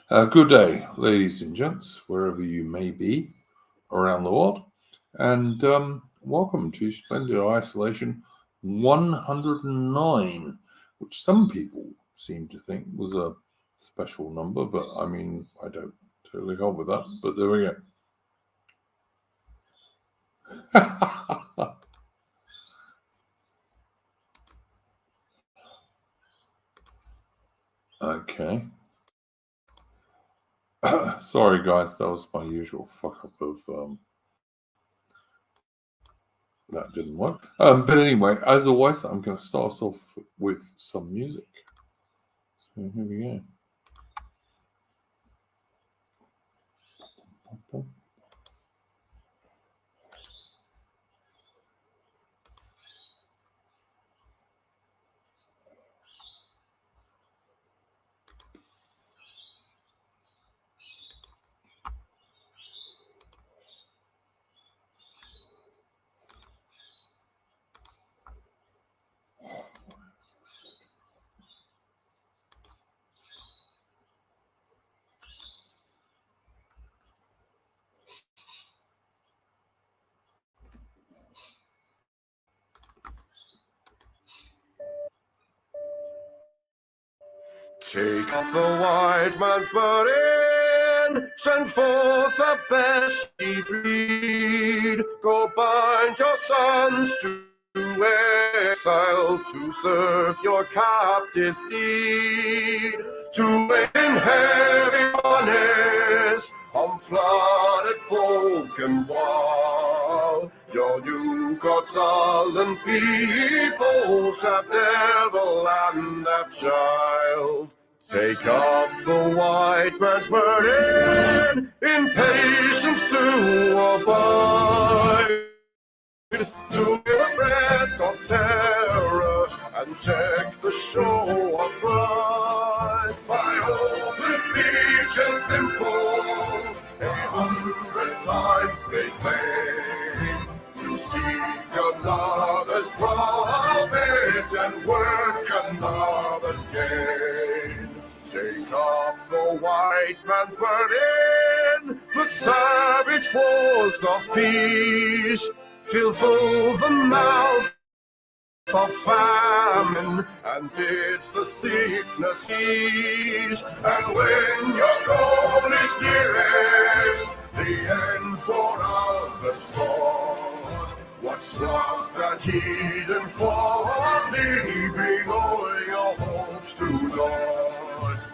Good day, ladies and gents, wherever you may be around the world, and welcome to Splendid Isolation 109, which some people seem to think was a special number, but I mean, I don't totally hold with that, but there we go. Okay. Sorry, guys, that was my usual fuck up of that didn't work. But anyway, as always, I'm going to start us off with some music. So here we go. Take off the white man's burden, send forth the best ye breed. Go bind your sons to exile, to serve your captives need, to win heavy honest on flooded folk and wild. Your new gods, sullen peoples, have devil and have child. Take up the white man's burden, in patience to abide, to the breath of terror and check the show of pride. By open speech and simple, 100 times made plain, to seek another's profit and work another's gain. Take up the white man's burden, the savage wars of peace, fill full the mouth of famine and bid the sickness cease. And when your goal is nearest, the end for others sought, what's love that heathen for, leaving all your hopes to loss?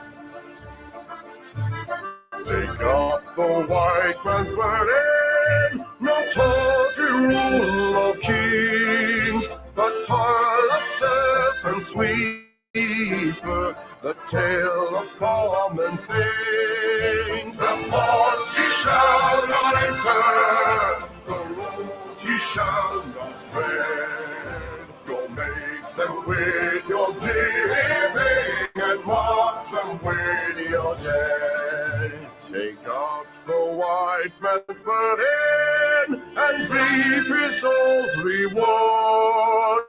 Take up the white man's burden, no tawdry rule of kings, but toil of serf and sweeper, the tale of common things. The ports ye shall not enter, the roads ye shall not tread. Go make them with your living, and mark them with your dead. Take up the white man's burden, and reap his old reward.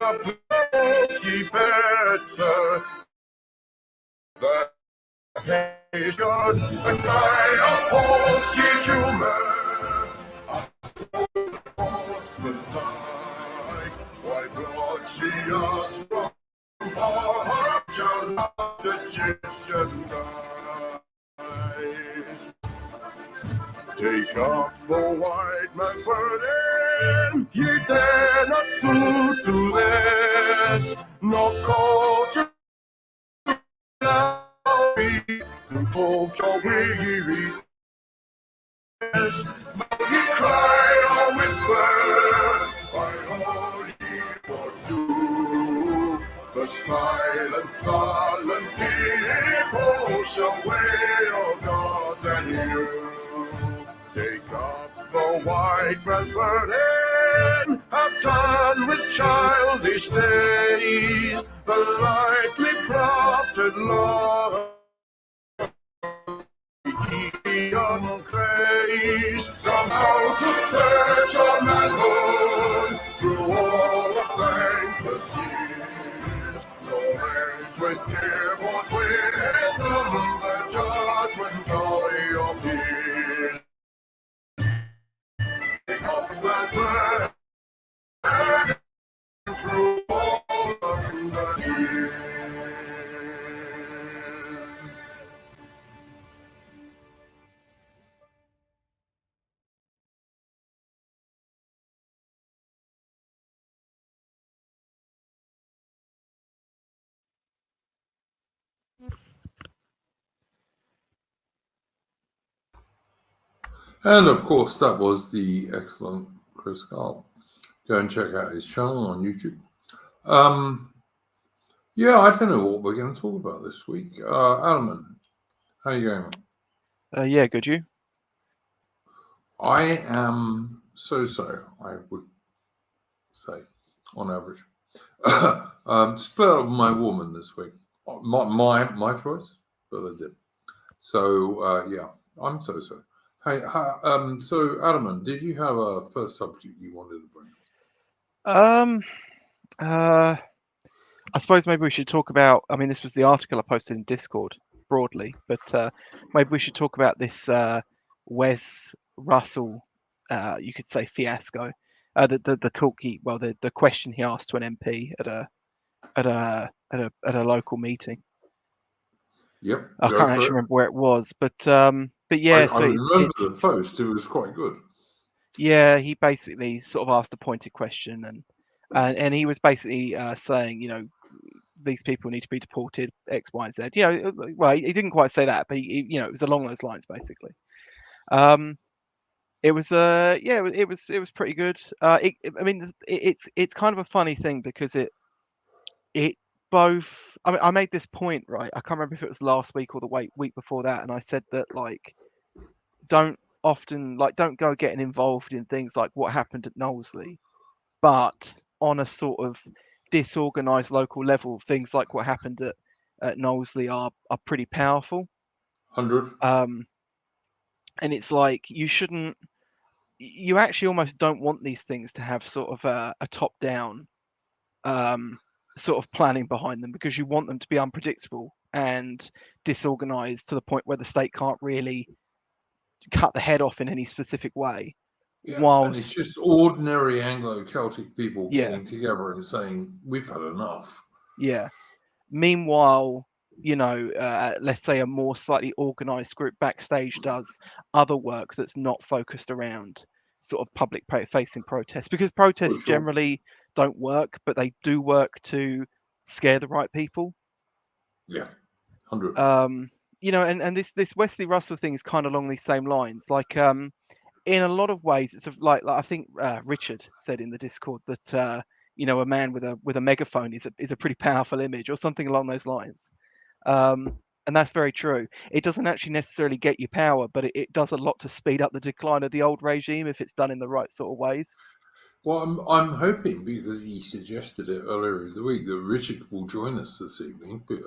The blows ye better, the hatred and cry of horse ye humour, what's the light? Why brought ye us from Portugal of the Egyptian guise? Take up the white man's burden, ye dare not stoop to this, nor call to glory, to poke your weary. But ye cry or whisper, by all ye would do, the silent, sullen people shall weigh your gods and you. Take up the white man's burden, have done with childish days, the lightly proffered law. Beyond praise, come out to search your manhood through all of thankless years. No ends with dear, but with wisdom And of course, that was the excellent Chris Carl. Go and check out his channel on YouTube. Yeah, I don't know what we're going to talk about this week. Ataman, how are you going? Yeah, good. You? I am so, I would say, on average. Split up with my woman this week. My choice, but I did. So, yeah, I'm so. Hey, so Ataman, did you have a first subject you wanted to bring up? I suppose maybe we should talk about. I mean, this was the article I posted in Discord broadly, but maybe we should talk about this Wes Russell, you could say fiasco. The talk the question he asked to an MP at a local meeting. Yep, I can't actually remember where it was, but yeah. I remember the post. It was quite good. Yeah, he basically sort of asked a pointed question, and he was basically saying, these people need to be deported, X, Y, Z. Well, he didn't quite say that, but it was along those lines basically. It was it was pretty good. I mean, it's kind of a funny thing because it both. I mean, I made this point, right? I can't remember if it was last week or the week before that, and I said that don't go getting involved in things like what happened at Knowsley, but on a sort of disorganized local level, things like what happened at Knowsley are pretty powerful. 100. And it's like you actually almost don't want these things to have sort of a top-down sort of planning behind them, because you want them to be unpredictable and disorganized to the point where the state can't really cut the head off in any specific way. Yeah, and it's just ordinary Anglo-Celtic people getting together and saying, we've had enough. Yeah. Meanwhile, let's say a more slightly organized group backstage does other work that's not focused around sort of public facing protests, because protests generally don't work, but they do work to scare the right people. Yeah, 100. And this Wesley Russell thing is kind of along these same lines. Like, in a lot of ways, it's like I think Richard said in the Discord that a man with a megaphone is a pretty powerful image, or something along those lines. And that's very true. It doesn't actually necessarily get you power, but it does a lot to speed up the decline of the old regime if it's done in the right sort of ways. Well, I'm hoping, because he suggested it earlier in the week, that Richard will join us this evening. But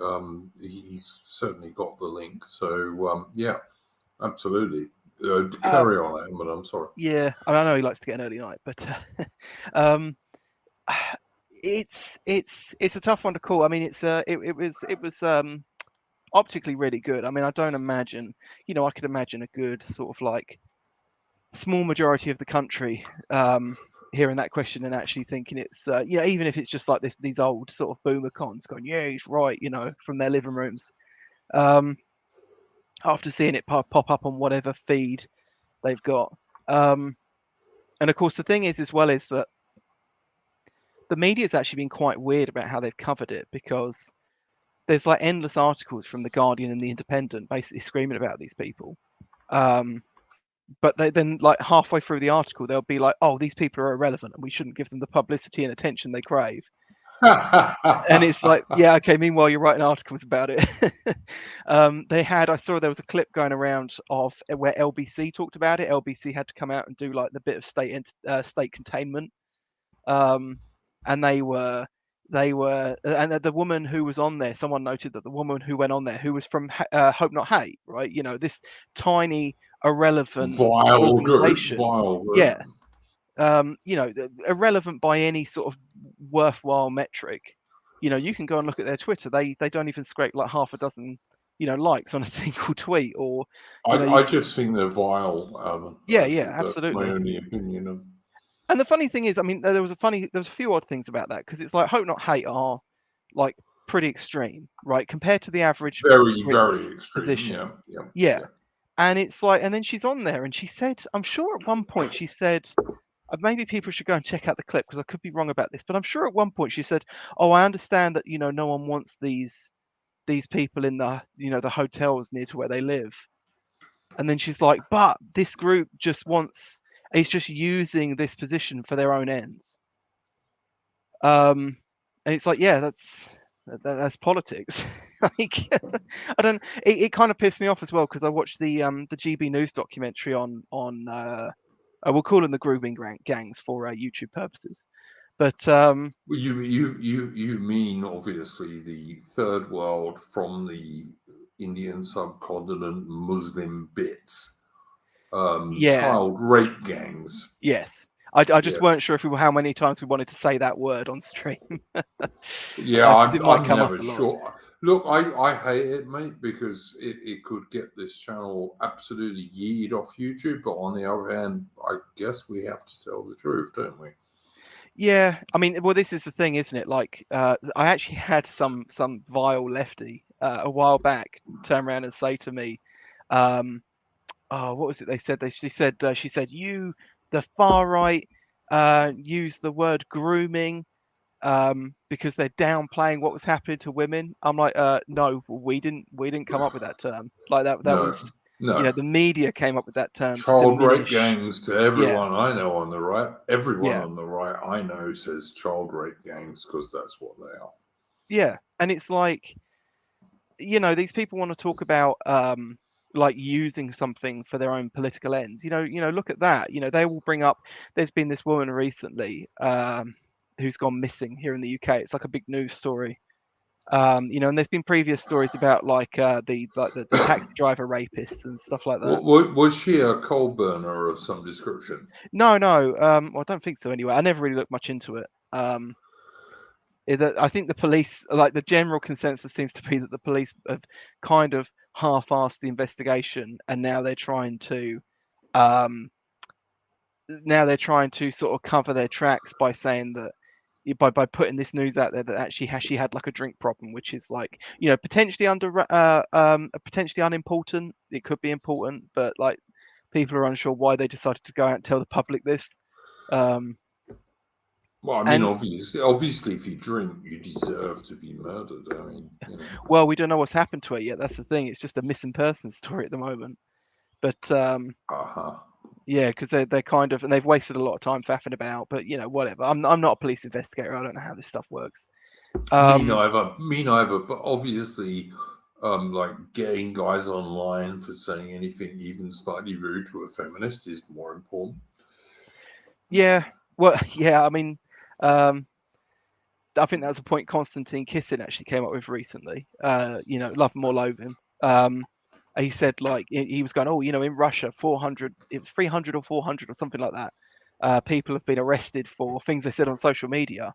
he's certainly got the link. So yeah, absolutely. Carry on, but I'm sorry. Yeah, I know he likes to get an early night, but it's a tough one to call. I mean, it was optically really good. I mean, I don't imagine, I could imagine a good sort of like small majority of the country hearing that question and actually thinking it's even if it's just like these old sort of boomer cons going, yeah, he's right, from their living rooms, after seeing it pop up on whatever feed they've got. And of course, the thing is, as well, is that the media's actually been quite weird about how they've covered it, because there's like endless articles from the Guardian and the Independent basically screaming about these people. But then like halfway through the article, they'll be like, oh, these people are irrelevant and we shouldn't give them the publicity and attention they crave. And it's like, yeah, okay, meanwhile you're writing articles about it. I saw there was a clip going around of where LBC talked about it. LBC had to come out and do like the bit of state containment, and they were and the woman who was on there, someone noted that the woman who went on there, who was from Hope Not Hate, right, this tiny irrelevant organization, yeah, irrelevant by any sort of worthwhile metric. You can go and look at their Twitter. They don't even scrape like half a dozen likes on a single tweet. Or I just think they're vile. Yeah, absolutely. That's my only opinion of. And the funny thing is, I mean, there was a few odd things about that, because it's like Hope Not Hate are like pretty extreme, right, compared to the average very extreme position. Yeah. And it's like, and then she's on there and she said, I'm sure at one point she said, maybe people should go and check out the clip because I could be wrong about this, but I'm sure at one point she said, oh, I understand that no one wants these people in the the hotels near to where they live. And then she's like, but this group is just using this position for their own ends. And it's like, yeah, that's politics. Like, I don't. It kind of pissed me off as well because I watched the GB News documentary on we'll call them the grooming gangs for YouTube purposes. But Well, you mean obviously the third world from the Indian subcontinent Muslim bits, yeah, child rape gangs. yes. I just Yes. weren't sure how many times we wanted to say that word on stream. Yeah, 'cause it might I'm come up never a lot. sure. Look, I hate it, mate, because it could get this channel absolutely yeeted off YouTube. But on the other hand, I guess we have to tell the truth, don't we? Yeah, I mean, well, this is the thing, isn't it? Like, I actually had some vile lefty a while back turn around and say to me, oh, what was it they said? She said, you, the far right, use the word grooming because they're downplaying what was happening to women. I'm like, no, we didn't come up with that term. Like that No, was, no. the media came up with that term to Child rape diminish. gangs to Yeah, everyone I know on the right. Everyone yeah, on the right I know says child rape gangs because that's what they are. yeah, and it's like, these people want to talk about like using something for their own political ends. Look at that. They will bring up. There's been this woman recently who's gone missing here in the UK. It's like a big news story. And there's been previous stories about like the taxi driver rapists and stuff like that. Was she a coal burner of some description? No, well, I don't think so. Anyway, I never really looked much into it. I think the police, like the general consensus seems to be that the police have kind of half-assed the investigation, and now they're trying to sort of cover their tracks by saying that by putting this news out there that actually she had like a drink problem, which is like potentially potentially unimportant. It could be important, but like people are unsure why they decided to go out and tell the public this. Well, I mean, obviously, if you drink, you deserve to be murdered. I mean, Well, we don't know what's happened to her yet. That's the thing. It's just a missing person story at the moment. But yeah, because they're kind of, and they've wasted a lot of time faffing about. But whatever. I'm not a police investigator. I don't know how this stuff works. Me neither. But obviously, like getting guys online for saying anything even slightly rude to a feminist is more important. Yeah. Well, yeah. I mean, I think that's a point Konstantin Kisin actually came up with recently. Love him or loathe him. He said like he was going, oh, in Russia, 400, it was 300 or 400 or something like that. People have been arrested for things they said on social media,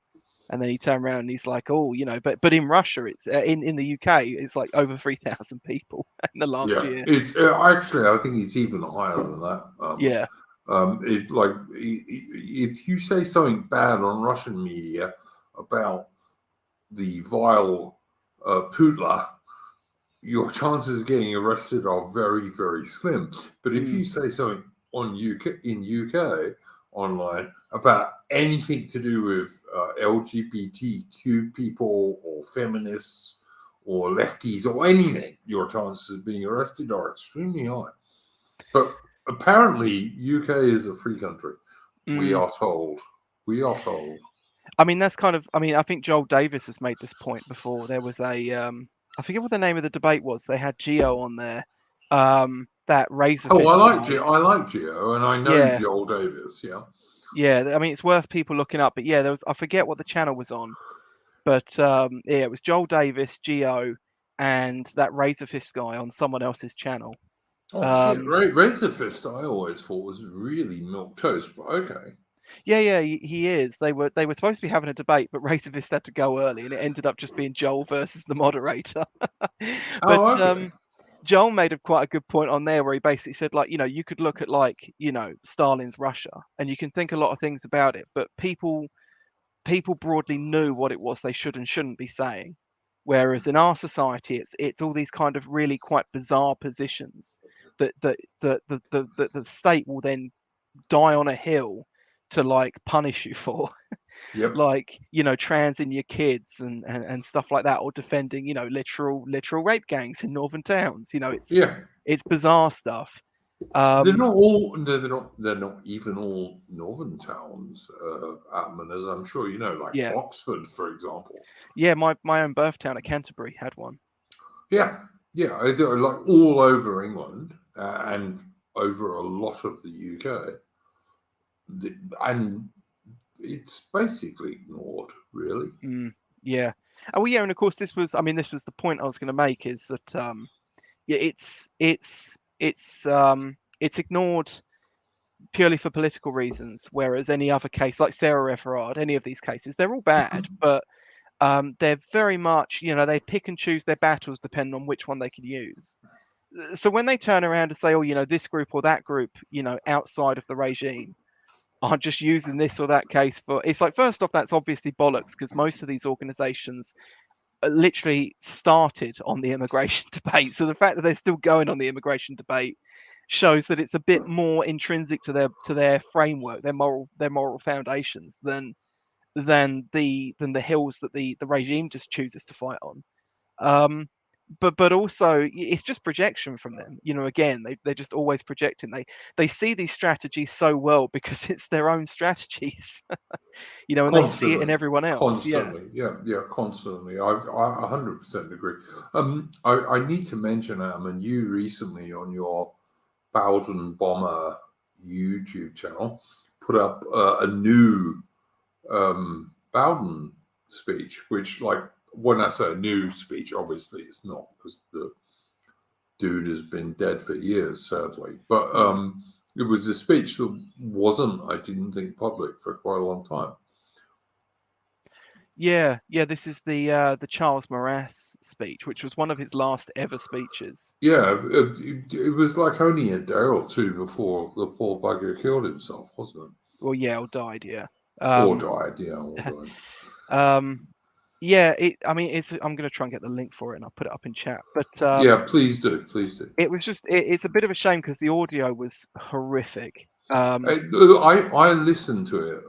and then he turned around and he's like, oh, but in Russia, it's in the UK, it's like over 3,000 people in the last year. It's actually, I think it's even higher than that. Yeah. If you say something bad on Russian media about the vile Putla, your chances of getting arrested are very, very slim. But if you say something in UK online about anything to do with LGBTQ people or feminists or lefties or anything, your chances of being arrested are extremely high. But apparently, UK is a free country. We are told. I mean, that's kind of. I mean, I think Joel Davis has made this point before. There was a. I forget what the name of the debate was. They had Gio on there. That razor. Oh, I like Gio, and I know Joel Davis. Yeah. Yeah, I mean, it's worth people looking up. But yeah, there was. I forget what the channel was on, but yeah, it was Joel Davis, Gio, and that Razorfist guy on someone else's channel. Oh shit! Razorfist, I always thought was really milquetoast, but okay. Yeah, he is. They were supposed to be having a debate, but Razorfist had to go early, and it ended up just being Joel versus the moderator. But Joel made quite a good point on there, where he basically said, like, you could look at like, Stalin's Russia, and you can think a lot of things about it, but people broadly knew what it was they should and shouldn't be saying. Whereas in our society, it's all these kind of really quite bizarre positions that the state will then die on a hill to like punish you for. Yep. Like transing your kids and stuff like that, or defending literal rape gangs in northern towns. It's bizarre stuff. They're not all. They're not even all northern towns, Ataman, as I'm sure you know, like Yeah. Oxford, for example. Yeah, my own birth town of Canterbury had one. Yeah, they're like all over England and over a lot of the UK, and it's basically ignored, really. Yeah. Oh, well, yeah, and of course this was the point I was going to make, is that yeah, it's ignored purely for political reasons, whereas any other case, like Sarah Everard, any of these cases, they're all bad, but they're very much, they pick and choose their battles depending on which one they can use. So when they turn around and say, oh, this group or that group, outside of the regime are just using this or that case for, it's like, first off, that's obviously bollocks, because most of these organizations literally started on the immigration debate. So the fact that they're still going on the immigration debate shows that it's a bit more intrinsic to their framework, their moral foundations, than the hills that the regime just chooses to fight on. But also it's just projection from them. Again, they're just always projecting. They see these strategies so well because it's their own strategies. And they see it in everyone else. Constantly, constantly. I 100% agree. I need to mention, and you recently on your Bowden Bomber YouTube channel put up a new Bowden speech, which, like, when I say a new speech, obviously it's not, because the dude has been dead for years, sadly. But it was a speech that wasn't, I didn't think, public for quite a long time. Yeah. This is the Charles Morass speech, which was one of his last ever speeches. Yeah, it was like only a day or two before the poor bugger killed himself, wasn't it? Well, yeah, or died, yeah. Or died, yeah, or died. Yeah, I'm going to try and get the link for it, and I'll put it up in chat. But yeah, please do. It was just, it's a bit of a shame because the audio was horrific. I listened to it,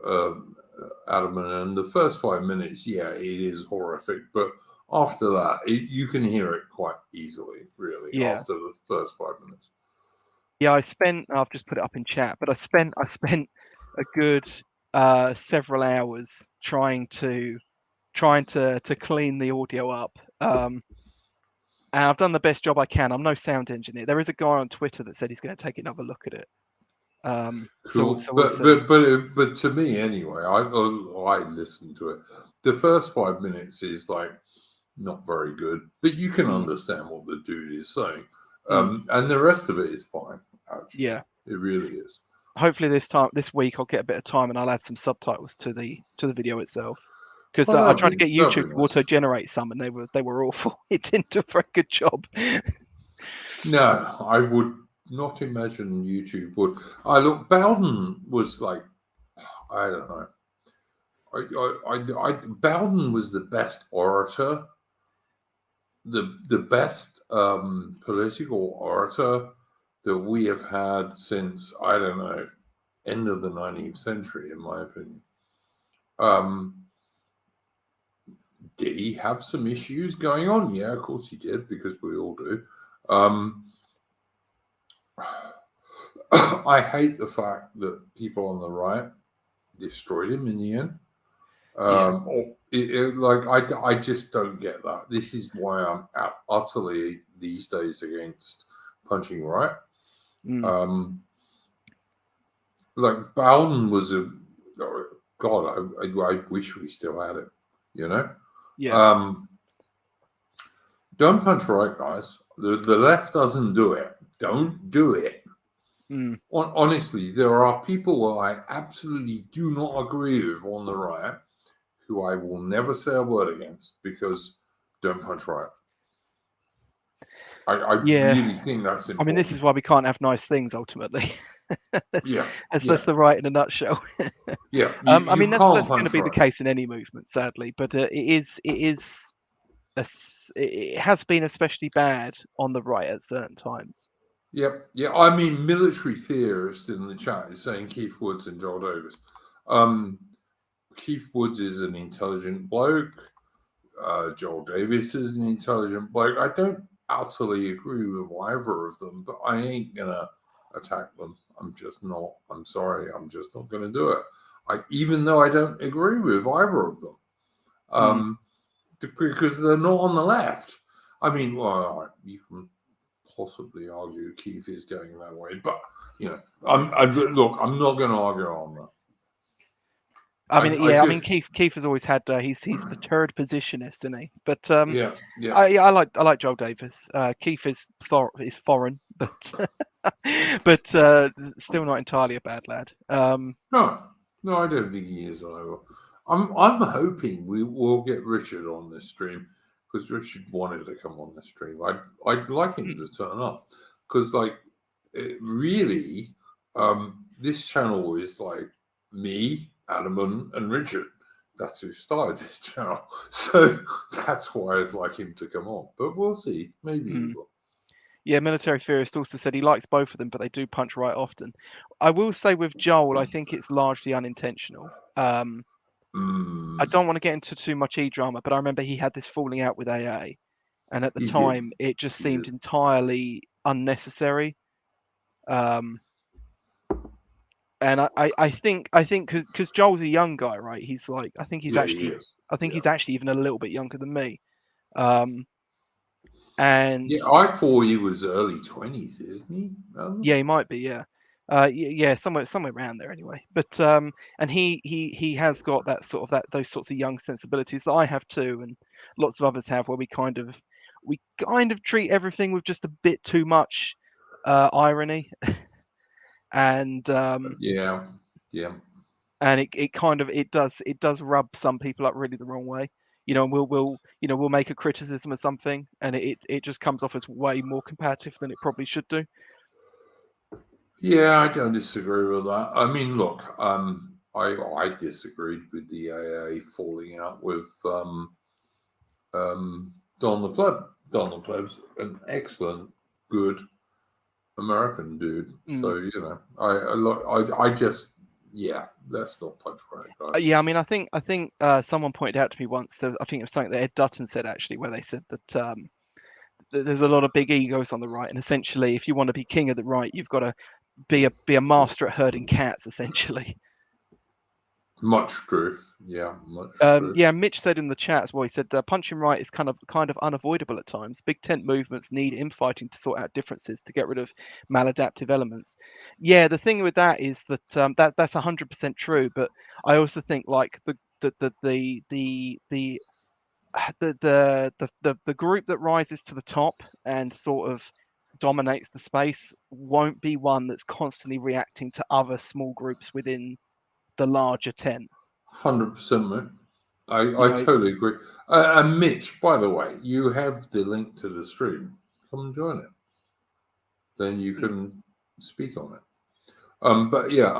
Ataman, and the first 5 minutes, yeah, it is horrific. But after that, you can hear it quite easily, really. Yeah. After the first 5 minutes. Yeah, I've just put it up in chat, but I spent a good several hours trying to clean the audio up. And I've done the best job I can. I'm no sound engineer. There is a guy on Twitter that said he's going to take another look at it. Cool. So we'll see. But to me anyway, I listened to it. The first 5 minutes is like not very good, but you can understand what the dude is saying, and the rest of it is fine. Actually. Yeah, it really is. Hopefully this week I'll get a bit of time and I'll add some subtitles to the video itself. Because I tried to get YouTube to auto-generate some, and they were awful. It didn't do a very good job. No, I would not imagine YouTube would. Look, Bowden was like, I don't know. Bowden was the best orator, the best political orator that we have had since, I don't know, end of the 19th century, in my opinion. Did he have some issues going on? Yeah, of course he did, because we all do. I hate the fact that people on the right destroyed him in the end. I just don't get that. This is why I'm utterly these days against punching right. Like Bowden was God. I wish we still had it. Yeah. Don't punch right, guys. The left doesn't do it. Don't do it. Honestly, there are people that I absolutely do not agree with on the right, who I will never say a word against, because don't punch right. I really think that's important. I mean, this is why we can't have nice things, ultimately. That's the right in a nutshell. Yeah. I mean, that's going to be the case in any movement, sadly. But it has been especially bad on the right at certain times. Yep. Yeah. I mean, military theorist in the chat is saying Keith Woods and Joel Davis. Keith Woods is an intelligent bloke. Joel Davis is an intelligent bloke. I don't utterly agree with either of them, but I ain't gonna attack them. I'm just not. I'm sorry. I'm just not going to do it. Even though I don't agree with either of them, because they're not on the left. I mean, well, you can possibly argue Keith is going that way, but I'm not going to argue on that. I mean, Keith has always had he's the third positionist, isn't he? But yeah. I like Joel Davis. Keith is foreign, but but still not entirely a bad lad. No, I don't think he is either. I'm hoping we will get Richard on this stream, because Richard wanted to come on this stream. I'd like him to turn up, because really, this channel is like me, Ataman, and Richard. That's who started this channel. So that's why I'd like him to come on. But we'll see. Maybe he will. Yeah, Military Theorist also said he likes both of them, but they do punch right often. I will say with Joel, I think it's largely unintentional. I don't want to get into too much E-drama, but I remember he had this falling out with AA. And at the time, it just seemed entirely unnecessary. And I think because Joel's a young guy, right? He's like, I think he's actually even a little bit younger than me. And I thought he was early 20s, isn't he? Yeah, he might be. Yeah, somewhere around there anyway. But and he has got those sorts of young sensibilities that I have too, and lots of others have, where we kind of treat everything with just a bit too much irony. And and it does rub some people up really the wrong way. And we'll make a criticism of something, and it just comes off as way more combative than it probably should do. Yeah, I don't disagree with that. I mean, look, I disagreed with the AA falling out with Don the Pleb. Don the Pleb's an excellent, good American dude. So I just. Yeah, let's not punch right, guys. Yeah, I mean, I think someone pointed out to me once. I think it was something that Ed Dutton said, actually, where they said that there's a lot of big egos on the right, and essentially, if you want to be king of the right, you've got to be a master at herding cats, essentially. Much truth. Yeah, much truth. Yeah, Mitch said in the chat as well, he said punching right is kind of unavoidable at times. Big tent movements need infighting to sort out differences, to get rid of maladaptive elements. Yeah, the thing with that is that that's 100% true, but I also think like the group that rises to the top and sort of dominates the space won't be one that's constantly reacting to other small groups within the larger tent. 100%, mate. I totally agree. And Mitch, by the way, you have the link to the stream. Come and join it. Then you can speak on it. But yeah,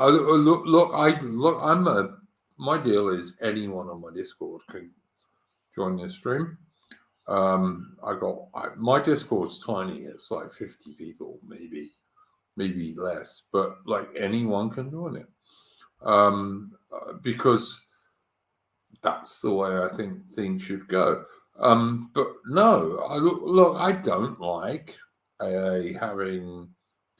my deal is anyone on my Discord can join this stream. My Discord's tiny. It's like 50 people, maybe less, but like anyone can join it. Because that's the way I think things should go. But no, I don't like AA having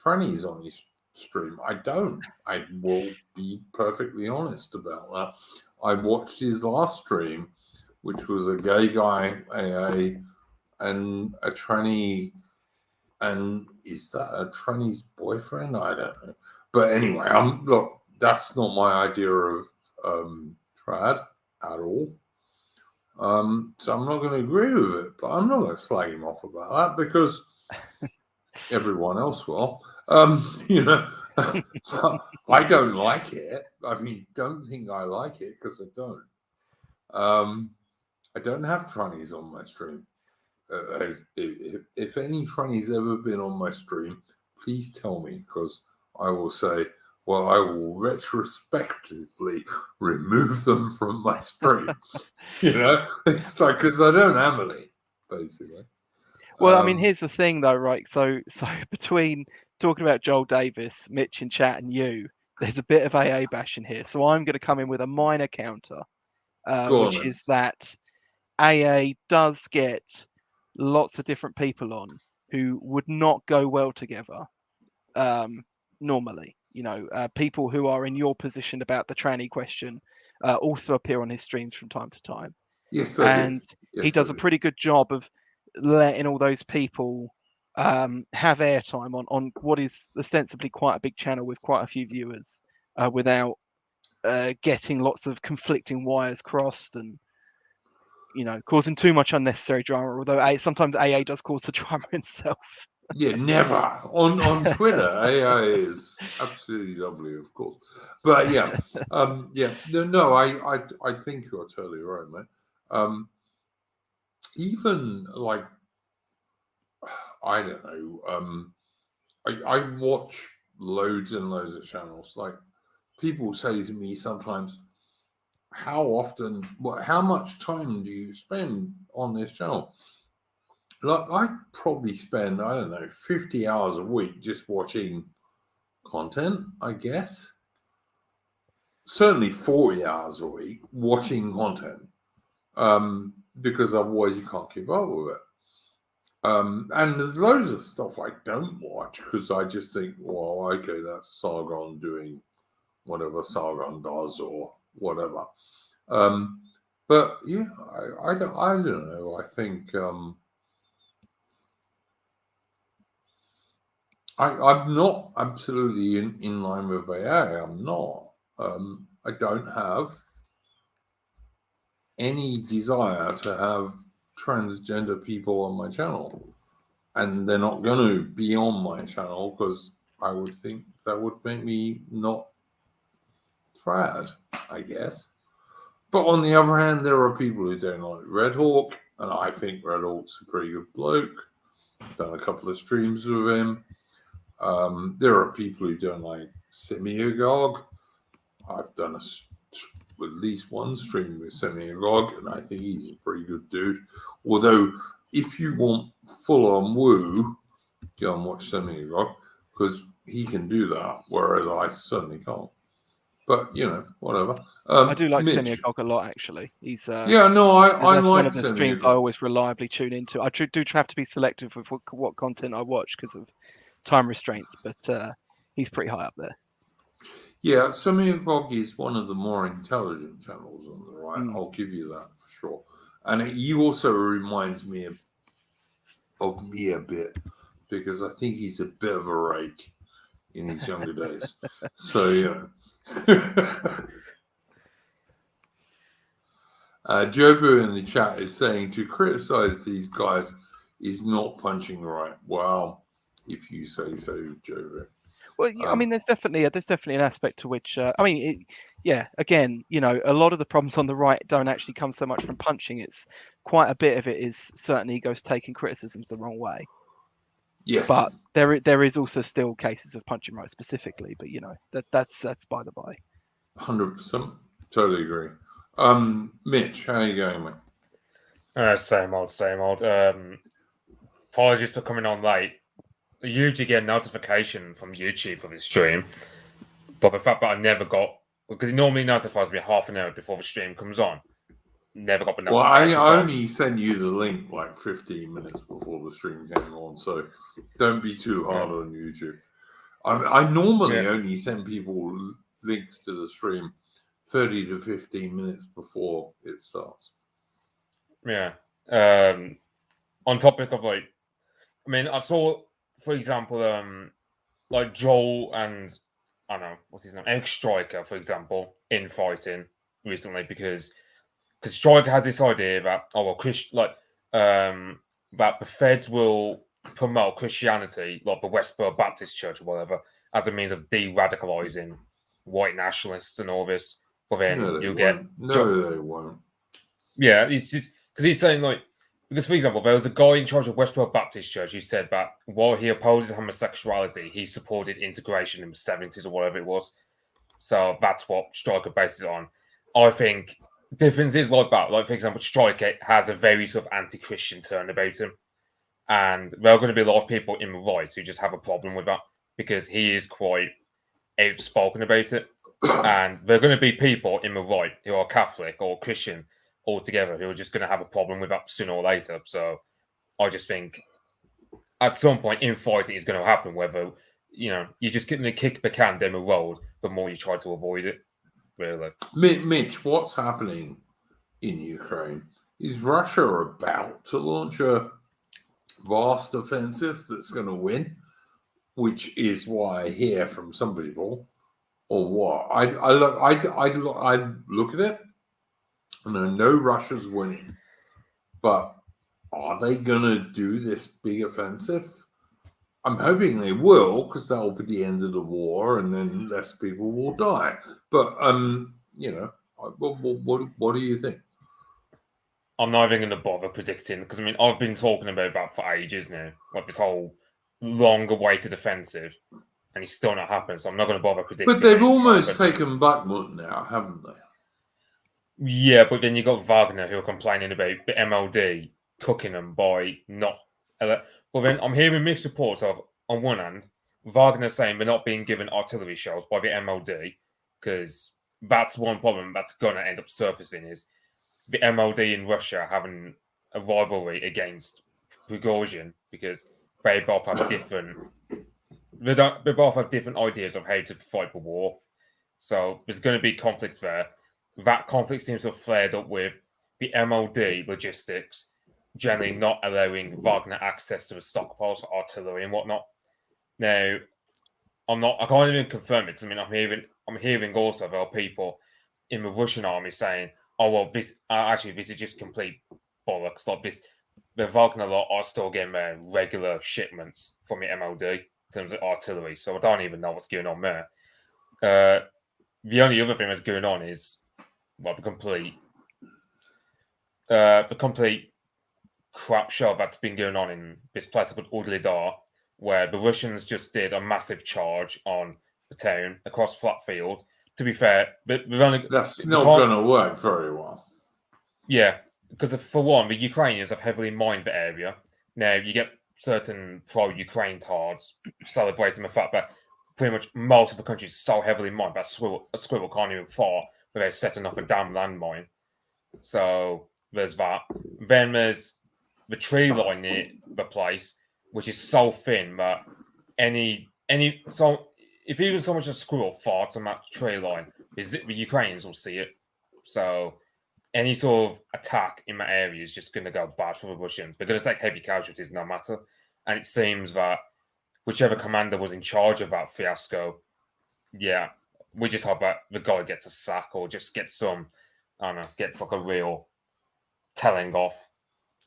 trannies on his stream. I don't. I will be perfectly honest about that. I watched his last stream, which was a gay guy AA and a tranny. And is that a tranny's boyfriend? I don't know. But anyway, look. That's not my idea of trad at all. So I'm not going to agree with it, but I'm not going to slag him off about that because everyone else will. I don't like it. I mean, don't think I like it because I don't. I don't have trannies on my stream. If any trannies ever been on my stream, please tell me, because I will say, well, I will retrospectively remove them from my stream. It's like, because I don't have any, basically. Well, I mean, here's the thing, though, right? So between talking about Joel Davis, Mitch in chat, and you, there's a bit of AA bashing here. So I'm going to come in with a minor counter, which is that AA does get lots of different people on who would not go well together. normally. People who are in your position about the tranny question also appear on his streams from time to time. Yes, they And do. Yes, he does they a do. pretty good job of letting all those people have airtime on what is ostensibly quite a big channel with quite a few viewers without getting lots of conflicting wires crossed and causing too much unnecessary drama. Although sometimes AA does cause the drama himself. Yeah, never on Twitter. AI is absolutely lovely, of course, but yeah, no, I think you're totally right, mate. Even like I don't know, I watch loads and loads of channels. Like people say to me sometimes, how much time do you spend on this channel? Like I probably spend, I don't know, 50 hours a week just watching content, I guess. Certainly 40 hours a week watching content. Because otherwise you can't keep up with it. And there's loads of stuff I don't watch because I just think, well, okay, that's Sargon doing whatever Sargon does or whatever. But yeah, I don't know. I think I'm not absolutely in line with AA. I'm not. I don't have any desire to have transgender people on my channel, and they're not going to be on my channel because I would think that would make me not trad, I guess. But on the other hand, there are people who don't like Red Hawk, and I think Red Hawk's a pretty good bloke. Done a couple of streams with him. There are people who don't like Semi-Agog. I've done at least one stream with Semi-Agog, and I think he's a pretty good dude. Although, if you want full-on woo, go and watch Semi-Agog, because he can do that, whereas I certainly can't. But, whatever. I do like Mitch. Semi-Agog a lot, actually. He's Yeah, no, I that's like one of the streams I Semi-Agog. always reliably tune into. I do have to be selective with what content I watch because of time restraints, but he's pretty high up there. Yeah, Semi-Agog is one of the more intelligent channels on the right. I'll give you that for sure. And he also reminds me of me a bit because I think he's a bit of a rake in his younger days. So, Jobu in the chat is saying to criticize these guys is not punching right. Well, if you say so, Jobu. Well, I mean, there's definitely an aspect to which, again, a lot of the problems on the right don't actually come so much from punching. It's quite a bit of it is certain egos taking criticisms the wrong way. Yes, but there is also still cases of punching right specifically. But that's by the by. 100%, totally agree. Mitch, how are you going, mate? Same old. Apologies for coming on late. I usually get a notification from YouTube for the stream, but the fact that I never got, because it normally notifies me half an hour before the stream comes on, never got the notification. Well, I only sent you the link like 15 minutes before the stream came on, so don't be too hard on YouTube. I normally only send people links to the stream 30 to 15 minutes before it starts. Yeah. On topic of I saw, for example, like Joel and I don't know what's his name, Striker, for example, in fighting recently because Striker has this idea that that the Feds will promote Christianity, like the Westboro Baptist Church or whatever, as a means of de-radicalizing white nationalists and all this. But then they won't. Yeah, it's just because he's saying because, for example, there was a guy in charge of Westboro Baptist Church who said that while he opposes homosexuality, he supported integration in the 70s or whatever it was. So that's what Stryker bases it on. I think differences like that, like, for example, Stryker has a very sort of anti-Christian turn about him. And there are going to be a lot of people in the right who just have a problem with that because he is quite outspoken about it. And there are going to be people in the right who are Catholic or Christian altogether who are just going to have a problem with that sooner or later. So I just think at some point in fighting is going to happen, whether you're just getting to kick the can down the road, the more you try to avoid it. Really, Mitch, what's happening in Ukraine? Is Russia about to launch a vast offensive that's going to win? Which is why I hear from some people, or what? I look at it, and I know Russia's winning, but are they going to do this big offensive? I'm hoping they will, because that'll be the end of the war, and then less people will die. But what do you think? I'm not even going to bother predicting because I've been talking about that for ages now, like this whole long-awaited offensive, and it's still not happened. So I'm not going to bother predicting. But they've almost taken Bakhmut now, haven't they? Yeah, but then you got Wagner who are complaining about the MLD cooking them by not. But then I'm hearing mixed reports of, on one hand, Wagner saying they're not being given artillery shells by the MLD, because that's one problem that's going to end up surfacing is the MLD in Russia having a rivalry against Prigozhin, because they both have different. They both have different ideas of how to fight the war. So there's going to be conflict there. That conflict seems to have flared up with the MLD logistics generally not allowing Wagner access to the stockpiles for artillery and whatnot. Now, I can't even confirm it because I'm hearing also there are people in the Russian army saying, "Oh well, this is just complete bollocks." Like this, the Wagner lot are still getting their regular shipments from the MLD in terms of artillery. So I don't even know what's going on there. The only other thing that's going on is the complete crap show that's been going on in this place called Udlidar, where the Russians just did a massive charge on the town across flat field. To be fair, that's not going to work very well. Yeah, because for one, the Ukrainians have heavily mined the area. Now you get certain pro-Ukraine tards celebrating the fact that pretty much most of the country is so heavily mined that a squirrel can't even fart without setting off a damn landmine. So there's that. Then there's the tree line near the place, which is so thin that if even so much as a squirrel farts on that tree line, the Ukrainians will see it. So any sort of attack in that area is just going to go bad for the Russians. They're going to take heavy casualties no matter. And it seems that whichever commander was in charge of that fiasco, yeah, we just hope that the guy gets a sack or just gets gets like a real telling off.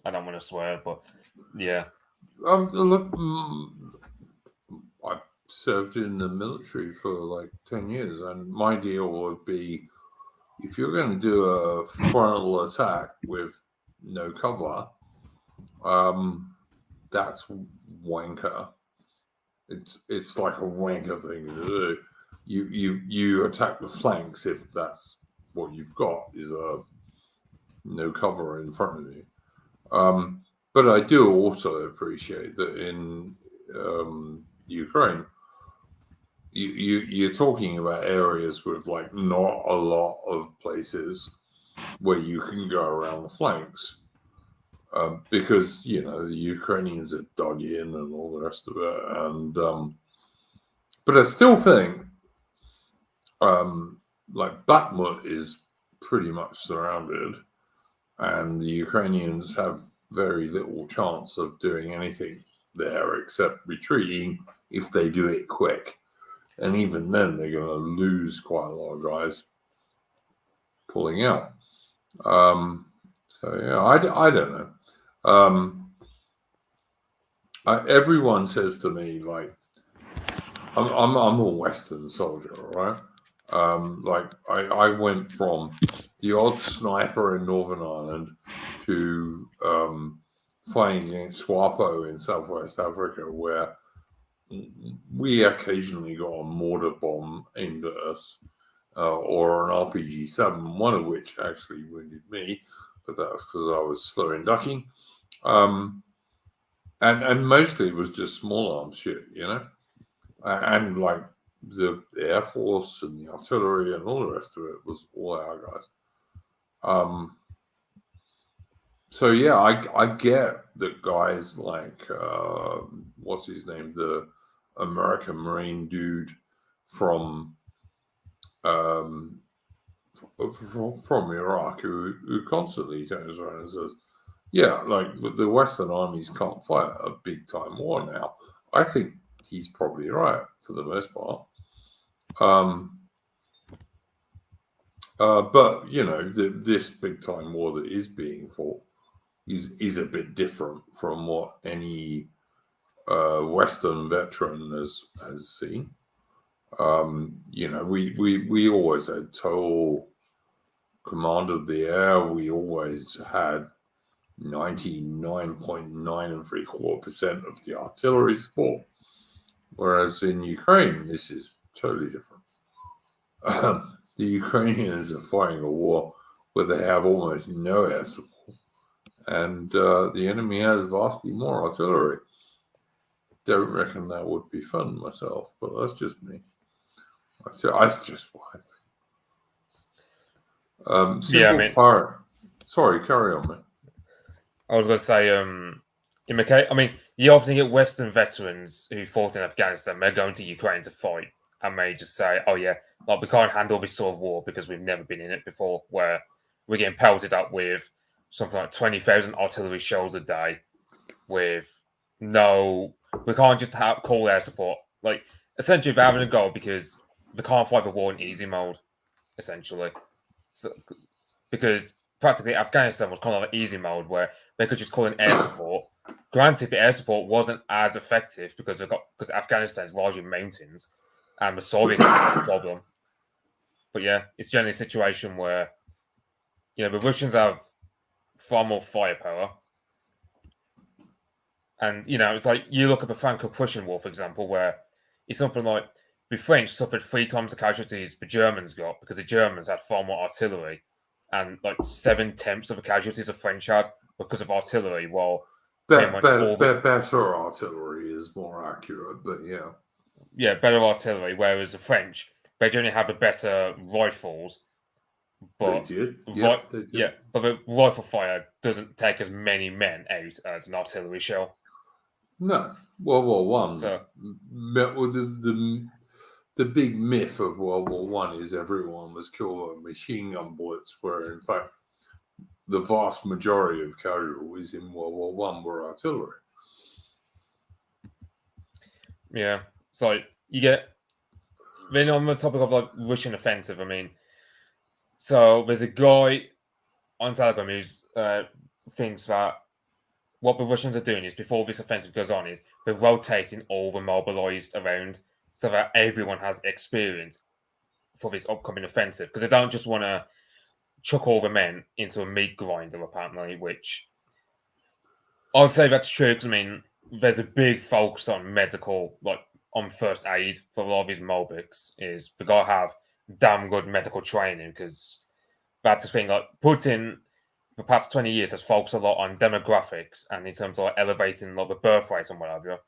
I don't want to swear, but yeah. Look, I served in the military for like 10 years, and my deal would be if you're going to do a frontal attack with no cover, that's wanker. It's like a wanker thing to do. You attack the flanks if that's what you've got is a no cover in front of you. But I do also appreciate that in Ukraine, you're talking about areas with like not a lot of places where you can go around the flanks, because the Ukrainians are dug in and all the rest of it. And but I still think like Bakhmut is pretty much surrounded, and the Ukrainians have very little chance of doing anything there except retreating if they do it quick. And even then, they're going to lose quite a lot of guys pulling out. So, yeah, I don't know. Everyone says to me, like, I'm a Western soldier, right? Like, I went from the odd sniper in Northern Ireland to fighting against SWAPO in Southwest Africa, where we occasionally got a mortar bomb aimed at us, or an RPG-7, one of which actually wounded me, but that was because I was slow in ducking. And mostly it was just small arms shit, and like the Air Force and the artillery and all the rest of it was all our guys. So yeah, I get that guys like what's his name, the American Marine dude from Iraq who constantly turns around and says, "Yeah, like the Western armies can't fight a big time war now." I think he's probably right for the most part. But this big time war that is being fought is a bit different from what any Western veteran has seen. We always had total command of the air. We always had 99.9% of the artillery support, whereas in Ukraine this is totally different. The Ukrainians are fighting a war where they have almost no air support, and the enemy has vastly more artillery. Don't reckon that would be fun myself, but that's just me. That's just what I think. Simple pirate. Sorry, carry on, mate. I was going to say, in my case, I mean, you often get Western veterans who fought in Afghanistan. They're going to Ukraine to fight, and may just say, "Oh yeah, like we can't handle this sort of war because we've never been in it before." Where we're getting pelted up with something like 20,000 artillery shells a day, with we can't just call air support. Like essentially, they're having a go because they can't fight the war in easy mode. Essentially, because practically Afghanistan was kind of like easy mode where they could just call in air support. Granted, the air support wasn't as effective because Afghanistan is largely mountains, and the Soviets had a problem. But yeah, it's generally a situation where the Russians have far more firepower, and it's like you look at the Franco-Prussian War, for example, where it's something like the French suffered 3 times the casualties the Germans got because the Germans had far more artillery, and like 7/10 of the casualties the French had because of artillery, while better artillery is more accurate, but yeah, better artillery. Whereas the French, they generally had the better rifles, but they did. But the rifle fire doesn't take as many men out as an artillery shell. No, World War One. So the big myth of World War One is everyone was killed by machine gun bullets, where in fact the vast majority of casualties in World War One were artillery. Yeah, so you get. Then on the topic of like Russian offensive, I mean, so there's a guy on Telegram who thinks that what the Russians are doing is before this offensive goes on is they're rotating all the mobilized around so that everyone has experience for this upcoming offensive because they don't just want to chuck all the men into a meat grinder, apparently, which I would say that's true because, I mean, there's a big focus on medical, like on first aid for a lot of these Mobics is they got to have damn good medical training because that's the thing. Like Putin, the past 20 years, has focused a lot on demographics and in terms of like, elevating like, the birth rates and whatever.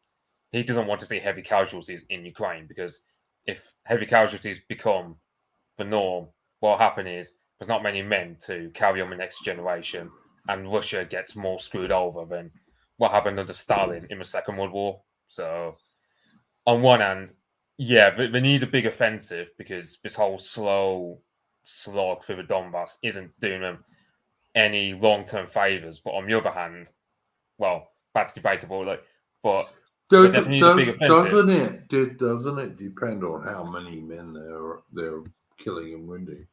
He doesn't want to see heavy casualties in Ukraine because if heavy casualties become the norm, what will happen is there's not many men to carry on the next generation, and Russia gets more screwed over than what happened under Stalin in the Second World War. So, on one hand, yeah, they need a big offensive because this whole slow slog through the Donbass isn't doing them any long-term favors. But on the other hand, well, that's debatable. But doesn't it depend on how many men they're killing and wounding?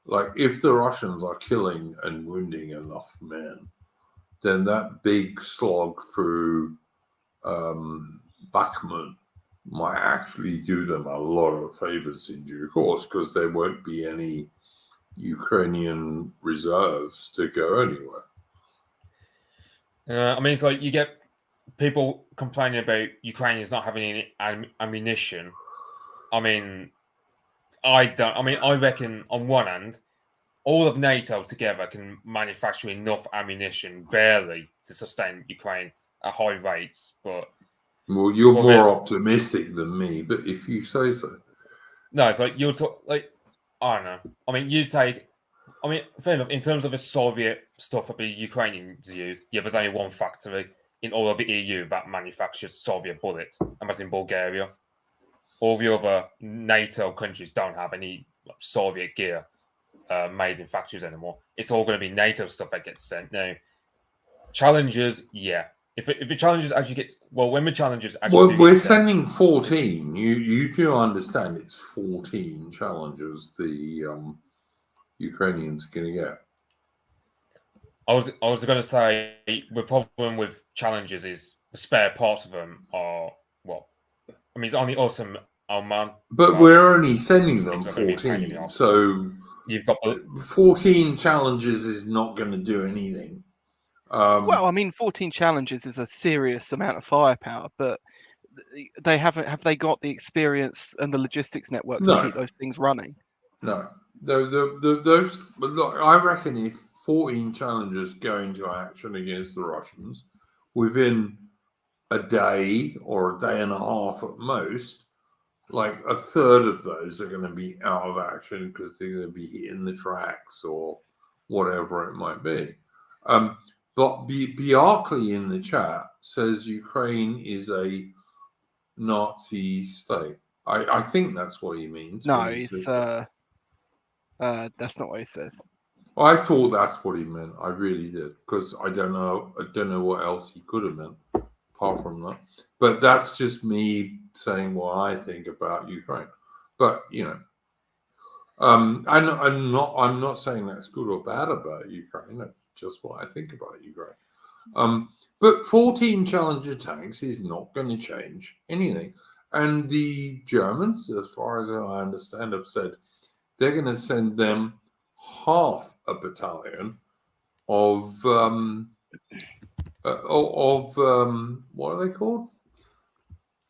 Like if the Russians are killing and wounding enough men, then that big slog through Bakhmut might actually do them a lot of favors in due course because there won't be any Ukrainian reserves to go anywhere. I mean, it's like you get people complaining about Ukrainians not having any ammunition. I mean, I reckon on one hand, all of NATO together can manufacture enough ammunition barely to sustain Ukraine at high rates. But you're more optimistic than me. But if you say so, no, it's like you're like I don't know. I mean, fair enough. In terms of the Soviet stuff that the Ukrainians use, yeah, there's only one factory. in all of the EU that manufactures Soviet bullets, and that's in Bulgaria. All the other NATO countries don't have any Soviet gear made in factories anymore. It's all going to be NATO stuff that gets sent now. Challengers, yeah. If the Challengers actually get when the Challengers actually Well, we're sending 14. You do understand it's 14 Challengers the Ukrainians are going to get. I was going to say the problem with Challengers is the spare parts of them are it's only us and Oman. But we're only sending them 14, so you've got 14 Challengers is not going to do anything. Well, I mean, 14 Challengers is a serious amount of firepower, but have they got the experience and the logistics networks to keep those things running? No. Those. Look, I reckon if 14 Challengers go into action against the Russians within a day or a day and a half at most, like a third of those are going to be out of action because they're going to be hitting the tracks or whatever it might be. But Biarkley in the chat says Ukraine is a Nazi state. I think that's what he means. No, it's that's not what he says. I thought that's what he meant. I really did, because I don't know what else he could have meant apart from that. But that's just me saying what I think about Ukraine. But I'm not saying that's good or bad about Ukraine. That's just what I think about Ukraine. But 14 Challenger tanks is not going to change anything. And the Germans, as far as I understand, have said they're going to send them half a battalion of what are they called?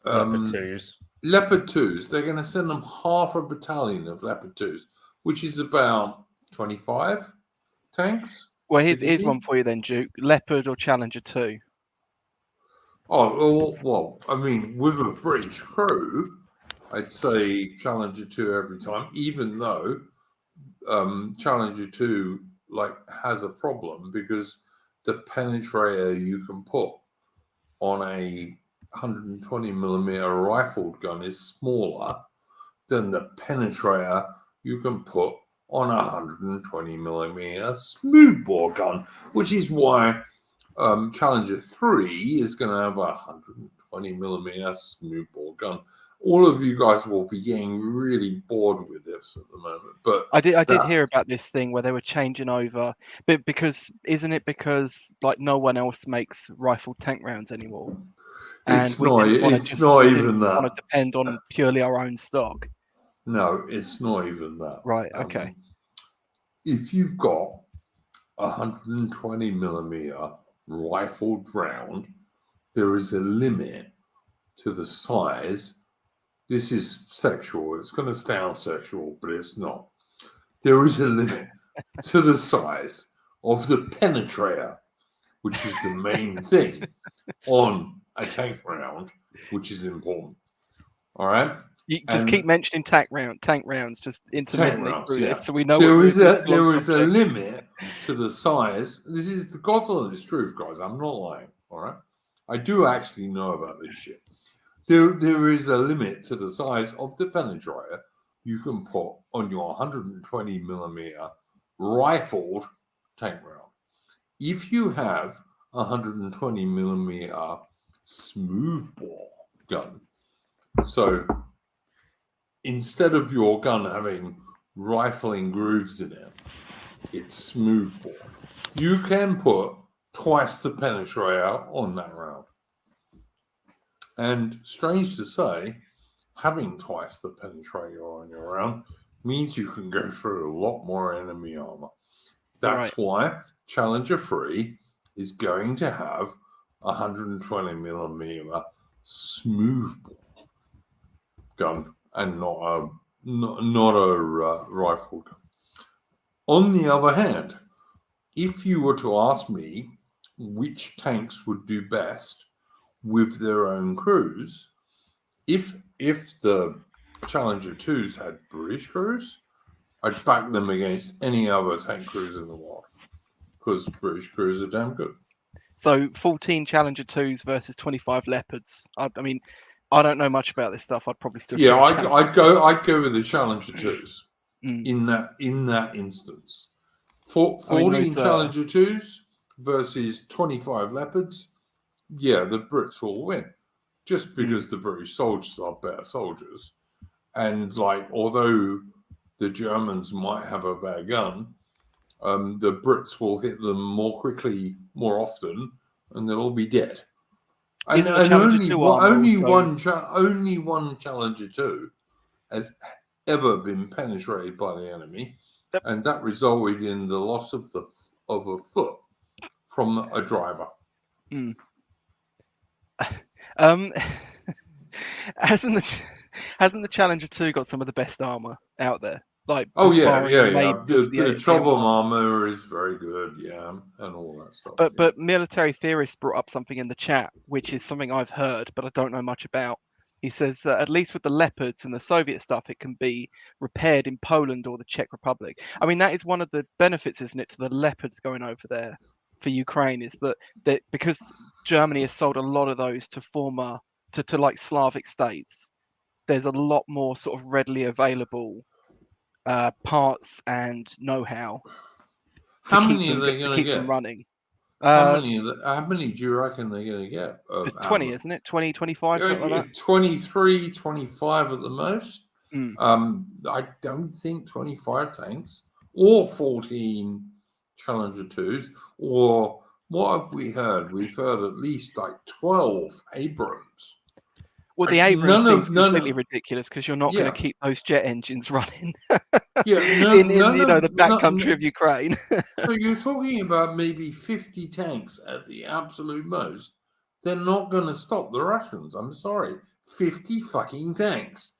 Leopard 2s. Leopard 2s. They're going to send them half a battalion of Leopard 2s, which is about 25 tanks. Well, here's one for you then, Duke. Leopard or Challenger 2? Oh, well, I mean, with a British crew, I'd say Challenger 2 every time, even though Challenger 2 has a problem because the penetrator you can put on a 120mm rifled gun is smaller than the penetrator you can put on a 120mm smoothbore gun, which is why Challenger 3 is going to have a 120mm smoothbore gun. All of you guys will be getting really bored with this at the moment. But I did hear about this thing where they were changing over, but isn't it because no one else makes rifled tank rounds anymore? It's not even that. Want to depend on purely our own stock. No, it's not even that. Right. Okay. If you've got a 120mm rifled round, there is a limit to the size. This is sexual. It's going to sound sexual, but it's not. There is a limit to the size of the penetrator, which is the main thing on a tank round, which is important. All right? You just keep mentioning tank rounds just intermittently through this, so we know there is a limit to the size. This is the God's honest truth, guys. I'm not lying. All right? I do actually know about this shit. There is a limit to the size of the penetrator you can put on your 120mm rifled tank round. If you have a 120mm smoothbore gun, so instead of your gun having rifling grooves in it, it's smoothbore. You can put twice the penetrator on that round. And strange to say, having twice the penetrator on your round means you can go through a lot more enemy armor. That's why Challenger 3 is going to have a 120mm smoothbore gun and not a rifle gun. On the other hand, if you were to ask me which tanks would do best with their own crews, if the Challenger 2s had British crews, I'd back them against any other tank crews in the world because British crews are damn good. So 14 Challenger 2s versus 25 Leopards. I mean, I don't know much about this stuff. I'd probably still. Yeah, say I'd go with the Challenger 2s in that instance. 14 Challenger 2s versus 25 Leopards. Yeah, the Brits will win, just because the British soldiers are better soldiers, and like although the Germans might have a better gun, the Brits will hit them more quickly, more often, and they'll all be dead. And only one Challenger 2 has ever been penetrated by the enemy, and that resulted in the loss of a foot from a driver. Hasn't the Challenger 2 got some of the best armor out there? Like, The trouble armor is very good, and all that stuff. But military theorists brought up something in the chat, which is something I've heard, but I don't know much about. He says at least with the Leopards and the Soviet stuff, it can be repaired in Poland or the Czech Republic. I mean, that is one of the benefits, isn't it, to the Leopards going over there for Ukraine, is that because Germany has sold a lot of those to former to like Slavic states, there's a lot more sort of readily available parts and know-how. How many are they going to get? Them running. How many do you reckon they're going to get? It's 20, isn't it? 20, 25, something like that? 23, 25 at the most. I don't think 25 tanks or 14 Challenger 2s, or what have we heard? We've heard at least like 12 Abrams. Well, the Abrams seems completely ridiculous because you're not going to keep those jet engines running in the back country of Ukraine. So you're talking about maybe 50 tanks at the absolute most. They're not going to stop the Russians. I'm sorry, 50 fucking tanks.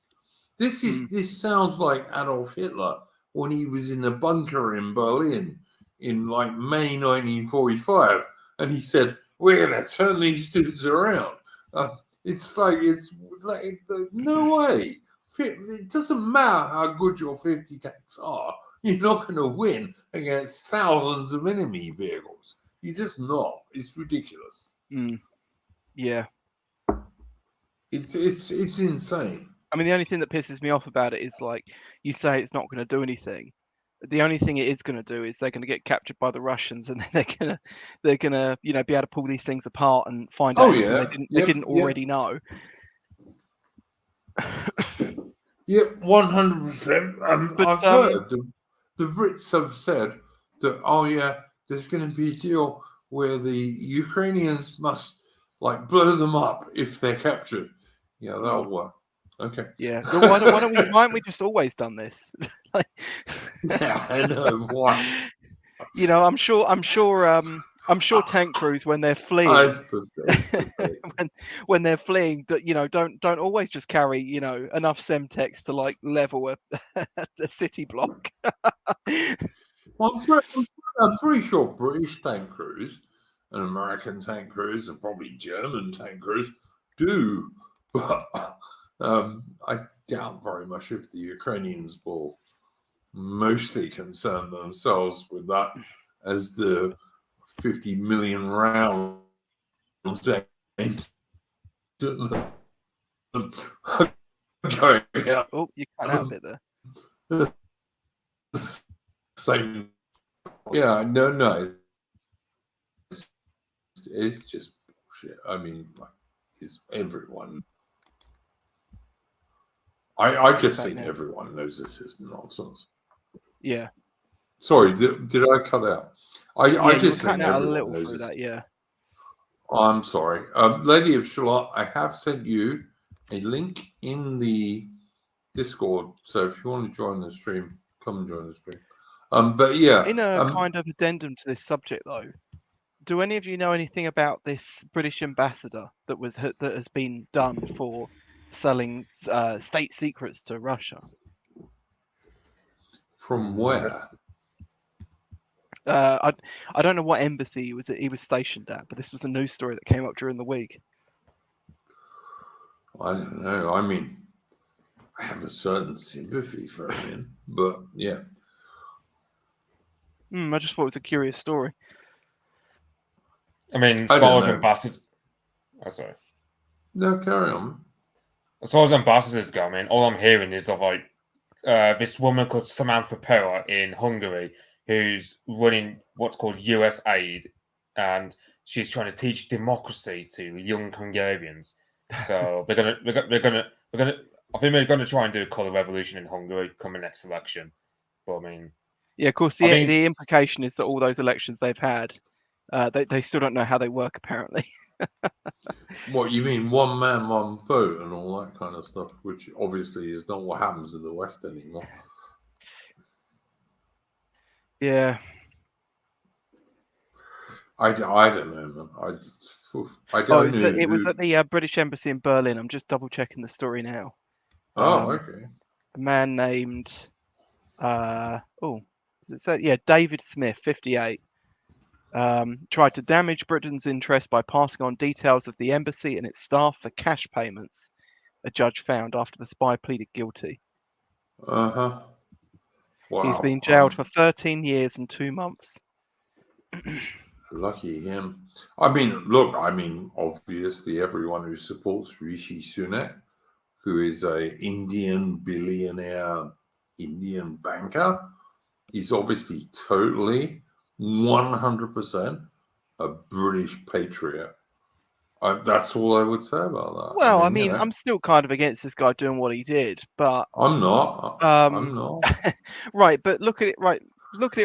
This sounds like Adolf Hitler when he was in a bunker in Berlin in like May 1945, and he said, "We're going to turn these dudes around." It's like no way. It doesn't matter how good your 50 tanks are. You're not going to win against thousands of enemy vehicles. You're just not. It's ridiculous. Yeah. It's insane. I mean, the only thing that pisses me off about it is like you say it's not going to do anything. The only thing it is going to do is they're going to get captured by the Russians, and then they're gonna be able to pull these things apart and find out they didn't already know. Yep, 100%. I've heard the Brits have said that there's going to be a deal where the Ukrainians must like blow them up if they're captured. Yeah, that'll work. Okay. Yeah. Why haven't we just always done this? Yeah, I know. Why? I'm sure tank crews when they're fleeing, when they're fleeing, that don't always just carry enough Semtex to like level a city block. Well, I'm pretty sure British tank crews and American tank crews and probably German tank crews do, but I doubt very much if the Ukrainians will mostly concern themselves with that as the 50 million rounds going out. Oh, you cut out a bit there. Same. Yeah, no. It's just bullshit. I mean, it's everyone. I just think everyone knows this is nonsense. Yeah. Sorry, did I cut out? I just think everyone a little knows through this. that. Yeah. I'm sorry, Lady of Shalott. I have sent you a link in the Discord, so if you want to join the stream, come and join the stream. But yeah, in a kind of addendum to this subject, though, do any of you know anything about this British ambassador that has been done for selling state secrets to Russia? From where? I don't know what embassy he was stationed at, but this was a news story that came up during the week. I don't know. I mean, I have a certain sympathy for him, but yeah. I just thought it was a curious story. I mean, as I far don't as know. ambassadors, oh, sorry. No, carry on. As far as ambassadors go, I mean, all I'm hearing is of like this woman called Samantha Power in Hungary, who's running what's called US Aid, and she's trying to teach democracy to young Hungarians. So they're gonna. I think they're gonna try and do a colour revolution in Hungary coming next election. But I mean, Yeah, of course. The implication is that all those elections they've had, they still don't know how they work. Apparently. What you mean, one man, one vote, and all that kind of stuff, which obviously is not what happens in the West anymore. Yeah. I don't know, man. I don't know. It was at the British Embassy in Berlin. I'm just double checking the story now. Okay. A man named David Smith, 58, tried to damage Britain's interest by passing on details of the embassy and its staff for cash payments, a judge found after the spy pleaded guilty. Wow. He's been jailed for 13 years and 2 months. Lucky him. I mean, look, obviously everyone who supports Rishi Sunak, who is a Indian billionaire, Indian banker, is obviously totally 100% a British patriot. That's all I would say about that. Well, I mean, I'm still kind of against this guy doing what he did, but I'm not. I'm not. Right, but look at it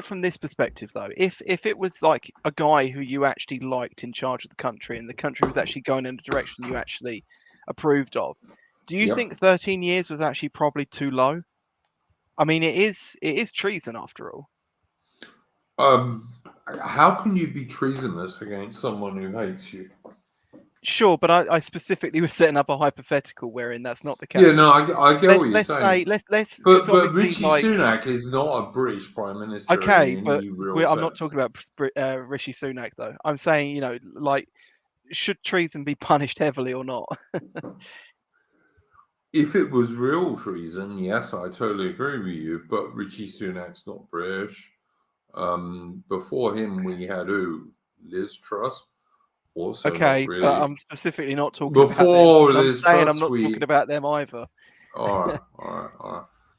from this perspective, though. If it was like a guy who you actually liked in charge of the country, and the country was actually going in a direction you actually approved of, do you think 13 years was actually probably too low? I mean, it is treason after all. How can you be treasonous against someone who hates you? Sure, but I specifically was setting up a hypothetical wherein that's not the case. Yeah, no, I get what you're saying. But Rishi Sunak is not a British Prime Minister. Okay, but I'm not talking about Rishi Sunak, though. I'm saying, like, should treason be punished heavily or not? If it was real treason, yes, I totally agree with you. But Rishi Sunak's not British. Before him, we had Liz Truss. Also okay, not really. but I'm specifically not talking before about them. Liz I'm Truss, not talking about them either. All right.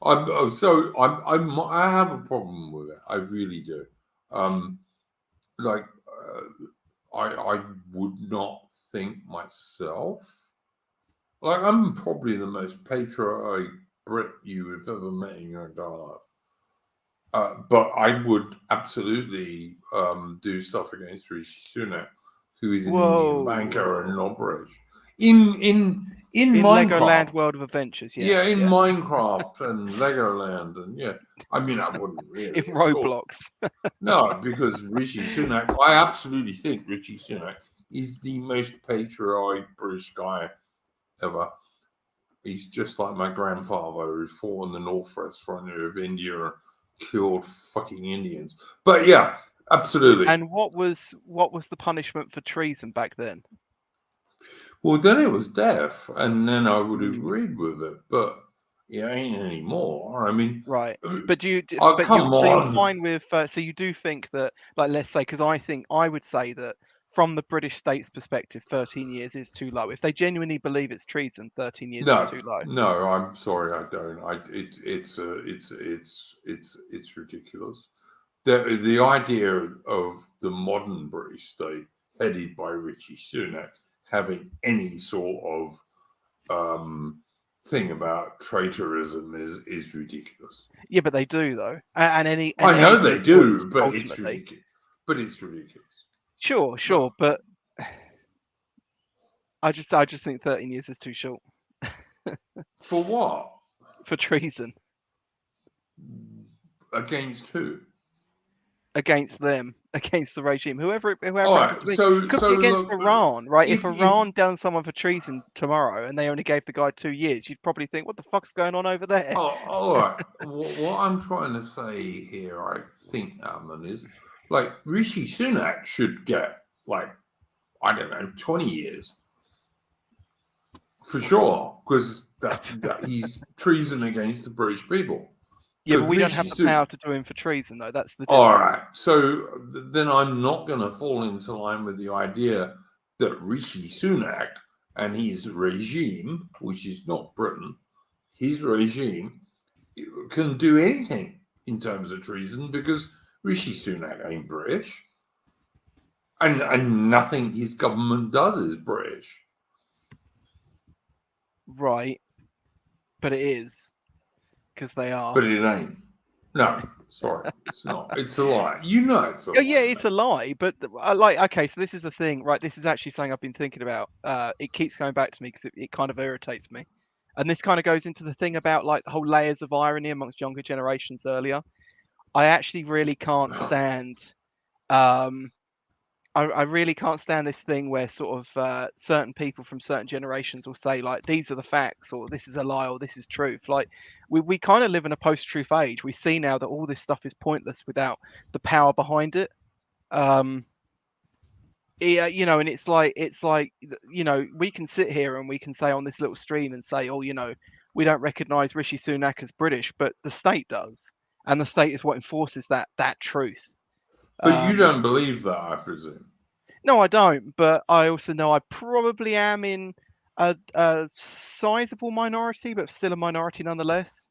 I have a problem with it. I really do. I would not think myself. Like, I'm probably the most patriotic Brit you have ever met in your entire life. But I would absolutely do stuff against Rishi Sunak, who is an Indian banker and not British. In Minecraft, Legoland World of Adventures, in Minecraft and Legoland, and I mean, I wouldn't really. In Roblox. No, because Rishi Sunak, I absolutely think Rishi Sunak is the most patriotic British guy ever. He's just like my grandfather who fought in the Northwest frontier of India and killed fucking Indians. But yeah, absolutely. And what was the punishment for treason back then? Well, then it was death, and then I would have agreed with it, but it ain't anymore. I mean, right? But you're fine with? So you do think that, like, let's say, because I would say that from the British state's perspective, 13 years is too low. If they genuinely believe it's treason, 13 years is too low. No, I'm sorry, I don't. It's ridiculous. The idea of the modern British state headed by Rishi Sunak having any sort of thing about traitorism is ridiculous. Yeah, but they do though, I know they do, but it's ridiculous. Sure, but I just think 13 years is too short. For what? For treason. Against who? Against them, against the regime, whoever. Right, could be against Iran, right? If Iran done someone for treason tomorrow and they only gave the guy 2 years, you'd probably think, what the fuck's going on over there? Oh, all right. What I'm trying to say here, I think, Ataman, is like Rishi Sunak should get 20 years for sure, because that he's treason against the British people. Yeah, but 'Cause we don't have Rishi the power to do him for treason, though. That's the difference. All right. So then I'm not going to fall into line with the idea that Rishi Sunak and his regime, which is not Britain, his regime can do anything in terms of treason because Rishi Sunak ain't British. And nothing his government does is British. Right. But it is. Because they are. But it ain't. No, sorry. It's not. It's a lie. You know it's a lie. Yeah, it's a lie. But okay, so this is the thing, right? This is actually something I've been thinking about. It keeps going back to me because it kind of irritates me. And this kind of goes into the thing about like the whole layers of irony amongst younger generations earlier. I actually really can't stand I really can't stand this thing where sort of certain people from certain generations will say like these are the facts or this is a lie or this is truth. Like we kind of live in a post-truth age. We see now that all this stuff is pointless without the power behind it. Yeah, and it's like we can sit here and we can say on this little stream and say, we don't recognise Rishi Sunak as British, but the state does, and the state is what enforces that truth. But you don't believe that, I presume. No, I don't. But I also know I probably am in a sizable minority, but still a minority nonetheless.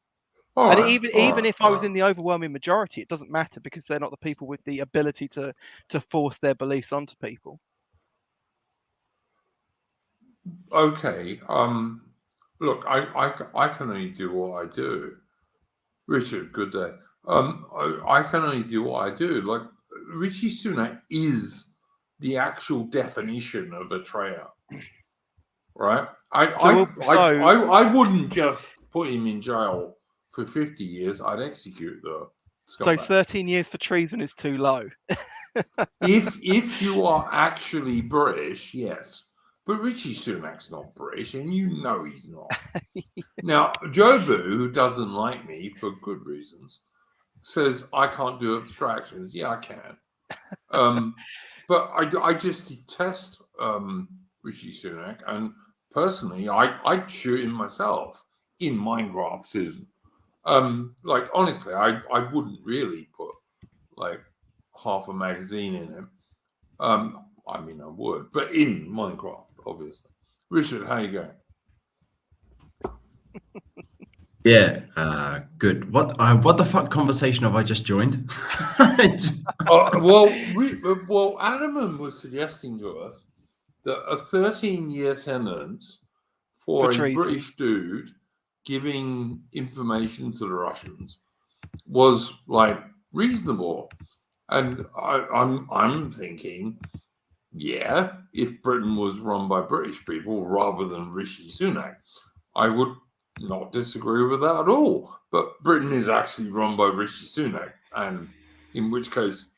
And even if I was in the overwhelming majority, it doesn't matter because they're not the people with the ability to force their beliefs onto people. Okay. Look, I can only do what I do. Richard, good day. I can only do what I do. Like Rishi Sunak is the actual definition of a traitor, right? I wouldn't just put him in jail for 50 years. I'd execute the scumbag. So 13 years for treason is too low. if you are actually British, yes. But Rishi Sunak's not British, and you know he's not. Now, Jobu, who doesn't like me for good reasons, says I can't do abstractions. Yeah, I can. But I just detest Rishi Sunak, and personally, I'd shoot him myself in Minecraft, Susan. Like, honestly, I wouldn't really put, like, half a magazine in him. I mean, I would, but in Minecraft, obviously. Richard, how you going? Yeah, good. What the fuck conversation have I just joined? Well, Ataman was suggesting to us that a 13-year sentence for a treason. British dude giving information to the Russians was like reasonable, and I'm thinking, yeah, if Britain was run by British people rather than Rishi Sunak, I would not disagree with that at all. But Britain is actually run by Rishi Sunak, and in which case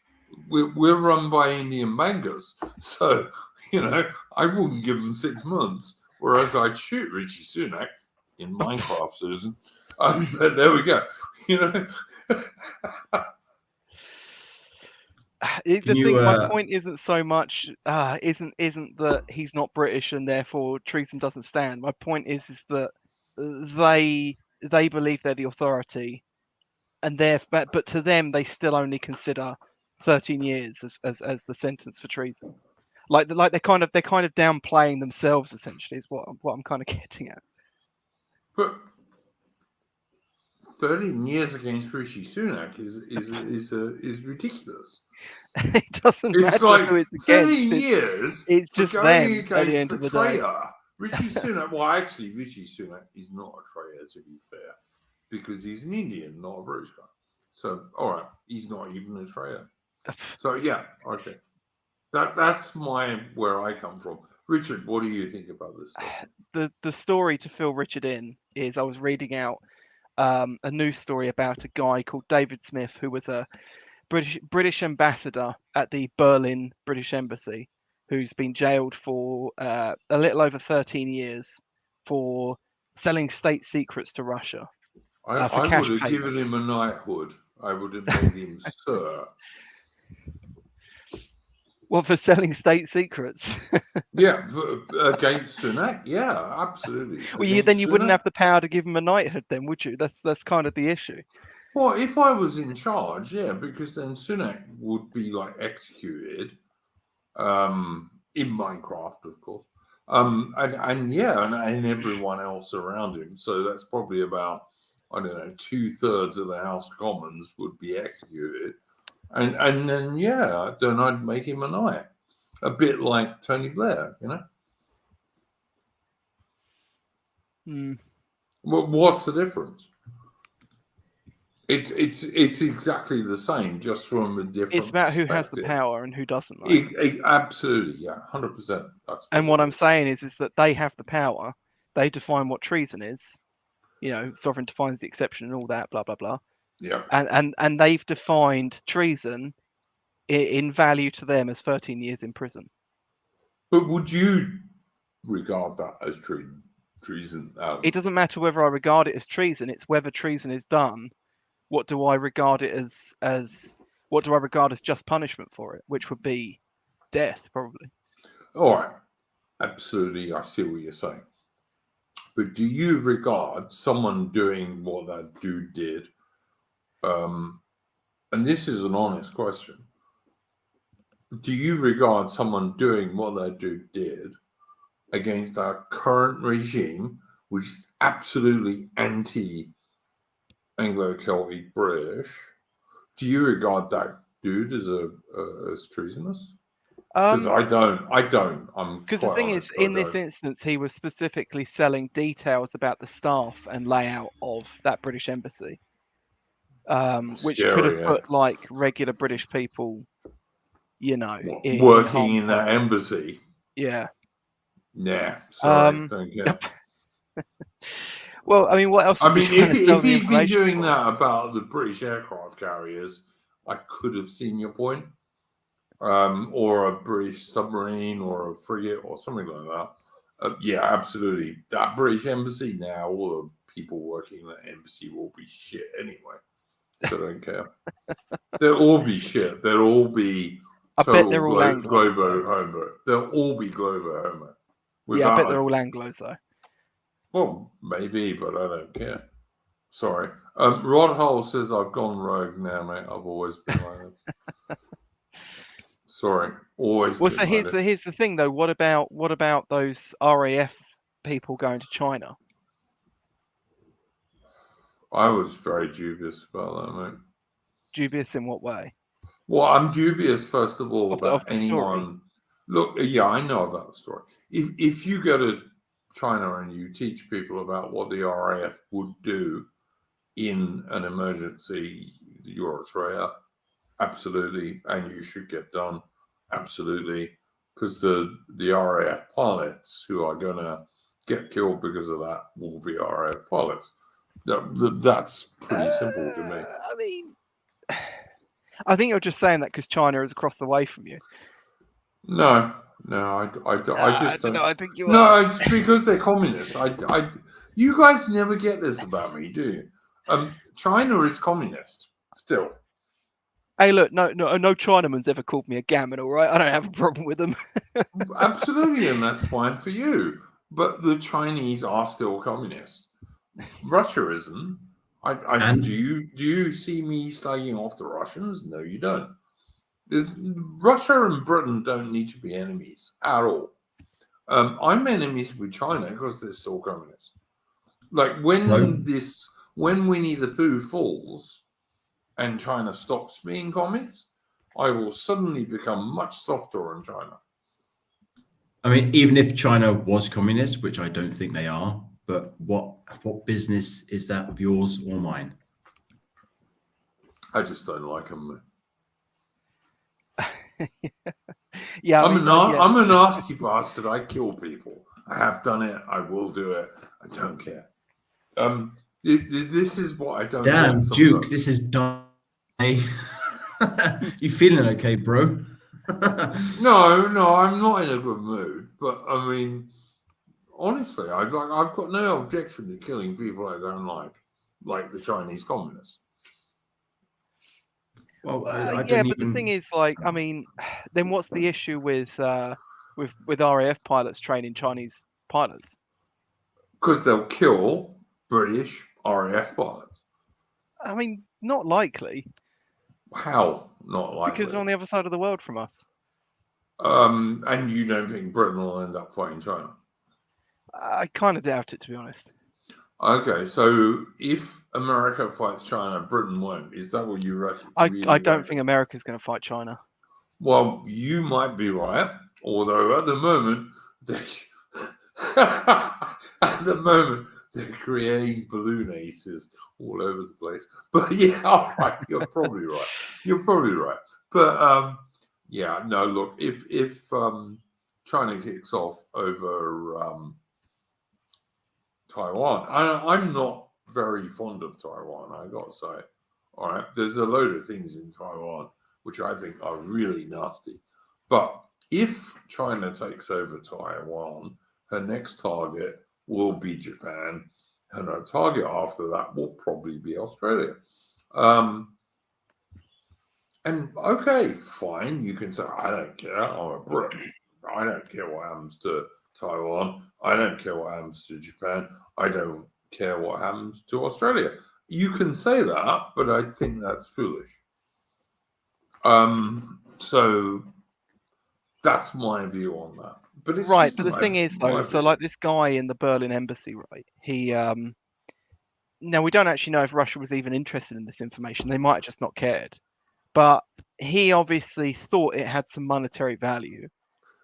we're run by Indian bankers. So, I wouldn't give them 6 months, whereas I'd shoot Rishi Sunak in Minecraft, Susan. But there we go. My point isn't so much isn't that he's not British and therefore treason doesn't stand. My point is that they believe they're the authority, and but to them they still only consider 13 years as the sentence for treason. Like they're kind of downplaying themselves, essentially, is what I'm kind of getting at. But 13 years against Rishi Sunak is ridiculous. It doesn't matter like who it's 13 against. years. It's just them at the end of the day. Rishi Sunak. Well, actually, Rishi Sunak is not a traitor, to be fair, because he's an Indian, not a British guy. So, all right, he's not even a traitor. So, yeah, okay. That's where I come from. Richard, what do you think about this stuff? The story to fill Richard in is I was reading out a news story about a guy called David Smith, who was a British ambassador at the Berlin British Embassy, who's been jailed for a little over 13 years for selling state secrets to Russia. I would have given him a knighthood. I would have made him sir. Well, for selling state secrets. Yeah, against Sunak. Yeah, absolutely. Well, then you wouldn't have the power to give him a knighthood, then, would you? That's kind of the issue. Well, if I was in charge, yeah, because then Sunak would be like executed, in Minecraft, of course, and everyone else around him. So that's probably about, I don't know, 2/3 of the House of Commons would be executed, and then then I'd make him a knight, a bit like Tony Blair, you know. What's the difference? It's exactly the same, just from a different. It's about who has the power and who doesn't. Though. Absolutely, yeah, 100%. And what I'm saying is that they have the power. They define what treason is. You know, sovereign defines the exception and all that, blah blah blah. Yeah. And they've defined treason in value to them as 13 years in prison. But would you regard that as treason? It doesn't matter whether I regard it as treason. It's whether treason is done. What do I regard it as? What do I regard as just punishment for it? Which would be death, probably. All right. Absolutely, I see what you're saying. But do you regard someone doing what that dude did? And this is an honest question. Do you regard someone doing what that dude did against our current regime, which is absolutely anti-Anglo-Celtic British? Do you regard that dude as treasonous? Because I don't. Because the thing is, in this instance, he was specifically selling details about the staff and layout of that British embassy, which could have put like regular British people, you know, working in that embassy. Yeah. Yeah. Sorry, don't get. Well, I mean, what else? I mean, if he'd been doing that about the British aircraft carriers, I could have seen your point. Or a British submarine or a frigate or something like that. Yeah, absolutely. That British embassy now, all the people working in that embassy will be shit anyway. So I don't care. They'll all be shit. They'll all be. I bet they're all Anglo. Globo homo. They'll all be Globo homo. Yeah, I bet they're all Anglos though. Well, maybe, but I don't care. Sorry. Rod Hull says I've gone rogue now, mate. I've always been like that. Sorry, always. Well, so here's the thing though. What about those RAF people going to China? I was very dubious about that, mate. Dubious in what way? Well, I'm dubious first of all about anyone. Story. Look, yeah, I know about the story. If you go to China and you teach people about what the RAF would do in an emergency, you're Australia. Absolutely, and you should get done. Absolutely, because the RAF pilots who are going to get killed because of that will be RAF pilots. That's pretty simple to me. I mean, I think you're just saying that because China is across the way from you. No, I just don't. No, I think you are. No, it's because they're communists. You guys never get this about me, do you? China is communist still. Hey, look, no Chinaman's ever called me a gammon, all right? I don't have a problem with them. Absolutely, and that's fine for you. But the Chinese are still communist. Russia isn't. Do you see me slagging off the Russians? No, you don't. Russia and Britain don't need to be enemies at all. I'm enemies with China because they're still communist. Like when Winnie the Pooh falls and China stops being communist, I will suddenly become much softer on China. I mean, even if China was communist, which I don't think they are, but what business is that of yours or mine? I just don't like them. Yeah, I'm a nasty bastard. I kill people. I have done it. I will do it. I don't care. This is what I don't. Damn, Duke, this is done. You feeling okay, bro? No, I'm not in a good mood. But I mean, honestly, I've got no objection to killing people I don't like the Chinese communists. Well, but the thing is, like, I mean, then what's the issue with RAF pilots training Chinese pilots? Because they'll kill British RAF pilots. I mean, not likely, How? Not likely. because they're on the other side of the world from us. And you don't think Britain will end up fighting China? I kind of doubt it, to be honest. Okay, so if America fights China, Britain won't. Is that what you reckon? I Really don't reckon? think America's going to fight China. Well, you might be right, although at the moment they're creating balloon aces all over the place. But yeah, all right, you're probably right. You're probably right. But yeah, no, look, if China kicks off over Taiwan, I'm not very fond of Taiwan, I got to say. All right, there's a load of things in Taiwan which I think are really nasty. But if China takes over Taiwan, her next target will be Japan, and her target after that will probably be Australia. And okay, fine, you can say, I don't care, I'm a Brit. I don't care what happens to Taiwan. I don't care what happens to Japan. I don't care what happens to Australia. You can say that, but I think that's foolish. So that's my view on that. But it's Right, just but the thing is, though, so view. like this guy in the Berlin embassy, right? He now we don't actually know if Russia was even interested in this information. They might have just not cared. But he obviously thought it had some monetary value,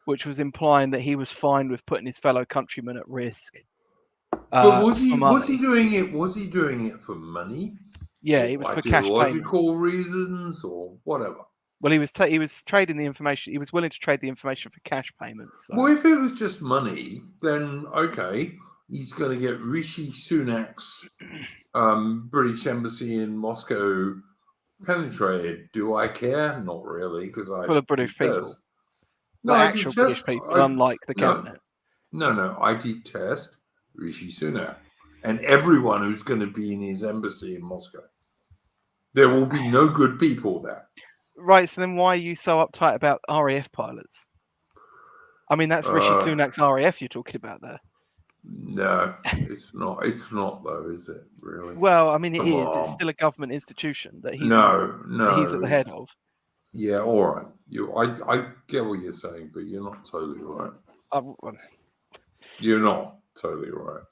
which was implying that he was fine with putting his fellow countrymen at risk. But was he for money. doing it? Was he doing it for money? Yeah, or it was for cash ideological payments. reasons or whatever. Well, he was trading the information. He was willing to trade the information for cash payments. So. Well, if it was just money, then okay, he's going to get Rishi Sunak's British embassy in Moscow penetrated. Do I care? Not really, because I full of British people. detest. No, I actual British people, unlike the cabinet. No, I detest Rishi Sunak and everyone who's going to be in his embassy in Moscow. There will be no good people there. Right, so then why are you so uptight about RAF pilots? I mean, that's Rishi Sunak's RAF you're talking about there. No, it's not. It's not though, is it? Really? Well, I mean, it Come is. on. It's still a government institution that he's he's at the head of. Yeah, all right. I get what you're saying, but you're not totally right. You're not totally right.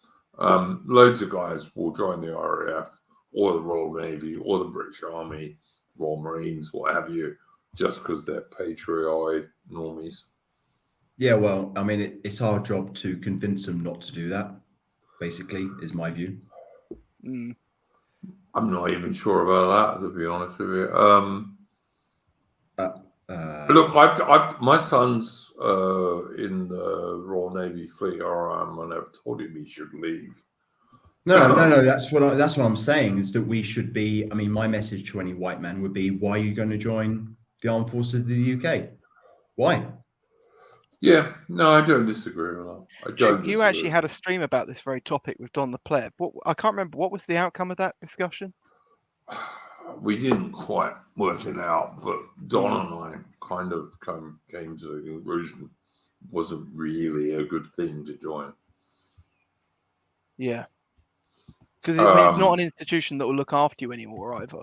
Loads of guys will join the RAF or the Royal Navy or the British Army, Royal Marines, what have you, just because they're patriotic normies. Yeah, well, I mean, it's our job to convince them not to do that, basically, is my view. I'm not even sure about that, to be honest with you. Look, I've my son's in the Royal Navy Fleet RM, and I've told him he should leave. No. That's what I'm saying is that we should be. I mean, my message to any white man would be: why are you going to join the armed forces of the UK? Why? Yeah, no, I don't disagree with that. You actually had a stream about this very topic with Don the Pleb. I can't remember what was the outcome of that discussion. We didn't quite work it out, but Don and I kind of came to the conclusion it wasn't really a good thing to join. Yeah, because it's not an institution that will look after you anymore either.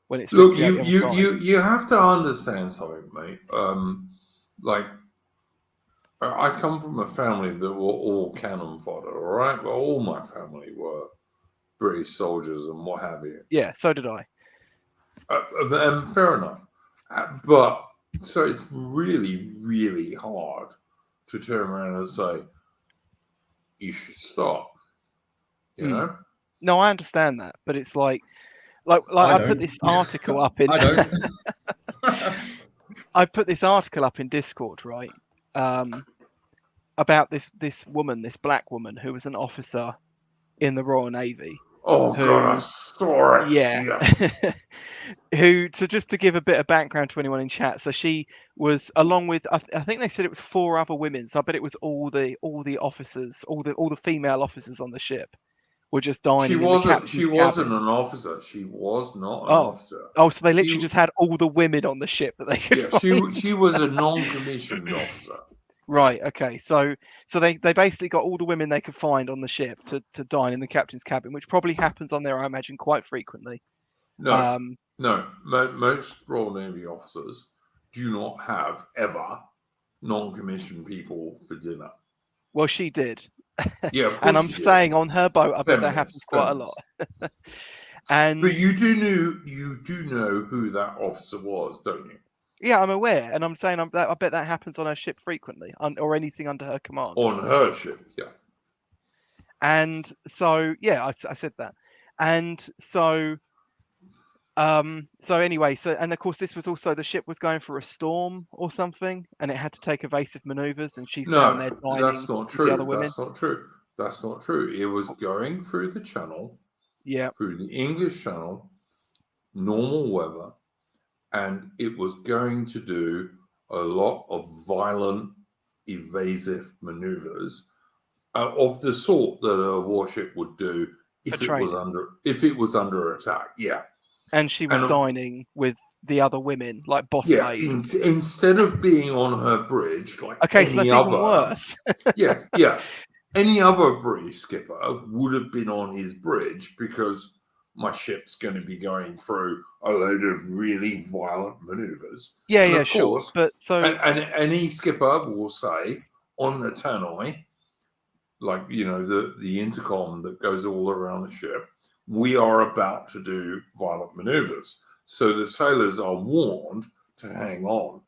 When it's look, you have to understand something, mate. Like, I come from a family that were all cannon fodder, all right? Well, all my family were British soldiers and what have you. Yeah, so did I. Fair enough. But so it's really, really hard to turn around and say, you should stop. You know? No, I understand that, but it's like I put this article up in. I don't. I put this article up in Discord, right? About this woman, this black woman who was an officer in the Royal Navy. Oh, God, I saw it. Yeah. Yes. Just to give a bit of background to anyone in chat. So she was, along with, I think they said it was 4 other women. So I bet it was all the officers, all the female officers on the ship were just dining in the captain's cabin. She wasn't an officer. She was not an officer. Oh, so they literally just had all the women on the ship that they could find. She was a non-commissioned officer. Right. Okay. So they basically got all the women they could find on the ship to dine in the captain's cabin, which probably happens on there, I imagine, quite frequently. No, no. Most Royal Navy officers do not have ever non-commissioned people for dinner. Well, she did. Yeah, of And course I'm she did. saying on her boat, I bet that Feminist, happens quite a lot. And but you do know who that officer was, don't you? yeah, I'm aware, and I'm saying I bet that happens on her ship frequently, or anything under her command. On her ship, yeah. And so, yeah, I said that. And so, anyway, and of course, this was also the ship was going for a storm or something, and it had to take evasive maneuvers, and she's down there No, dining that's not with the other true. women. That's not true. That's not true. It was going through the channel, Yeah, through the English Channel, normal weather, and it was going to do a lot of violent, evasive maneuvers of the sort that a warship would do if it was under attack. Yeah, and she was dining with the other women, like boss babes. Instead of being on her bridge, like okay, so that's even worse. Yes, yeah. Any other British skipper would have been on his bridge because my ship's going to be going through a load of really violent maneuvers. Yeah, and yeah, of sure. course, But so and any skipper will say on the tannoy, like the intercom that goes all around the ship, we are about to do violent maneuvers. So the sailors are warned to hang on,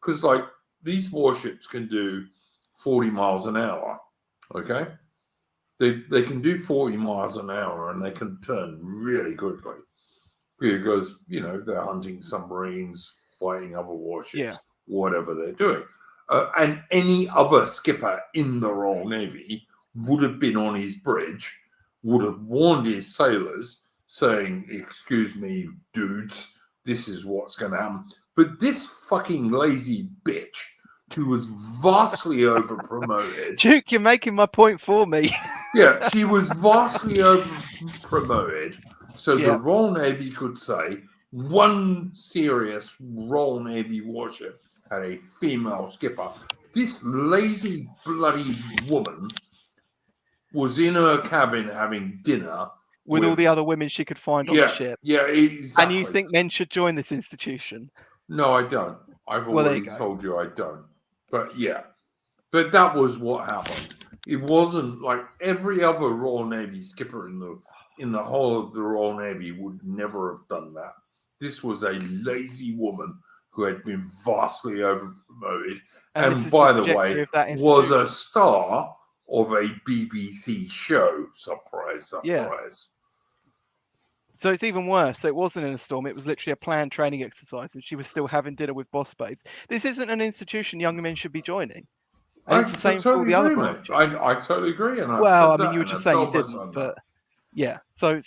because like these warships can do 40 miles an hour. Okay, they can do 40 miles an hour and they can turn really quickly because they're hunting submarines, fighting other warships, whatever they're doing. And any other skipper in the Royal Navy would have been on his bridge, would have warned his sailors, saying, "Excuse me, dudes, this is what's going to happen." But this fucking lazy bitch, who was vastly overpromoted. Duke, you're making my point for me. Yeah, she was vastly overpromoted, so the Royal Navy could say one serious Royal Navy warship had a female skipper. This lazy bloody woman was in her cabin having dinner with all the other women she could find on the ship. Yeah, exactly. And you think men should join this institution? No, I don't. I've already told you I don't. But yeah, but that was what happened. It wasn't like every other Royal Navy skipper in the whole of the Royal Navy would never have done that. This was a lazy woman who had been vastly overpromoted, and by the way, was a star of a BBC show. Surprise, surprise. Yeah. So it's even worse. So it wasn't in a storm. It was literally a planned training exercise, and she was still having dinner with boss babes. This isn't an institution young men should be joining. And it's the same for all the other branches. I totally agree. And well, I mean, you were just saying you didn't, but yeah. So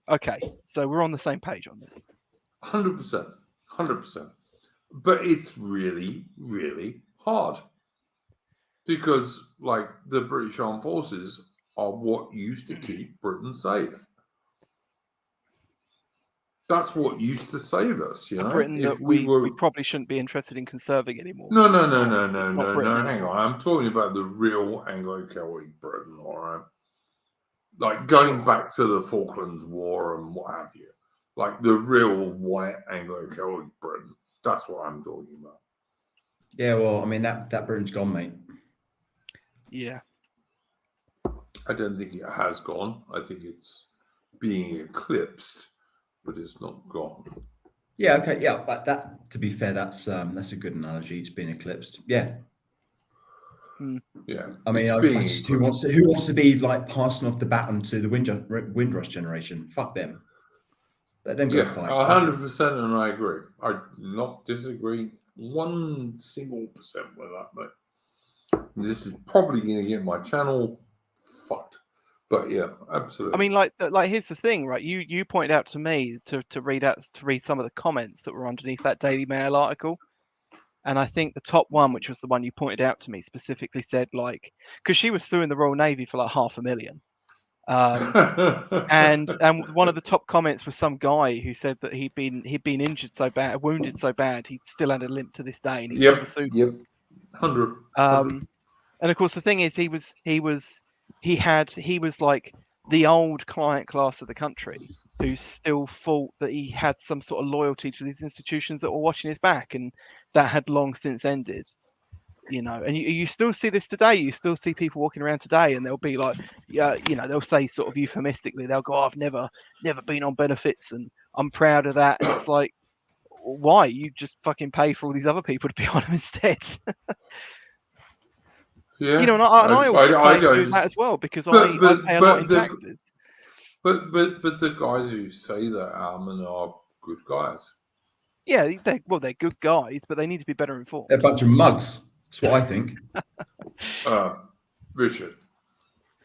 okay. So we're on the same page on this. 100%. But it's really, really hard because, like, the British Armed Forces are what used to keep Britain safe. That's what used to save us, Britain that we probably shouldn't be interested in conserving anymore. No. Hang on. I'm talking about the real Anglo-Celtic Britain, all right? Like going back to the Falklands War and what have you. Like the real white Anglo-Celtic Britain. That's what I'm talking about. Yeah, well, I mean, that Britain's gone, mate. Yeah. I don't think it has gone. I think it's being eclipsed. But it's not gone. Yeah, okay, yeah, but that, to be fair, that's a good analogy. It's been eclipsed. Yeah. Yeah. I mean, who wants to be like passing off the baton to the Windrush generation? Fuck them. Let them go fight. 100%, and I agree. I do not disagree 1 single percent with that, mate. This is probably going to get my channel fucked. But yeah, absolutely. I mean, like here's the thing, right? You pointed out to me to read some of the comments that were underneath that Daily Mail article, and I think the top one, which was the one you pointed out to me, specifically said like, because she was suing the Royal Navy for like $500,000, and one of the top comments was some guy who said that he'd been injured so bad, wounded so bad, he still had a limp to this day, and he never sued. Yep, 100. And of course, the thing is, he was like the old client class of the country, who still thought that he had some sort of loyalty to these institutions that were watching his back, and that had long since ended. And you still see this today. You still see people walking around today, and they'll be like, they'll say sort of euphemistically, they'll go, oh, I've never been on benefits, and I'm proud of that. And it's like, why? You just fucking pay for all these other people to be on them instead. Yeah, and I also I claim to do that as well, because I pay a lot in taxes. But the guys who say that, Armin, are good guys. Yeah, they're good guys, but they need to be better informed. They're a bunch of mugs. That's what I think. Richard,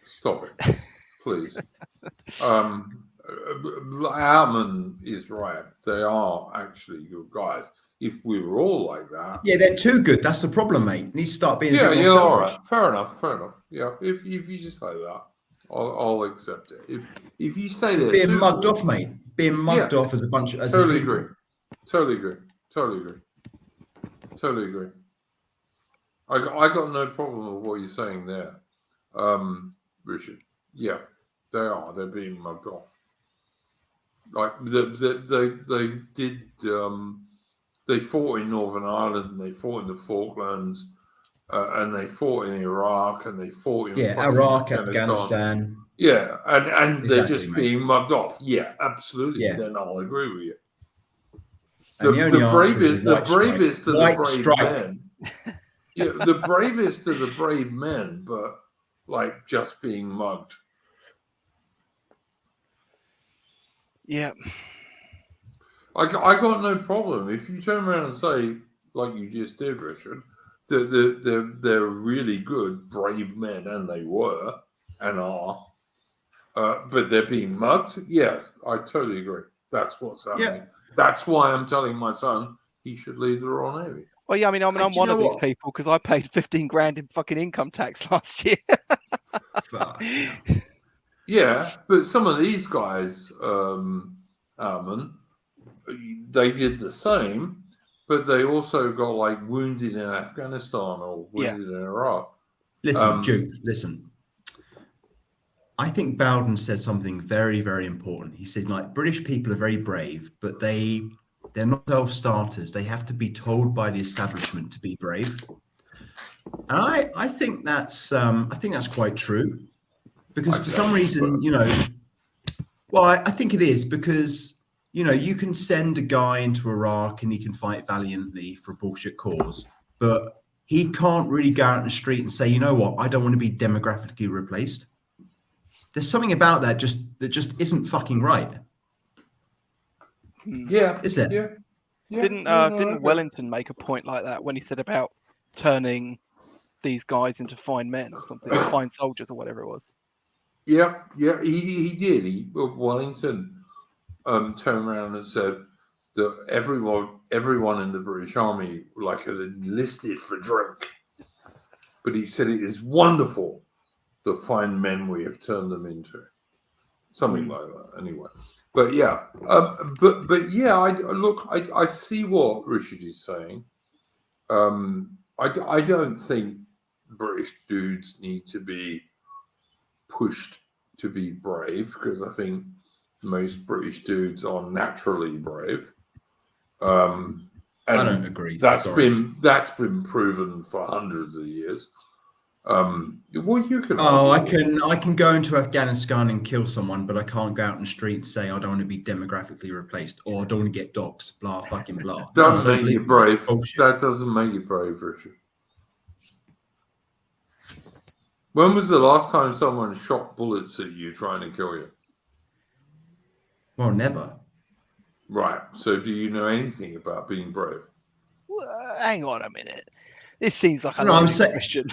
stop it, please. Ataman is right. They are actually good guys. If we were all like that, Yeah, they're too good. That's the problem, mate. You need to start being. A bit more all selfish. right. Fair enough. Yeah, if you just say that, I'll accept it. If you say that, Being mugged off, mate. Being mugged off as a bunch of. Totally agree. Totally agree. I got no problem with what you're saying there, Richard. Yeah, they are. They're being mugged off. Like they did. They fought in Northern Ireland, and they fought in the Falklands, and they fought in Iraq, and they fought in Iraq, Afghanistan. Yeah, and they're Exactly, just mate. being mugged off. Yeah, absolutely. Yeah. Then I'll agree with you. And the bravest of the White brave strike. men. Yeah, the bravest of the brave men, but like just being mugged. Yeah. I got no problem if you turn around and say, like you just did, Richard, that they're really good, brave men, and they were and are, but they're being mugged. Yeah, I totally agree. That's what's happening. Yeah. That's why I'm telling my son he should leave the Royal Navy. Well, yeah, I'm Do you one of know these what? people because I paid 15 grand in fucking income tax last year. Fuck. Yeah, but some of these guys, Armin, they did the same, but they also got like wounded in Afghanistan or wounded in Iraq. Listen, Duke, listen. I think Bowden said something very, very important. He said, like, British people are very brave, but they're not self-starters. They have to be told by the establishment to be brave. And I think that's quite true. Because for some reason, I think it is because, you can send a guy into Iraq and he can fight valiantly for a bullshit cause, but he can't really go out in the street and say, you know what, I don't want to be demographically replaced. There's something about that just isn't fucking right. Yeah, Is there? Yeah. Didn't Wellington make a point like that when he said about turning these guys into fine men or something, or fine soldiers or whatever it was? Yeah, he did. Wellington turned around and said that everyone in the British Army like had enlisted for drink, but he said it is wonderful the fine men we have turned them into, something like that. Anyway, but yeah, I see what Richard is saying. I don't think British dudes need to be pushed to be brave, because I think most British dudes are naturally brave. And I don't agree. That's been proven for hundreds of years. Well, you can. I can go into Afghanistan and kill someone, but I can't go out in the street and say I don't want to be demographically replaced or I don't want to get dogs. Blah fucking blah. Doesn't make you brave. That doesn't make you brave, Richard. When was the last time someone shot bullets at you trying to kill you? Well, never. Right. So do you know anything about being brave? Well, hang on a minute. This seems like a loaded question.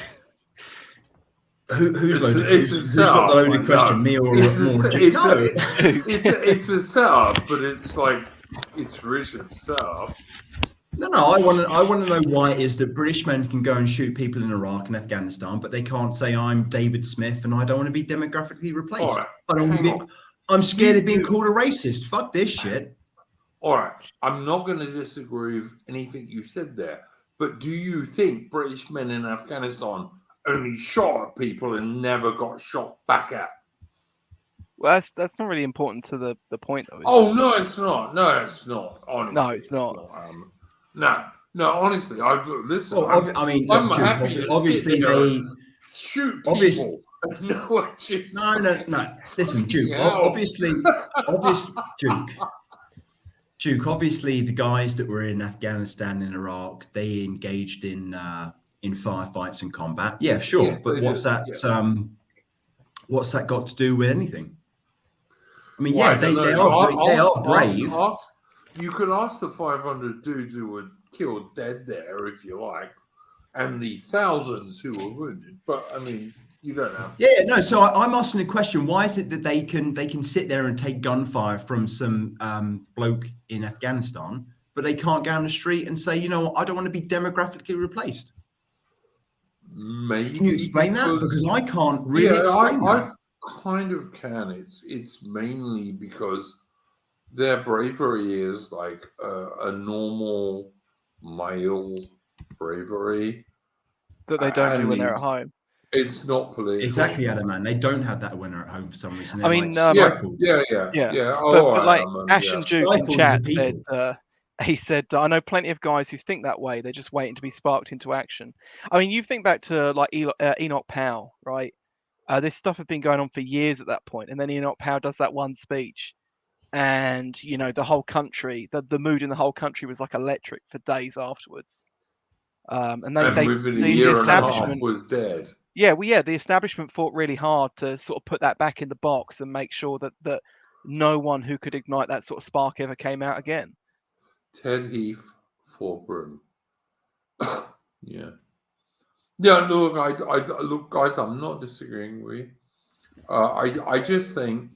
Who's loaded? It's Who's got the loaded question? Me or it's a setup, but it's like it's Richard's setup. No. I want to know why it is that British men can go and shoot people in Iraq and Afghanistan, but they can't say I'm David Smith and I don't want to be demographically replaced. Right, I don't want to be. I'm scared of being called a racist. Fuck this shit. All right, I'm not going to disagree with anything you said there, but do you think British men in Afghanistan only shot at people and never got shot back at? Well, that's not really important to the point, though. Is Oh it? no, it's not. No, it's not. Honestly, No, it's not. No, honestly, listen. Well, I mean, I'm look, Duke, happy to obviously sit there they and shoot obvious- people. No, no. Listen, Duke. hell. Obviously, Duke. Obviously, the guys that were in Afghanistan and Iraq, they engaged in firefights and combat. Yeah, sure. Yes, but they what's did, that? yeah. What's that got to do with anything? I mean, Well, yeah, I they don't are know. brave. You could ask the 500 dudes who were killed dead there, if you like, and the thousands who were wounded. But I mean, you don't have. Yeah, no. So I'm asking a question: why is it that they can sit there and take gunfire from some bloke in Afghanistan, but they can't go down the street and say, you know what, I don't want to be demographically replaced? Maybe Can you explain that? Because I can't really yeah, explain that. I kind of can. It's mainly because their bravery is like a normal male bravery That they don't do and when they're at home. It's not political. Exactly, Ataman. They don't have that when they're at home for some reason. I They're mean, like stifled. Yeah. But like Ash and Duke in Stifled chat as a said, people. he said, I know plenty of guys who think that way. They're just waiting to be sparked into action. I mean, you think back to like Enoch Powell, right? This stuff had been going on for years at that point, and then Enoch Powell does that one speech, and you know the whole country, the mood in the whole country was like electric for days afterwards. And within a year and a half was dead. Yeah, the establishment fought really hard to sort of put that back in the box and make sure that no one who could ignite that sort of spark ever came out again. Ted Heath for Broom. Yeah. Look, look, guys, I'm not disagreeing with you. I just think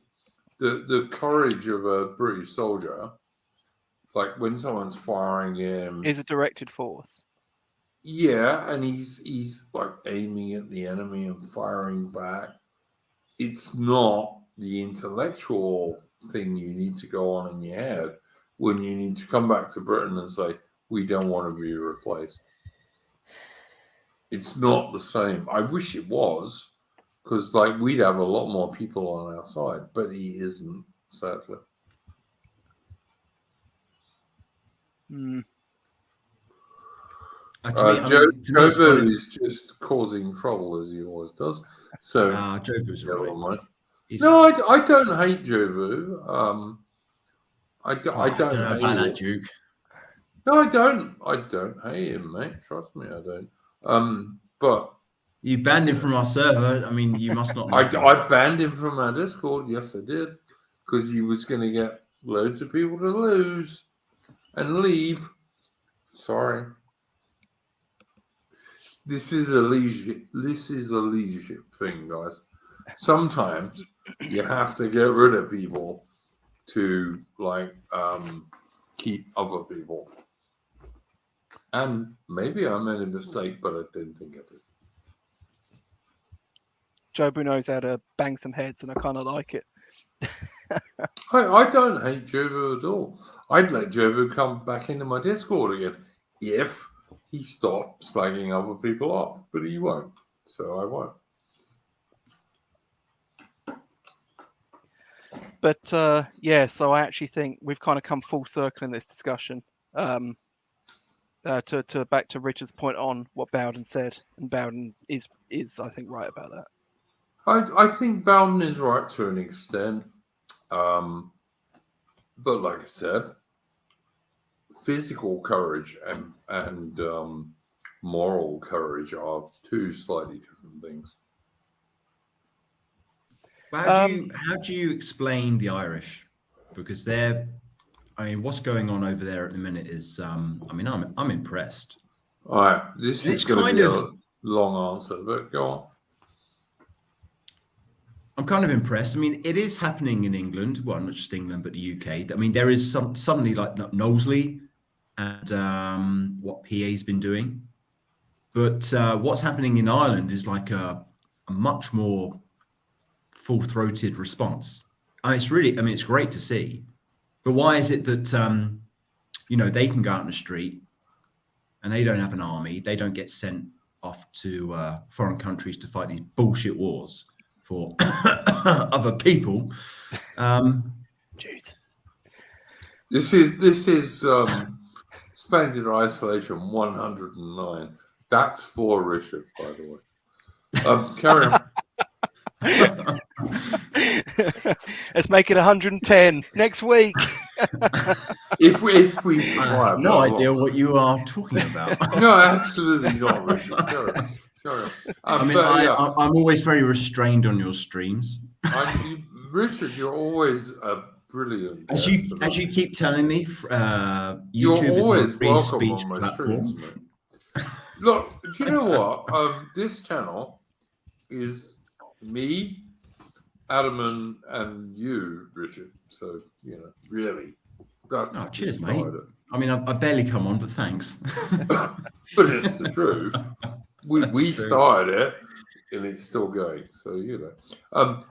the courage of a British soldier, like when someone's firing him, is a directed force. Yeah, and he's like aiming at the enemy and firing back. It's not the intellectual thing you need to go on in your head when you need to come back to Britain and say, we don't want to be replaced. It's not the same. I wish it was, because like we'd have a lot more people on our side, but he isn't, sadly. Jobu is just causing trouble as he always does. So Jobu's right. No, I don't hate Jobu. I don't hate that, Duke. No, I don't. I don't hate him, mate. Trust me, I don't. But you banned him from our server. I mean, you must not. I banned him from our Discord. Yes, I did, because he was going to get loads of people to lose and leave. Sorry. This is a leadership thing, guys. Sometimes you have to get rid of people to keep other people. And maybe I made a mistake, but I didn't think I did. Jobu knows how to bang some heads, and I kind of like it. I don't hate Jobu at all. I'd let Jobu come back into my Discord again if he stopped slagging other people off, but he won't, so I won't. But so I actually think we've kind of come full circle in this discussion. To back to Richard's point on what Bowden said, and Bowden is I think right about that. I think Bowden is right to an extent, but like I said, physical courage and moral courage are two slightly different things. How do you explain the Irish? Because what's going on over there at the minute is, I'm impressed. All right, this is going to be a long answer, but go on. I'm kind of impressed. I mean, it is happening in England. Well, not just England, but the UK. I mean, there is suddenly like Knowsley and what PA's been doing. But what's happening in Ireland is like a much more full-throated response. It's great to see. But why is it that, they can go out in the street and they don't have an army. They don't get sent off to foreign countries to fight these bullshit wars for other people. Jeez. This is Splendid Isolation 109. That's for Richard, by the way. Carry on. Let's make it 110 next week. If we I survive, have no idea what you are talking about. No, absolutely not, Richard. Carry on. I mean, but, yeah, I'm always very restrained on your streams. Richard, you're always a brilliant. As you keep telling me, You're YouTube is always not a free welcome speech on my platform. streams, mate. Look, do you know what? This channel is me, Ataman, and you, Richard. So, really, that's cheers, mate. I mean, I barely come on, but thanks. But it's the truth. We started it, and it's still going. So,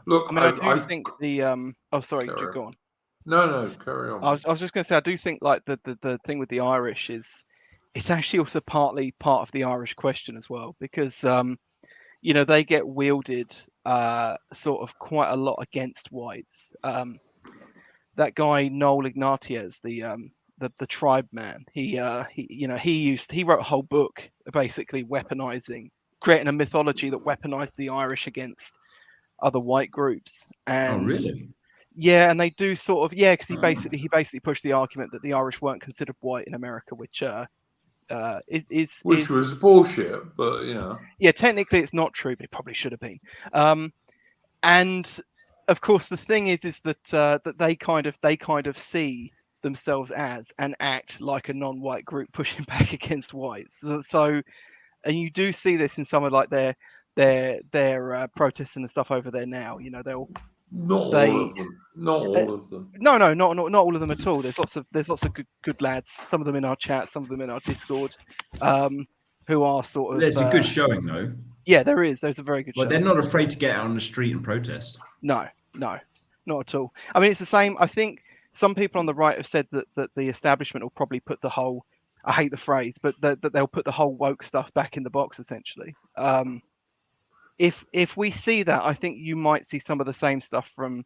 look. I mean, I do think the oh, sorry, go on. No, carry on. I was just going to say, I do think like the thing with the Irish is, it's actually also partly part of the Irish question as well, because they get wielded sort of quite a lot against whites. That guy Noel Ignatius, the tribe man, he wrote a whole book basically creating a mythology that weaponized the Irish against other white groups. And really? Yeah, and they do sort of, because he basically pushed the argument that the Irish weren't considered white in America, which was bullshit, but yeah, technically it's not true, but it probably should have been. And of course, the thing is that they kind of see themselves as and act like a non-white group pushing back against whites. So and you do see this in some of like their protests and stuff over there now. They'll Not all of them. No, not all of them at all. There's lots of good lads. Some of them in our chat, some of them in our Discord, who are sort of. There's a good showing though. Yeah, there is. There's a very good. But they're not afraid to get out on the street and protest. No, not at all. I mean, it's the same. I think some people on the right have said that the establishment will probably put the whole. I hate the phrase, but that they'll put the whole woke stuff back in the box essentially. If we see that, I think you might see some of the same stuff from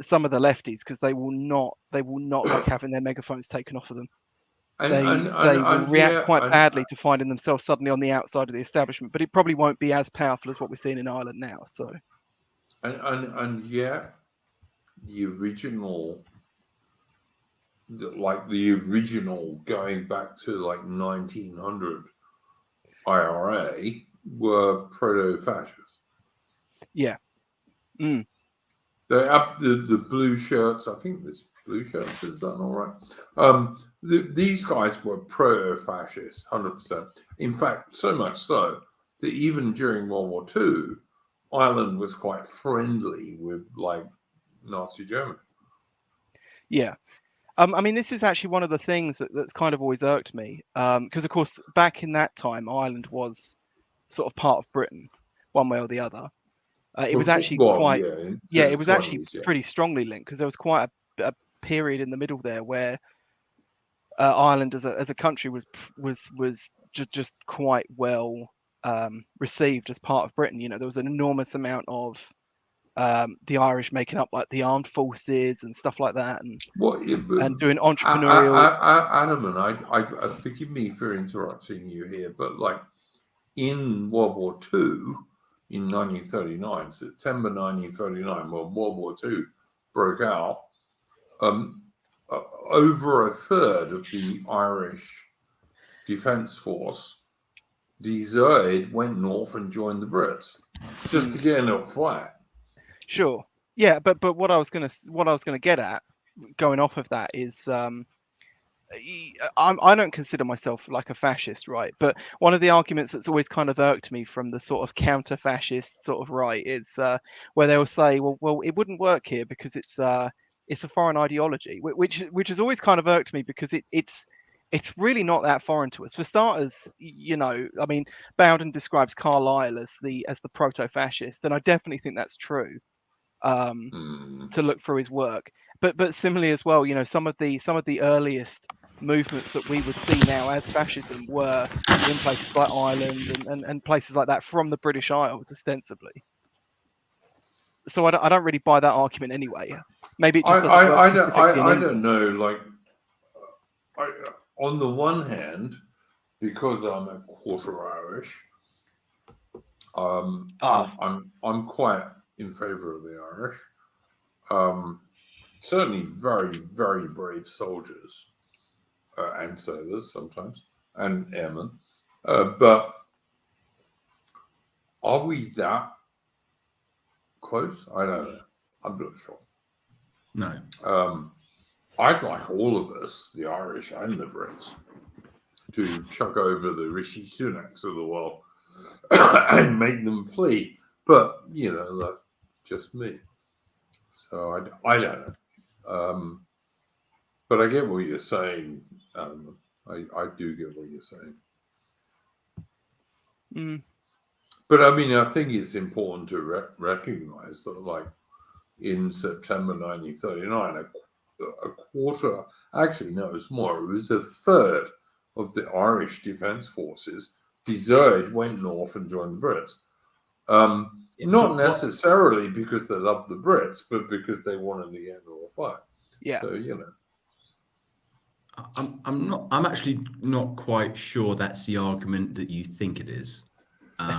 some of the lefties, because they will not like having their megaphones taken off of them. They will react quite badly to finding themselves suddenly on the outside of the establishment, but it probably won't be as powerful as what we're seeing in Ireland now. So, and yet the original going back to like 1900 IRA were proto-fascists. Yeah. Mm. They're up the blue shirts. I think there's blue shirts. Is that all right? These guys were proto-fascist, 100%. In fact, so much so that even during World War II, Ireland was quite friendly with like Nazi Germany. Yeah. I mean, this is actually one of the things that's kind of always irked me, because of course back in that time, Ireland was sort of part of Britain, one way or the other. It was actually it was actually pretty strongly linked, because there was quite a period in the middle there where Ireland as a country was just quite well received as part of Britain. There was an enormous amount of the Irish making up like the armed forces and stuff like that, and doing entrepreneurial. Ataman, I forgive me for interrupting you here, but like in World War II in 1939, September 1939, when World War II broke out, over a third of the Irish Defence Force deserted, went north, and joined the Brits just to get in a fight. Sure. Yeah, but what I was gonna get at, going off of that, is I don't consider myself like a fascist, right? But one of the arguments that's always kind of irked me from the sort of counter-fascist sort of right is where they'll say, well, it wouldn't work here because it's a foreign ideology, which has always kind of irked me, because it's really not that foreign to us. For starters, I mean, Bowden describes Carlyle as the proto-fascist, and I definitely think that's true. To look through his work, but similarly as well, some of the earliest movements that we would see now as fascism were in places like Ireland and places like that, from the British Isles ostensibly. so I don't really buy that argument anyway. Maybe it just doesn't I work don't specifically in I England. don't know. Like, on the one hand, because I'm a quarter Irish, I'm quite in favour of the Irish. Certainly, very very brave soldiers and sailors sometimes, and airmen. But are we that close? I don't know. I'm not sure. No. I'd like all of us, the Irish and the Brits, to chuck over the Rishi Sunaks of the world and make them flee. But, that's just me. So I don't know. But I get what you're saying. I do get what you're saying. Mm. But I mean, I think it's important to recognize that, like, in September 1939, a quarter, actually, no, it was more, it was a third of the Irish Defence Forces deserted, went north and joined the Brits. Not necessarily because they loved the Brits, but because they wanted to get into a fight. Yeah. So, I'm actually not quite sure that's the argument that you think it is. Carry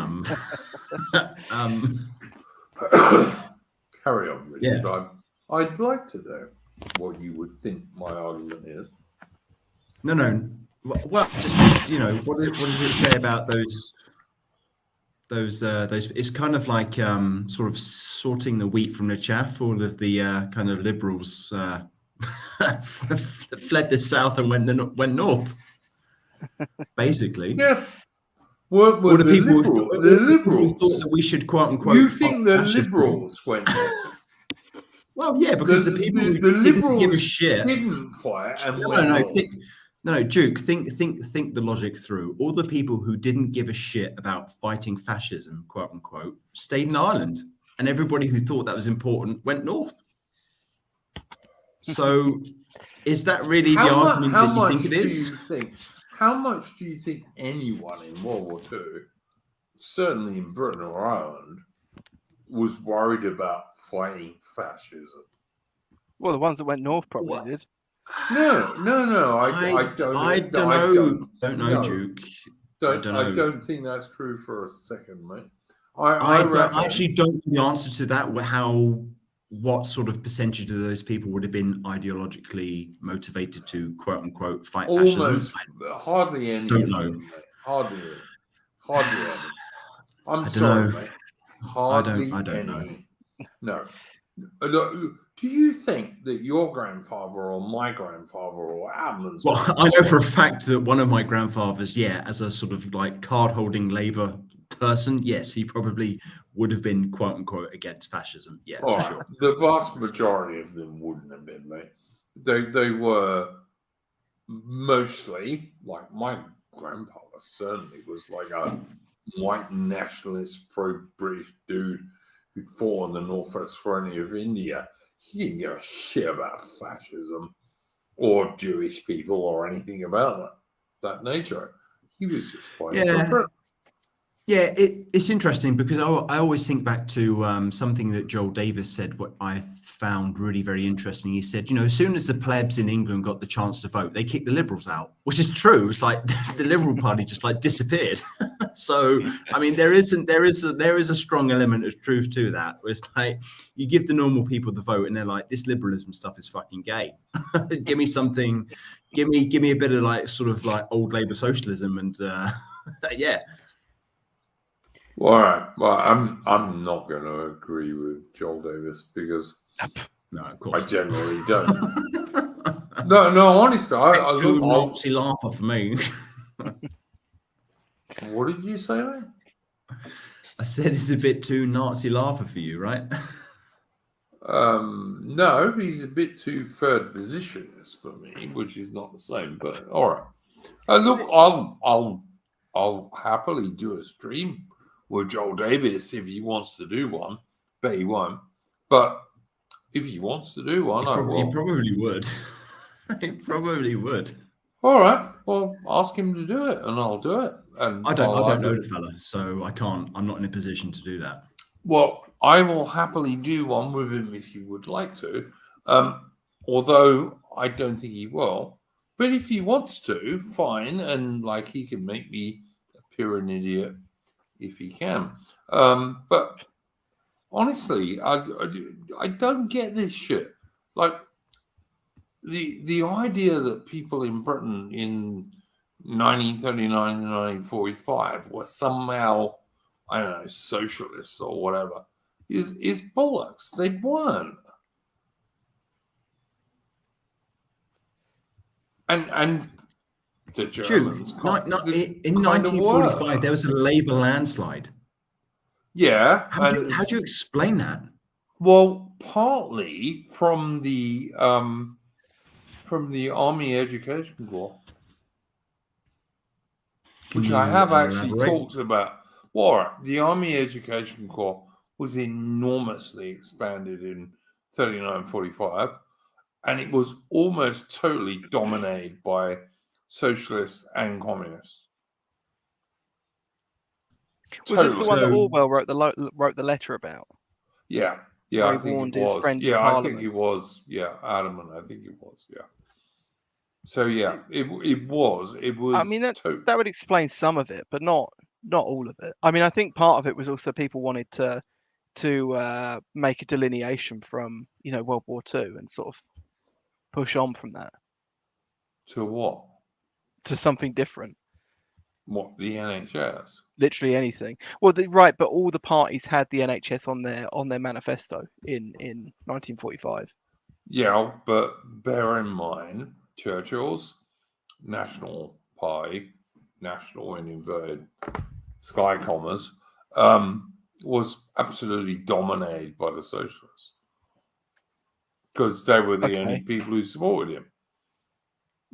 on, Richard. Yeah. I'd like to know what you would think my argument is. No. Well, just what does it say about those? It's kind of like sort of sorting the wheat from the chaff. All of the kind of liberals fled the south and went north. Basically, yeah. Well, the people liberals thought that we should quote unquote. You think the liberals went north? Well, yeah, because the people who didn't give a shit didn't fight and went north. No, Duke, think the logic through. All the people who didn't give a shit about fighting fascism, quote unquote, stayed in Ireland, and everybody who thought that was important went north. So, is that really the argument that you think it is? How much do you think anyone in World War II, certainly in Britain or Ireland, was worried about fighting fascism? Well, the ones that went north probably did. No. I don't know, Duke. I don't think that's true for a second, mate. I actually don't know the answer to that. What sort of percentage of those people would have been ideologically motivated to quote unquote fight fascism? Hardly any. Don't know. Hardly any. I'm sorry, mate. Hardly I don't any. No. Do you think that your grandfather or my grandfather or Ataman's? Well, I know for a fact that one of my grandfathers, as a sort of like card-holding Labour person, yes, he probably would have been quote unquote against fascism. Yeah, for sure. The vast majority of them wouldn't have been, mate. They were mostly, like my grandfather certainly was like a white nationalist pro-British dude who'd fought on the Northwest Front of India. He didn't give a shit about fascism or Jewish people or anything about that nature. He was just fighting for Britain. Yeah, it's interesting because I always think back to something that Joel Davis said, what I found really very interesting. He said, as soon as the plebs in England got the chance to vote, they kicked the Liberals out, which is true. It's like the Liberal Party just like disappeared. So, I mean, there is a strong element of truth to that. Where it's like you give the normal people the vote and they're like, this liberalism stuff is fucking gay. Give me something, give me a bit of like sort of like old Labour socialism and yeah. Well, all right. Well, I'm not going to agree with Joel Davis because no, of course I generally don't. no, honestly, I look Nazi laugher for me. What did you say, mate? I said it's a bit too Nazi laugher for you, right? No, he's a bit too third positionist for me, which is not the same. But all right. Look, I'll happily do a stream with Joel Davis if he wants to do one, but he won't. But if he wants to do one, I will. He probably would. He probably would. All right. Well, ask him to do it, and I'll do it. And I don't know the fella, so I can't. I'm not in a position to do that. Well, I will happily do one with him if you would like to, although I don't think he will. But if he wants to, fine, and like he can make me appear an idiot if he can. But honestly, I don't get this shit. Like the idea that people in Britain in 1939 and 1945 were somehow, I don't know, socialists or whatever is bollocks. They weren't. And the Germans in kind of 1945, were. there was a Labour landslide. Yeah. How do you explain that? Well, partly from the Army Education Corps, which I have actually talked about. Well, the Army Education Corps was enormously expanded in 39-45, and it was almost totally dominated by socialists and communists. Was this the one that Orwell wrote the letter about? Yeah, Where I he think warned it his was. friend in Yeah, I think Parliament? it was. Yeah, Ataman, I think it was. Yeah. So yeah, it was. I mean, that would explain some of it, but not all of it. I mean, I think part of it was also people wanted to make a delineation from World War II and sort of push on from that To what? to something different. What, the NHS? Literally anything. Well, right, but all the parties had the NHS on their manifesto in 1945. Yeah, but bear in mind, Churchill's National Party, national in inverted sky commas, was absolutely dominated by the socialists because they were the only people who supported him.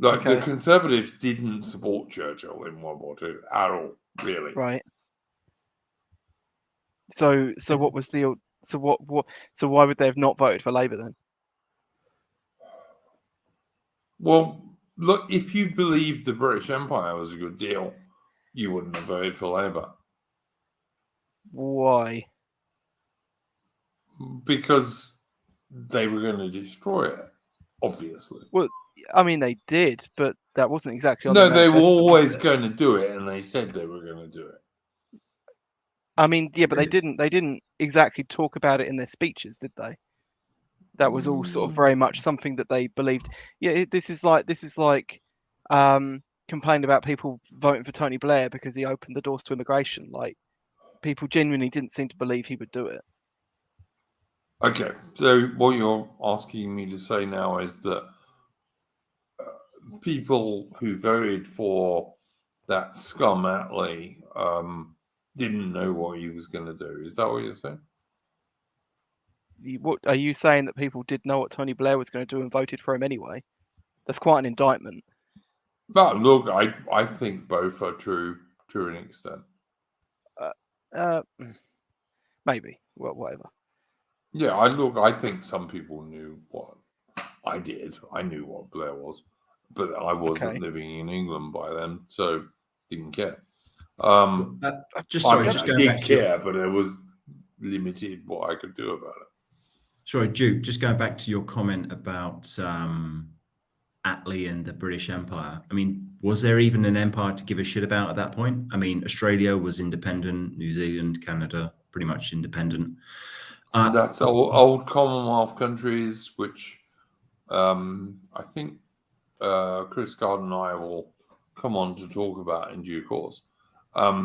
Like the Conservatives didn't support Churchill in World War II at all, really. Right. So what was the so why would they have not voted for Labour then? Well, look, if you believed the British Empire was a good deal, you wouldn't have voted for Labour. Why? Because they were going to destroy it, obviously. Well, I mean, they did, but that wasn't exactly on No, the they were manifesto, always going to do it, and they said they were going to do it. I mean, yeah, but they didn't exactly talk about it in their speeches, did they? That was all sort of very much something that they believed. Yeah, this is like complaining about people voting for Tony Blair because he opened the doors to immigration. Like, people genuinely didn't seem to believe he would do it. Okay, so what you're asking me to say now is that people who voted for that scum Attlee didn't know what he was going to do. Is that what you're saying? What are you saying, that people did know what Tony Blair was going to do and voted for him anyway? That's quite an indictment. But look, I think both are true to an extent. Maybe. Well, whatever. Yeah, I think some people knew what I did. I knew what Blair was, but I wasn't living in England by then, so didn't care. Did care, but it was limited what I could do about it. Sorry, Duke, just going back to your comment about Attlee and the British Empire. I mean, was there even an empire to give a shit about at that point? I mean, Australia was independent, New Zealand, Canada, pretty much independent. That's old Commonwealth countries, which I think Chris Garden and I will come on to talk about in due course. But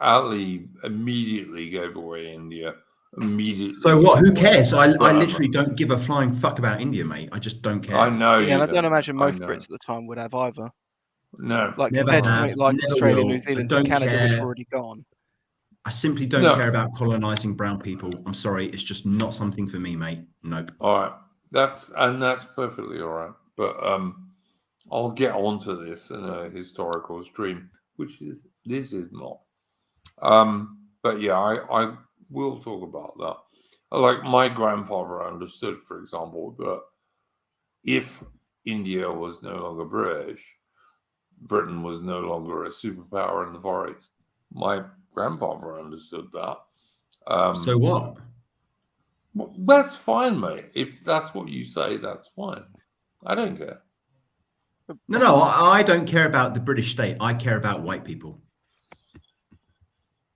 Attlee immediately gave away India. Immediately. So what? Who cares? I literally don't give a flying fuck about India, mate. I just don't care. I know. Yeah, and I don't imagine most Brits at the time would have either. No, like compared to something like Australia, New Zealand, and Canada, which were already gone. I simply don't care about colonizing brown people. I'm sorry, it's just not something for me, mate. Nope. All right, that's perfectly all right. But I'll get onto this in a historical stream, this is not. But yeah, I will talk about that. Like my grandfather understood, for example, that if India was no longer British, Britain was no longer a superpower in the Far East. My grandfather understood that. So what? Well, that's fine, mate. If that's what you say, that's fine. I don't care. No, I don't care about the British state. I care about white people.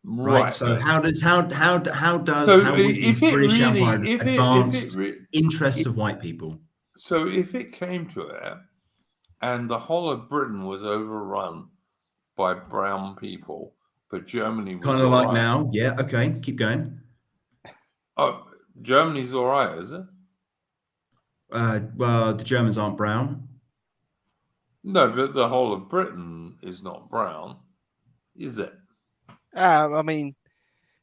Right. So mate. how does So would the if it British really, Empire if advance it re- interests of white people? so if it came to it, and the whole of Britain was overrun by brown people, but Germany was Kind of all like right. now. Yeah. Okay. Keep going. Oh, Germany's all right, is it? Well, the Germans aren't brown. No, but the whole of Britain is not brown, is it? I mean,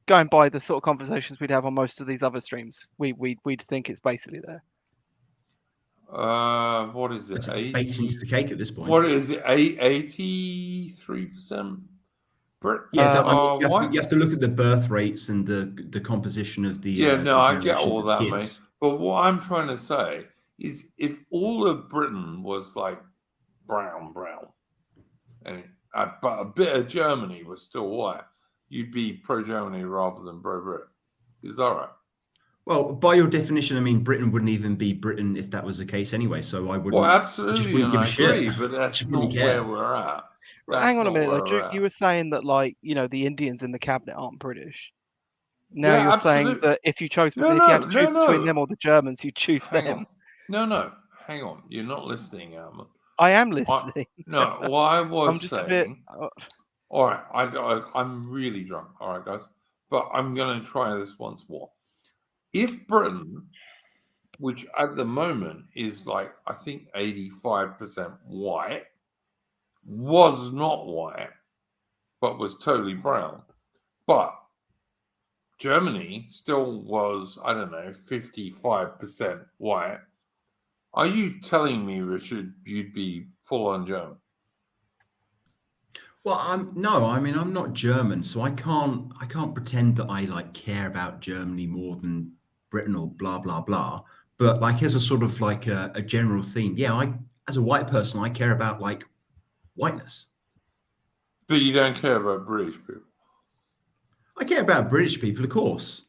going by the sort of conversations we'd have on most of these other streams, we'd think it's basically there. What is it? It's baked into the cake at this point. What is it? 83%? Yeah, you white? have to look at the birth rates and the composition of the I get generations all of that, kids. mate. But what I'm trying to say is, if all of Britain was like brown, and but a bit of Germany was still white, you'd be pro-Germany rather than pro-Brit. Is that right? Well, by your definition, I mean Britain wouldn't even be Britain if that was the case anyway. So I wouldn't. Well, absolutely, just wouldn't and give a I agree, shit. but that's Just not wouldn't care. where we're at. Right, hang on a That's minute, not though. where we're Duke, at. you were saying that, like, you know, the Indians in the cabinet aren't British. Now Yeah, you're saying absolutely. that if you chose, No, if you had to choose between no. them or the Germans, you'd choose Hang them. on. No, hang on. You're not listening, Ataman. I am listening. No, what I was I'm just saying. a bit. All right, I'm really drunk. All right, guys, but I'm going to try this once more. If Britain, which at the moment is like, I think 85% white, was not white, but was totally brown, but Germany still was, I don't know, 55% white. Are you telling me, Richard, you'd be full on German? Well, I'm not German, so I can't pretend that I like care about Germany more than Britain or blah blah blah. But like as a sort of like a general theme, yeah, as a white person, I care about like whiteness. But you don't care about British people. I care about British people, of course.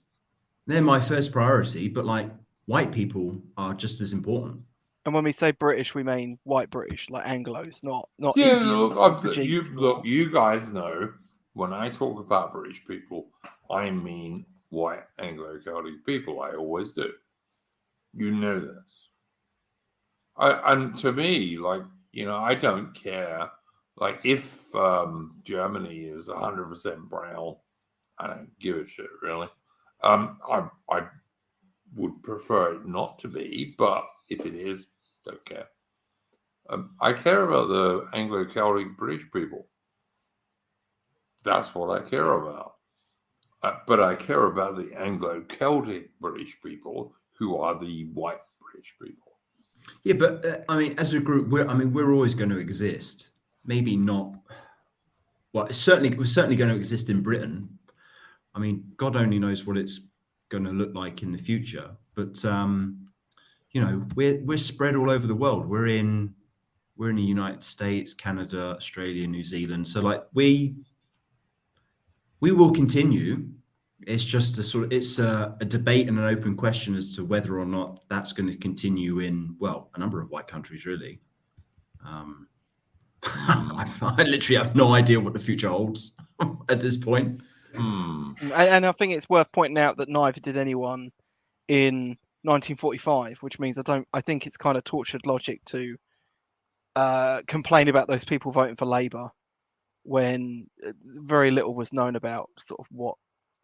They're my first priority, but like white people are just as important. And when we say British, we mean white British, like Anglos, not Yeah, Indians. you guys know when I talk about British people, I mean white Anglo-Celtic people. I always do. You know this. And to me, like, you know, I don't care. Like, if Germany is 100% brown, I don't give a shit, really. I would prefer it not to be, but if it is, don't care. I care about the Anglo-Celtic British people. That's what I care about. But I care about the Anglo-Celtic British people, who are the white British people. Yeah, but I mean, as a group, we're always going to exist. Maybe not. Well, we're certainly going to exist in Britain. I mean, God only knows what it's going to look like in the future. But you know, we're spread all over the world. We're in the United States, Canada, Australia, New Zealand. So like we will continue. It's just a debate and an open question as to whether or not that's going to continue in, well, a number of white countries, really. I literally have no idea what the future holds at this point. And I think it's worth pointing out that neither did anyone in 1945, which means I think it's kind of tortured logic to complain about those people voting for Labour when very little was known about sort of what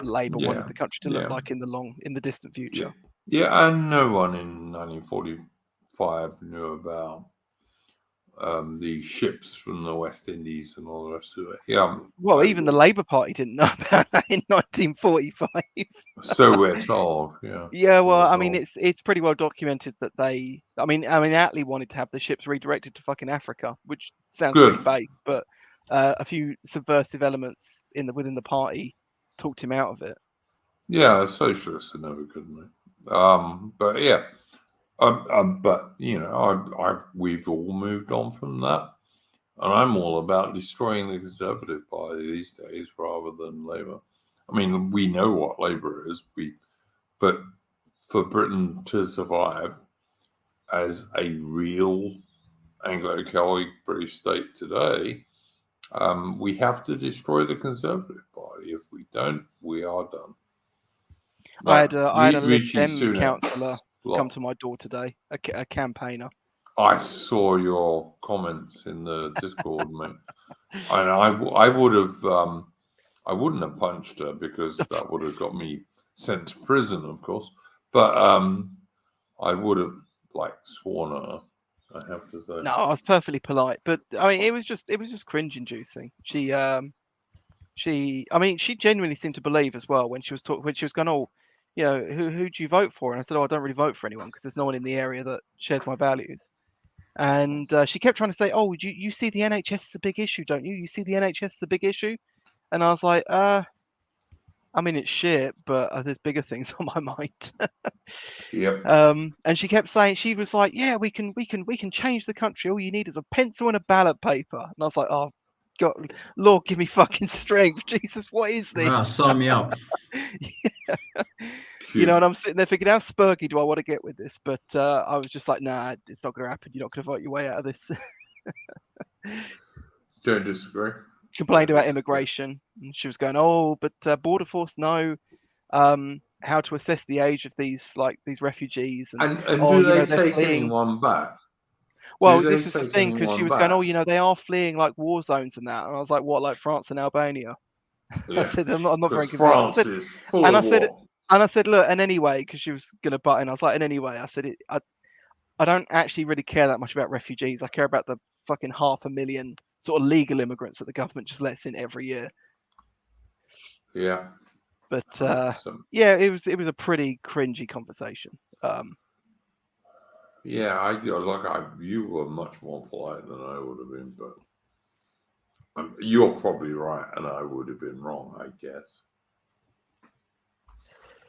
Labour wanted the country to look like in the distant future. Yeah, and no one in 1945 knew about the ships from the West Indies and all the rest of it. Yeah. Well, even the Labour Party didn't know about that in 1945. So we're told. Yeah. Yeah. Well, I mean, it's pretty well documented that I mean, Attlee wanted to have the ships redirected to fucking Africa, which sounds pretty base, but a few subversive elements within the party talked him out of it. Yeah, socialists are never good, mate. But yeah. But you know, we've all moved on from that. And I'm all about destroying the Conservative Party these days rather than Labour. I mean, we know what Labour is, but for Britain to survive as a real Anglo-Catholic British state today, we have to destroy the Conservative Party. If we don't, we are done. I had a Lib Rishi Dem Sunak councillor lot. come to my door today, a campaigner. I saw your comments in the Discord, mate, and I would have, I wouldn't have punched her because that would have got me sent to prison, of course. But I would have sworn at her. I have to say. No, I was perfectly polite, but I mean, it was just cringe-inducing. She genuinely seemed to believe as well when she was going, oh, you know, who do you vote for? And I said, oh, I don't really vote for anyone because there's no one in the area that shares my values. And she kept trying to say, oh, you see the NHS is a big issue, don't you? You see the NHS is a big issue? And I was like, I mean, it's shit, but there's bigger things on my mind. Yep. And she kept saying, she was like, yeah, we can change the country. All you need is a pencil and a ballot paper. And I was like, oh, God, Lord, give me fucking strength. Jesus, what is this? Ah, sign me up. You know, and I'm sitting there thinking, how spurky do I want to get with this? But I was just like, nah, it's not going to happen. You're not going to vote your way out of this. Don't disagree. Complained about immigration, and she was going, oh, but border force, no. How to assess the age of these refugees, And oh, do they they're take fleeing. anyone back? Well, Do this they was the take thing, because she anyone was going, back? oh, you know, they are fleeing like war zones and that, and I was like, what, like France and Albania? Yeah. I said, I'm not very France convinced. is full of war. And I said, look, and anyway, because she was going to butt in, I was like, and anyway, I said, I don't actually really care that much about refugees. I care about the fucking 500,000 sort of legal immigrants that the government just lets in every year. Yeah. But Awesome. yeah, it was a pretty cringy conversation. Yeah, you were much more polite than I would have been, but you're probably right, and I would have been wrong, I guess.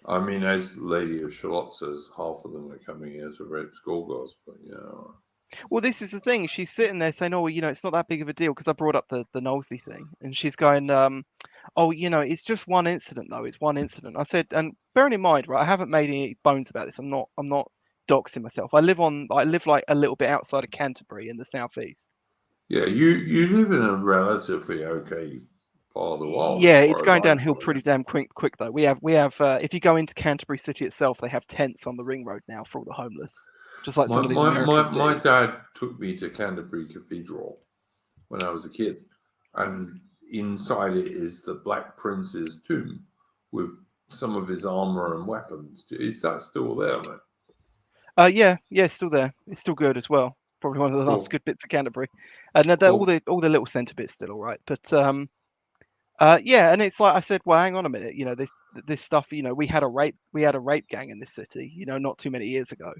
I mean, as Lady of Shalott says, half of them are coming here to rape schoolgirls, but you know. Well, this is the thing. She's sitting there saying, "Oh, you know, it's not that big of a deal," because I brought up the Knowlesy thing, and she's going, "Oh, you know, it's just one incident, though. It's one incident." I said, and bearing in mind, right, I haven't made any bones about this. I'm not doxing myself. I live like a little bit outside of Canterbury in the southeast. Yeah, you live in a relatively okay part of the world. Yeah, it's going downhill pretty damn quick though. We have if you go into Canterbury City itself, they have tents on the ring road now for all the homeless. Just like some of these Americans my dad took me to Canterbury Cathedral when I was a kid, and inside it is the Black Prince's tomb with some of his armor and weapons. Is that still there, mate? Yeah, it's still there. It's still good as well. Probably one of the last good bits of Canterbury. And all the little centre bits still all right. But yeah, and it's like I said, well, hang on a minute. You know, this stuff. You know, we had a rape gang in this city. You know, not too many years ago.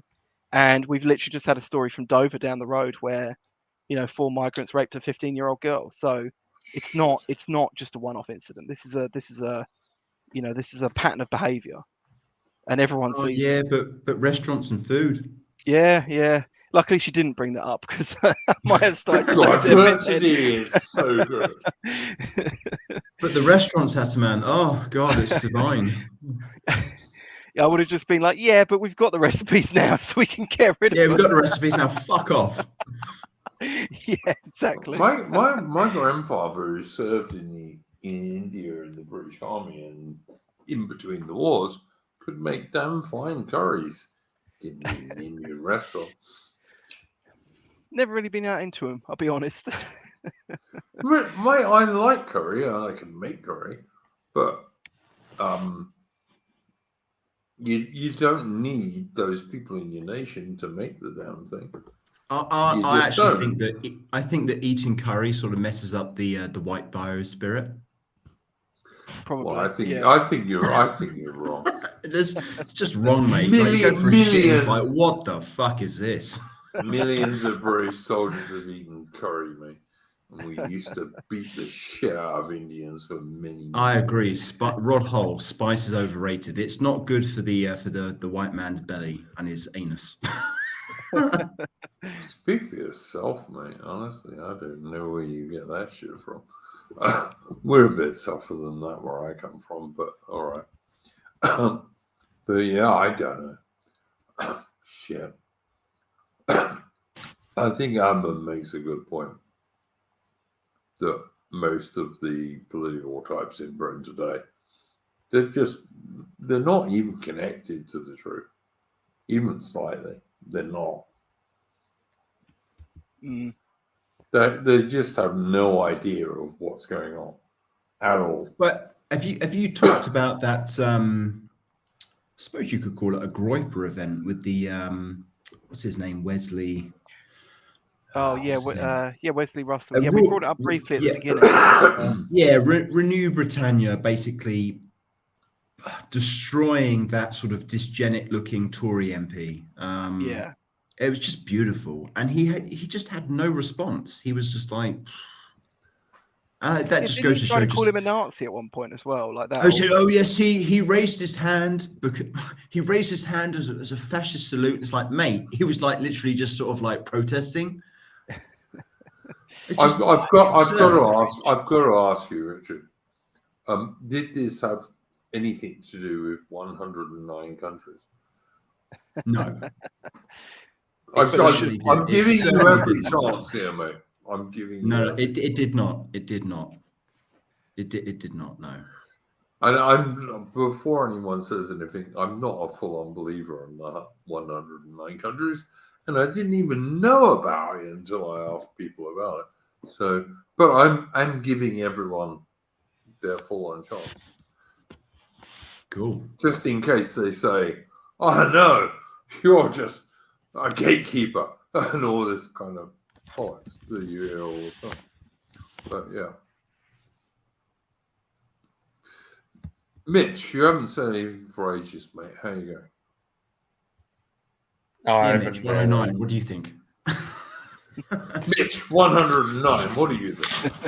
And we've literally just had a story from Dover down the road where, you know, 4 migrants raped a 15-year-old girl. So it's not just a one-off incident. This is a pattern of behaviour, and everyone sees. Yeah, but restaurants and food. Yeah. Luckily, she didn't bring that up because I might have started to diversity is so good. But the restaurants, Ataman, oh God, it's divine. I would have just been like, yeah, but we've got the recipes now, so we can get rid of them. Yeah, we've got the recipes now. Fuck off. Yeah, exactly. My grandfather, who served in India in the British Army and in between the wars, could make damn fine curries in an Indian restaurant. Never really been out into them, I'll be honest. I like curry and I can make curry, but you don't need those people in your nation to make the damn thing. I actually think that eating curry sort of messes up the white bio spirit. Probably. Well, I think you're wrong. It's just wrong, mate. Millions. Like, what the fuck is this? Millions of British soldiers have eaten curry, mate. And we used to beat the shit out of Indians for many years. I agree. Rod Hull, spice is overrated. It's not good for the white man's belly and his anus. Speak for yourself, mate. Honestly, I don't know where you get that shit from. We're a bit tougher than that where I come from, but all right. But yeah, I don't know. Shit. I think Amber makes a good point that most of the political types in Britain today, they're not even connected to the truth, even slightly. They're not. Mm. They just have no idea of what's going on at all. But have you talked about that? I suppose you could call it a Groiper event with the what's his name, Wesley. Oh what's yeah, his name? yeah, Wesley Russell. Yeah, we brought it up briefly at the beginning. Yeah, Renew Britannia, basically destroying that sort of dysgenic-looking Tory MP. Yeah. It was just beautiful, and he just had no response. He was just like, that just Didn't goes he to try show. to call him a Nazi at one point as well, like that? Oh yes, he raised his hand because he raised his hand as a fascist salute. It's like, mate, he was like literally just sort of like protesting. I've got to ask you, Richard. Did this have anything to do with 109 countries? No. I'm giving you every chance here, mate. I'm giving you. No, it did not. It did not. It did not. No. And I'm before anyone says anything, I'm not a full-on believer in the 109 countries, and I didn't even know about it until I asked people about it. So, but I'm giving everyone their full-on chance. Cool. Just in case they say, "Oh no, you're just a gatekeeper," and all this kind of politics that you hear all the time. But yeah. Mitch, you haven't said anything for ages, mate. How you going? Yeah, Mitch, 109. What do you think? Mitch, 109. What do you think?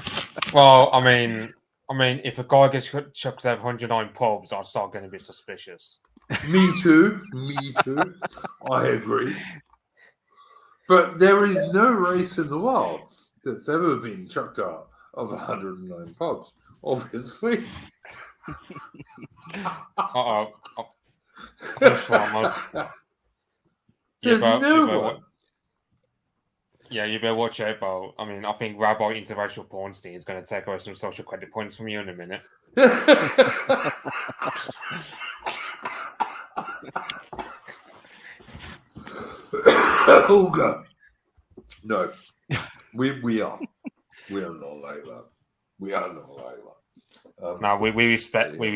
Well, I mean, if a guy gets chucked out of 109 pubs, I'll start getting a bit suspicious. Me too. I agree. But there is no race in the world that's ever been chucked out of 109 pubs, obviously. There's no one. Yeah, you better watch out, Bo. I mean, I think Rabbi Interracial Pornstein is going to take away some social credit points from you in a minute. Oh God! No, we are not like that. We are not like that. No, we respect. We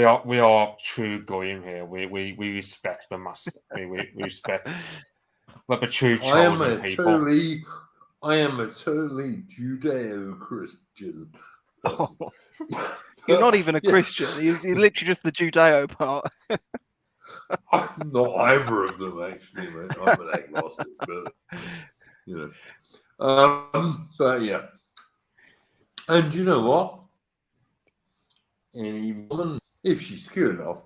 are true goyim here. We respect the master. We respect like the true chosen people. I am a totally Judeo-Christian person. You're not even a Christian. You're literally just the Judeo part. I'm not either of them, actually, mate. I'm an agnostic, but you know. But yeah. And you know what? Any woman, if she's cute enough,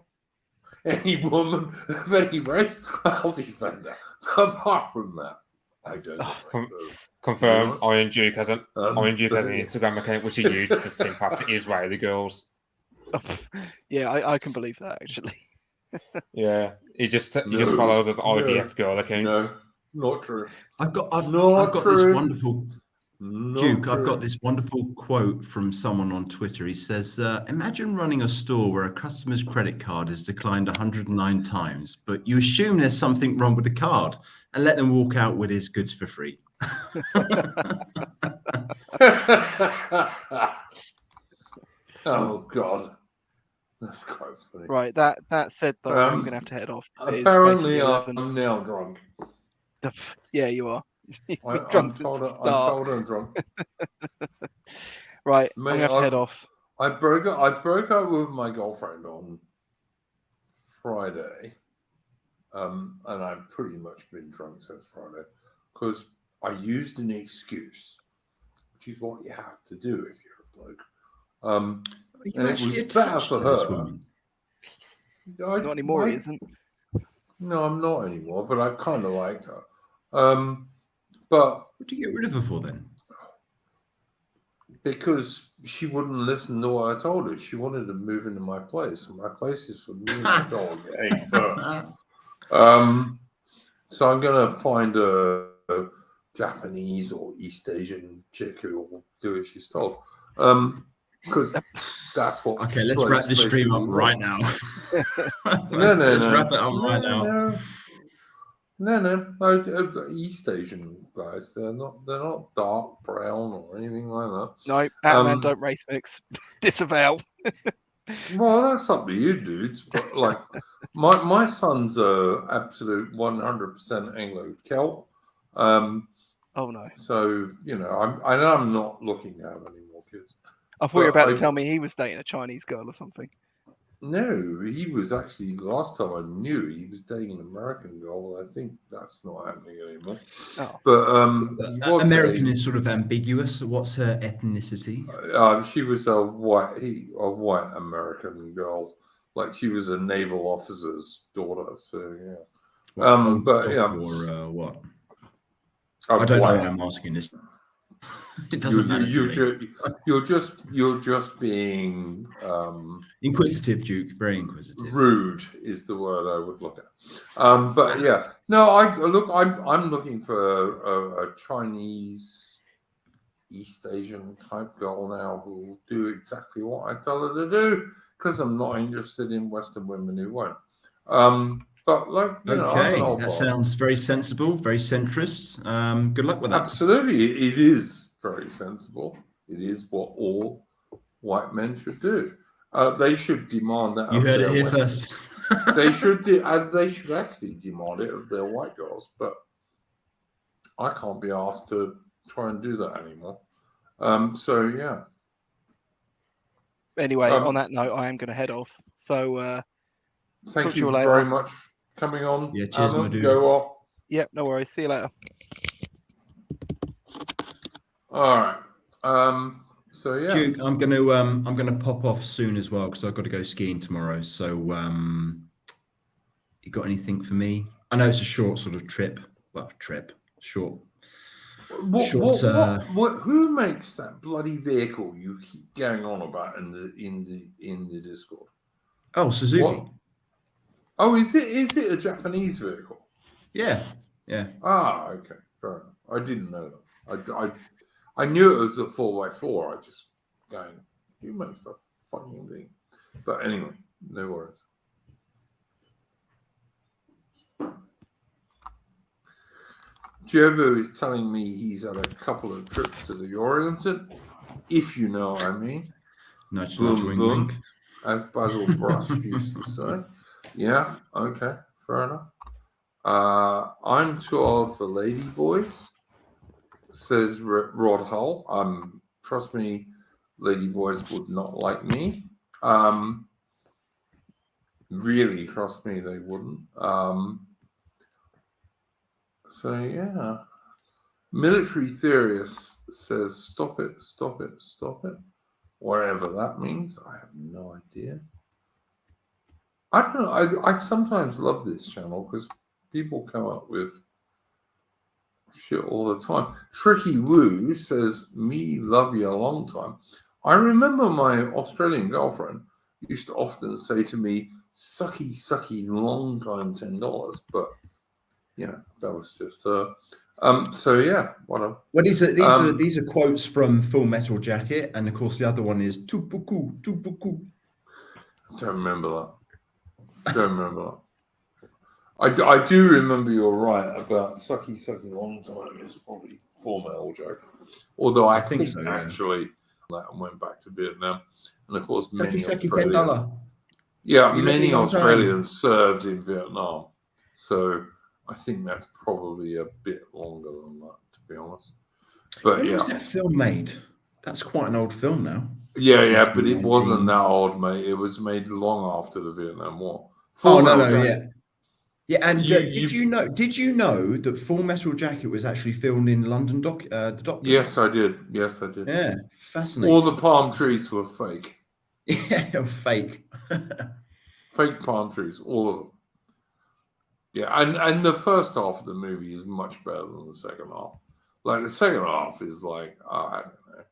any woman of any race, I'll defend her. Apart from that, I don't know. Confirmed. Iron Duke has an Instagram account which he used to simp after Israeli girls. Yeah, I can believe that actually. Yeah, he just follows his IDF girl account. No, not true. I've got this wonderful Duke. I've got this wonderful quote from someone on Twitter. He says, "Imagine running a store where a customer's credit card is declined 109 times, but you assume there's something wrong with the card and let them walk out with his goods for free." Oh God. That's quite funny. Right, that said though, I'm going to have to head off. Apparently, I'm now drunk. Yeah, you are. I'm drunk told since the start. I'm drunk. Right, Mate, I'm going to have to head off. I broke up with my girlfriend on Friday, and I've pretty much been drunk since Friday because I used an excuse, which is what you have to do if you're a bloke. And it was better for her. Not anymore, he isn't. No, I'm not anymore, but I kind of liked her. But What do you get rid of her for then? because she wouldn't listen to what I told her, she wanted to move into my place, and my place is for me and my dog. It ain't her. So I'm gonna find a Japanese or East Asian chick who will do as she's told. Because that's what. Okay, let's wrap this stream up right now. Let's wrap it up right now. No. East Asian guys, they're not dark brown or anything like that. No, Ataman don't race mix. Disavow. Well, that's up to you, dudes. But like, my son's a absolute 100% Anglo Celt. Oh no. So I'm not looking to have any more kids. I thought you were about to tell me he was dating a Chinese girl or something. No, he was actually, last time I knew, he was dating an American girl. I think that's not happening anymore. Oh. But American is sort of ambiguous. What's her ethnicity? She was a white American girl. Like, she was a naval officer's daughter. So yeah. Or what? I don't know why I'm asking this. It doesn't matter to me. You're just being inquisitive, Duke. Very inquisitive. Rude is the word I would look at. But yeah, no. I'm looking for a Chinese, East Asian type girl now who will do exactly what I tell her to do, because I'm not interested in Western women who won't. But that sounds very sensible, very centrist. Good luck with that. Absolutely, it is very sensible. It is what all white men should do. They should demand that. You heard it here first. They should actually demand it of their white girls, but I can't be asked to try and do that anymore. So yeah. Anyway, on that note, I am going to head off. So thank you very much for coming on. Yeah, cheers, my dude. Go off. Yep, no worries. See you later. All right. So yeah, Duke, I'm gonna pop off soon as well because I've got to go skiing tomorrow. So you got anything for me? I know it's a short sort of trip. Well, short. Who makes that bloody vehicle you keep going on about in the Discord? Oh, Suzuki. What? Oh, is it a Japanese vehicle? Yeah. Ah, okay, fair enough. I didn't know that. I knew it was a 4x4. I just going, who makes that fucking thing? But anyway, no worries. Jovo is telling me he's had a couple of trips to the Orient, if you know what I mean. Nudge, boom, wink. As Basil Brush used to say. Yeah, okay, fair enough. I'm too old for lady boys, says Rod Hull. Trust me, lady boys would not like me. Really, trust me, they wouldn't. So yeah, military theorist says stop it. Whatever that means, I have no idea. I don't know. I sometimes love this channel because people come up with shit all the time. Tricky Woo says, me love you a long time. I remember my Australian girlfriend used to often say to me, sucky, long time $10. But yeah, that was just so yeah, whatever. Well, these are quotes from Full Metal Jacket, and of course the other one is tupuku. Don't remember that. I do remember you're right about sucky long time is probably Full Metal Jacket. Although I think so, actually that went back to Vietnam, and of course many Australians. Yeah, many Australians served in Vietnam, so I think that's probably a bit longer than that, to be honest. But when was that film made? That's quite an old film now. Yeah, but it wasn't that old, mate. It was made long after the Vietnam War. Yeah. And did you know that Full Metal Jacket was actually filmed in London the Dock? Yes, I did. Yeah, fascinating. All the palm trees were fake. Yeah, fake. Fake palm trees, all of them. Yeah, and the first half of the movie is much better than the second half. Like the second half is like, I don't know.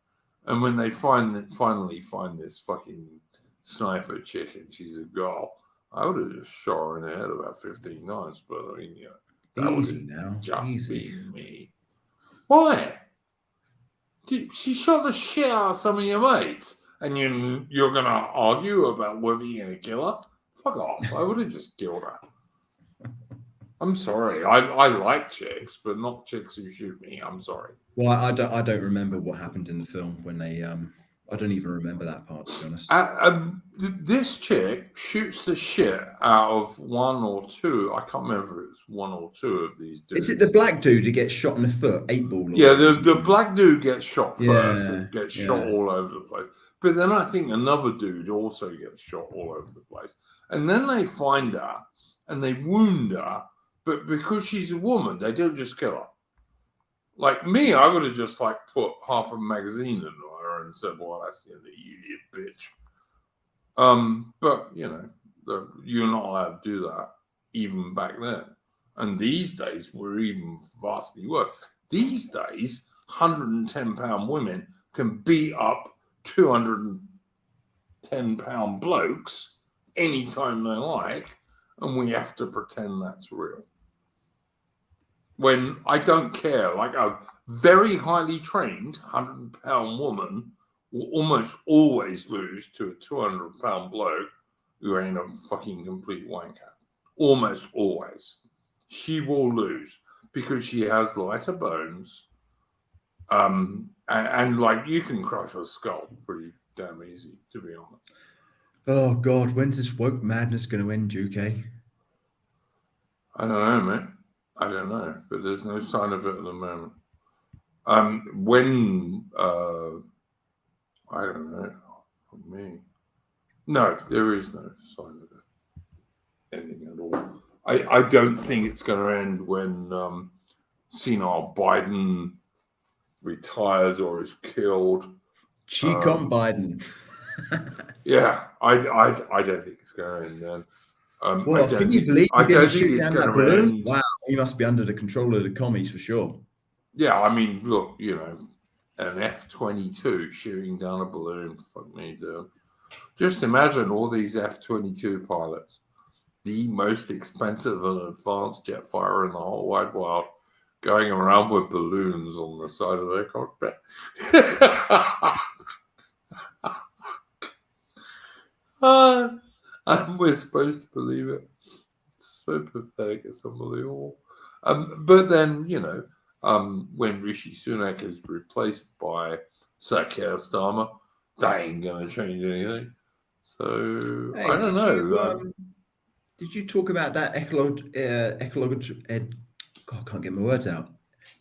And when they finally find this fucking sniper chick and she's a girl, I would have just shot her in the head about 15 times. But I mean, that would Easy now. have just Easy. been me. Why? She shot the shit out of some of your mates, and you're gonna argue about whether you're gonna kill her? Fuck off! I would have just killed her. I'm sorry. I like chicks, but not chicks who shoot me. I'm sorry. Well, I don't remember what happened in the film when they I don't even remember that part, to be honest. This chick shoots the shit out of one or two. I can't remember if it's one or two of these dudes. Is it the black dude who gets shot in the foot, 8-ball? Yeah, the black dude gets shot first Yeah, and gets shot all over the place. But then I think another dude also gets shot all over the place. And then they find her and they wound her, but because she's a woman, they don't just kill her. Like me, I would have just like put half a magazine in her and said, "Well, that's the end of you bitch." But you're not allowed to do that even back then. And these days we're even vastly worse. These days, 110-pound women can beat up 210-pound blokes anytime they like, and we have to pretend that's real. When I don't care, like a very highly trained 100-pound woman will almost always lose to a 200-pound bloke who ain't a fucking complete wanker. Almost always. She will lose because she has lighter bones. And like you can crush her skull pretty damn easy, to be honest. Oh God, when's this woke madness going to end, UK? I don't know, mate. I don't know, but there's no sign of it at the moment. I don't know, for me. No, there is no sign of it ending at all. I don't think it's going to end when senile Biden retires or is killed. Cheek on Biden. Yeah, I don't think it's going to end then. Well, can you believe I you're going don't to think shoot it's down going that to balloon? end. Wow, he must be under the control of the commies for sure. Yeah, I mean, look, an F-22 shooting down a balloon. Fuck me, dude. Just imagine all these F-22 pilots, the most expensive and advanced jet fighter in the whole wide world, going around with balloons on the side of their cockpit. And we're supposed to believe it. It's so pathetic. It's unbelievable. But then, when Rishi Sunak is replaced by Sir Keir Starmer, that ain't going to change anything. So, Hey, I don't know. Did you talk about that ecological? God, I can't get my words out.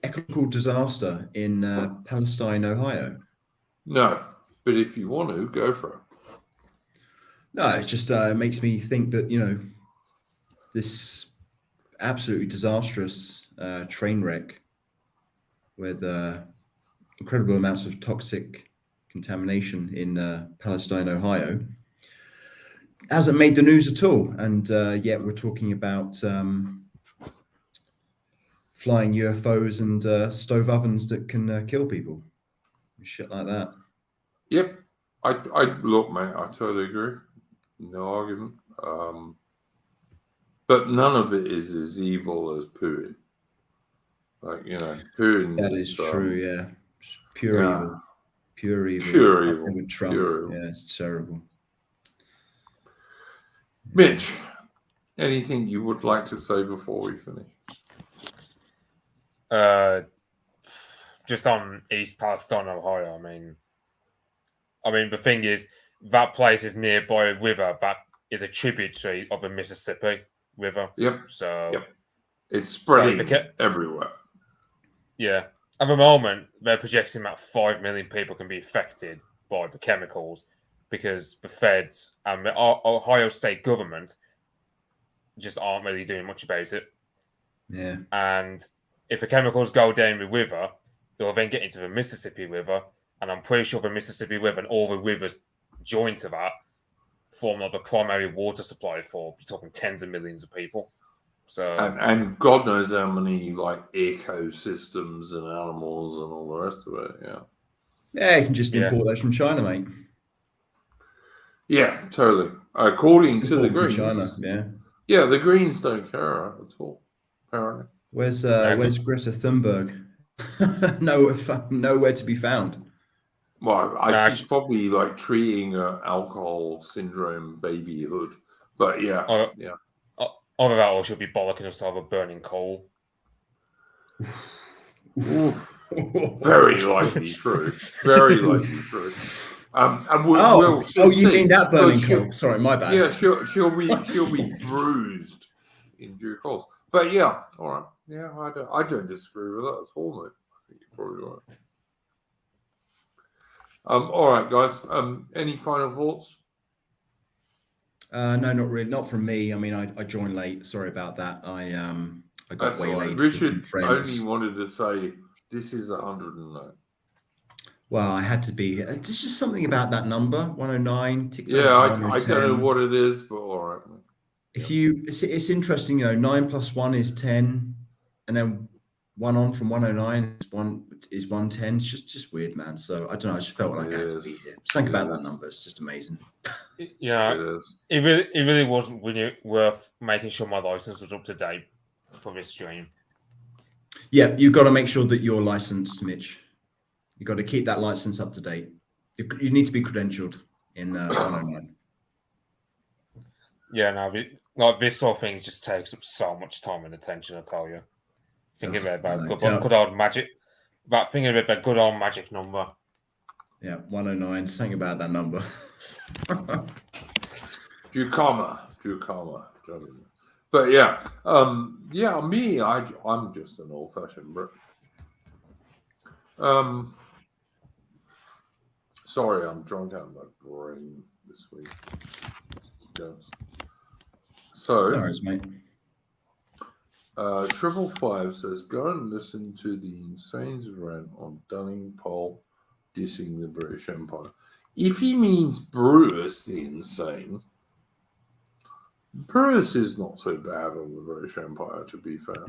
Ecological disaster in Palestine, Ohio. No, but if you want to, go for it. No, it just makes me think that this absolutely disastrous train wreck with incredible amounts of toxic contamination in Palestine, Ohio, hasn't made the news at all. And yet we're talking about flying UFOs and stove ovens that can kill people. Shit like that. Yep. I look, mate, I totally agree. No argument. But none of it is as evil as Putin. Like, Putin That is true, yeah. Pure evil. Pure evil. Pure evil. With Trump. Pure evil. Yeah, it's terrible. Mitch, anything you would like to say before we finish? Just on East Palestine, Ohio. I mean, the thing is, that place is nearby a river that is a tributary of the Mississippi River. Yep. So it's spreading everywhere. Yeah. At the moment, they're projecting that 5 million people can be affected by the chemicals because the feds and the Ohio state government just aren't really doing much about it. Yeah. And if the chemicals go down the river, they'll then get into the Mississippi River. And I'm pretty sure the Mississippi River and all the rivers joined to that form like the primary water supply for, we're talking tens of millions of people. So and God knows how many like ecosystems and animals and all the rest of it. Yeah. Yeah, you can just Yeah. import those from China, mate. Yeah, totally. According to the Import them from Greens. China, yeah. Yeah, the Greens don't care at all, apparently. Where's good. Greta Thunberg? Nowhere to be found. Well, Nah, she's probably like treating alcohol syndrome babyhood. But yeah, Either yeah. that or she'll be bollocking us over burning coal. Oof. Very likely true. Very likely true. And we'll soon you see, mean that burning because she'll- coal? Sorry, my bad. Yeah, she'll be bruised in due course. But yeah, all right. Yeah, I don't disagree with that at all, mate. I think you're probably right. All right, guys. Any final thoughts? No, not really. Not from me. I mean, I joined late. Sorry about that. I got That's all right. waylaid with some Richard friends. only wanted to say this is 109. Well, I had to be here. There's just something about that number, 109. Ticked over Yeah, to I 110. don't know what it is, but all right. It's interesting, 9 plus 1 is 10, and then 1 on from 109 is 110. It's just weird, man. So I don't know. I just felt like I had to be here. Something about that number. It's just amazing. Yeah, It is. it really wasn't really worth making sure my license was up to date for this stream. Yeah, you've got to make sure that you're licensed, Mitch. You've got to keep that license up to date. You need to be credentialed in 109. Yeah, no, this sort of thing just takes up so much time and attention. I tell you, thinking about good old magic, thinking about that good old magic number. Yeah, 109. Something about that number. Ducama. But yeah, me, I'm just an old-fashioned Brit. Sorry, I'm drunk out of my brain this week. Yes. So, No worries, mate. 555 says, go and listen to the Insane's rant on Dunning Pole dissing the British Empire. If he means Brutus the Insane, Brutus is not so bad on the British Empire, to be fair.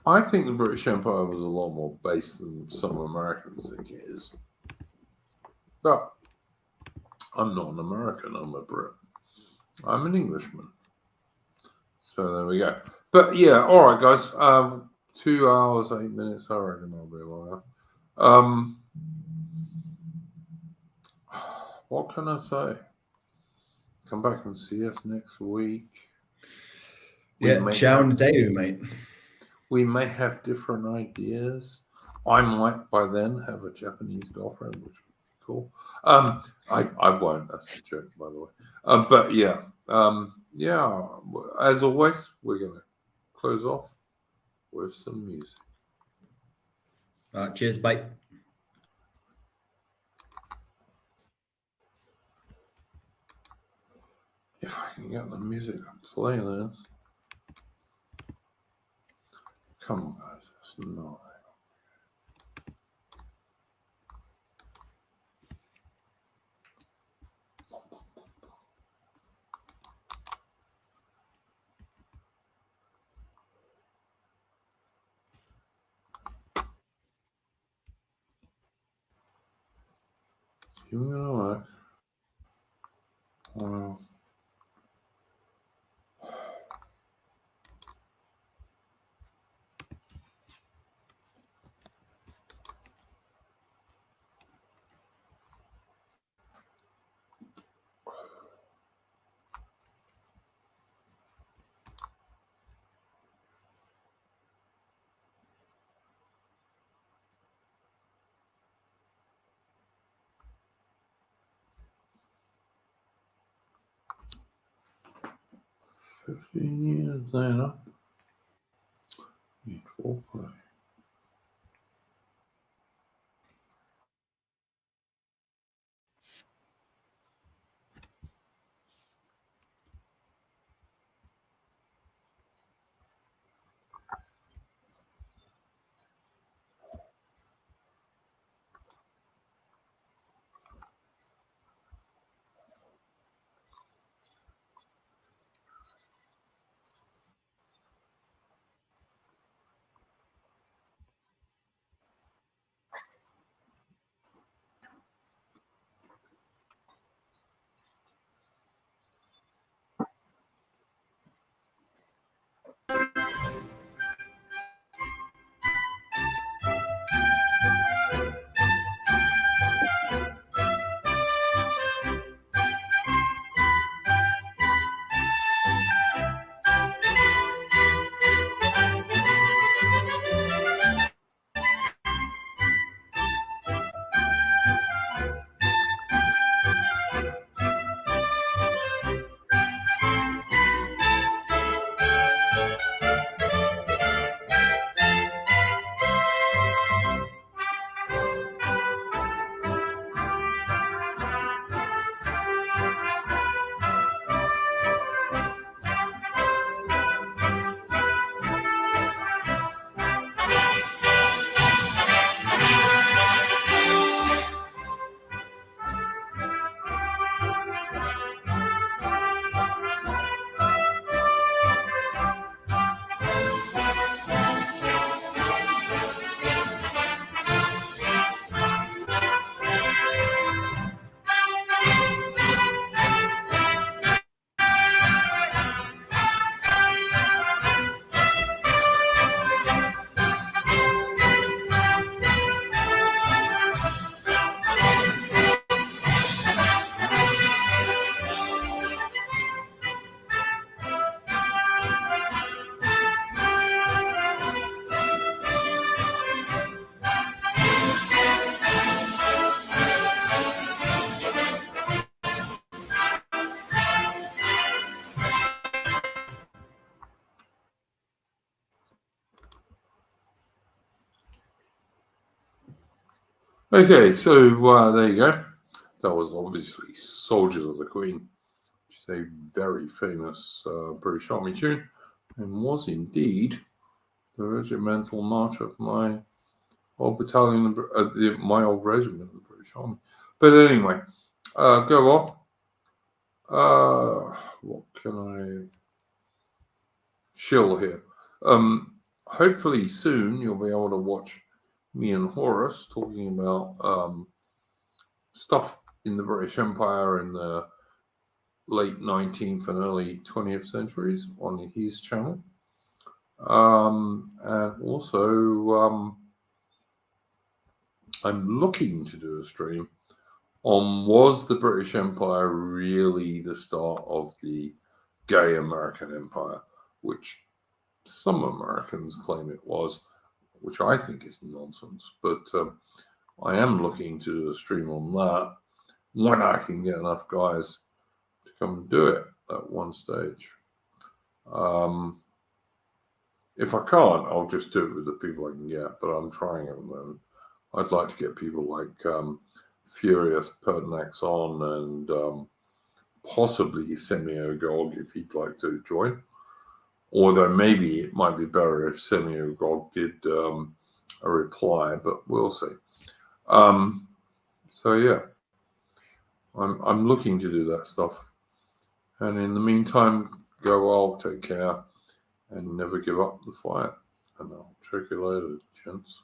I think the British Empire was a lot more based than some Americans think it is. But I'm not an American, I'm a Brit. I'm an Englishman. So there we go. But yeah, all right, guys. 2 hours, 8 minutes. I reckon I'll be alive. What can I say? Come back and see us next week. Ciao and Deu, mate. We may have different ideas. I might by then have a Japanese girlfriend, which would be cool. I won't. That's a joke, by the way. But yeah, as always, we're gonna close off with some music. All right, cheers, bye. If I can get the music to play this. Come on, guys. It's not. You know what? Well, $15 later, it will play. Okay, so there you go. That was obviously Soldiers of the Queen, which is a very famous British Army tune, and was indeed the regimental march of my old battalion, my old regiment of the British Army. But anyway, go on. What can I shill here? Hopefully soon you'll be able to watch me and Horace talking about stuff in the British Empire in the late 19th and early 20th centuries on his channel. And also, I'm looking to do a stream on was the British Empire really the start of the gay American Empire, which some Americans claim it was, which I think is nonsense. But I am looking to do a stream on that when I can get enough guys to come and do it at one stage. If I can't, I'll just do it with the people I can get, but I'm trying at the moment. I'd like to get people like Furious Pertinax on and possibly Semio Gog if he'd like to join. Although maybe it might be better if Semio Gog did a reply, but we'll see. So yeah, I'm looking to do that stuff. And in the meantime, go well, take care, and never give up the fight. And I'll check you later, gents.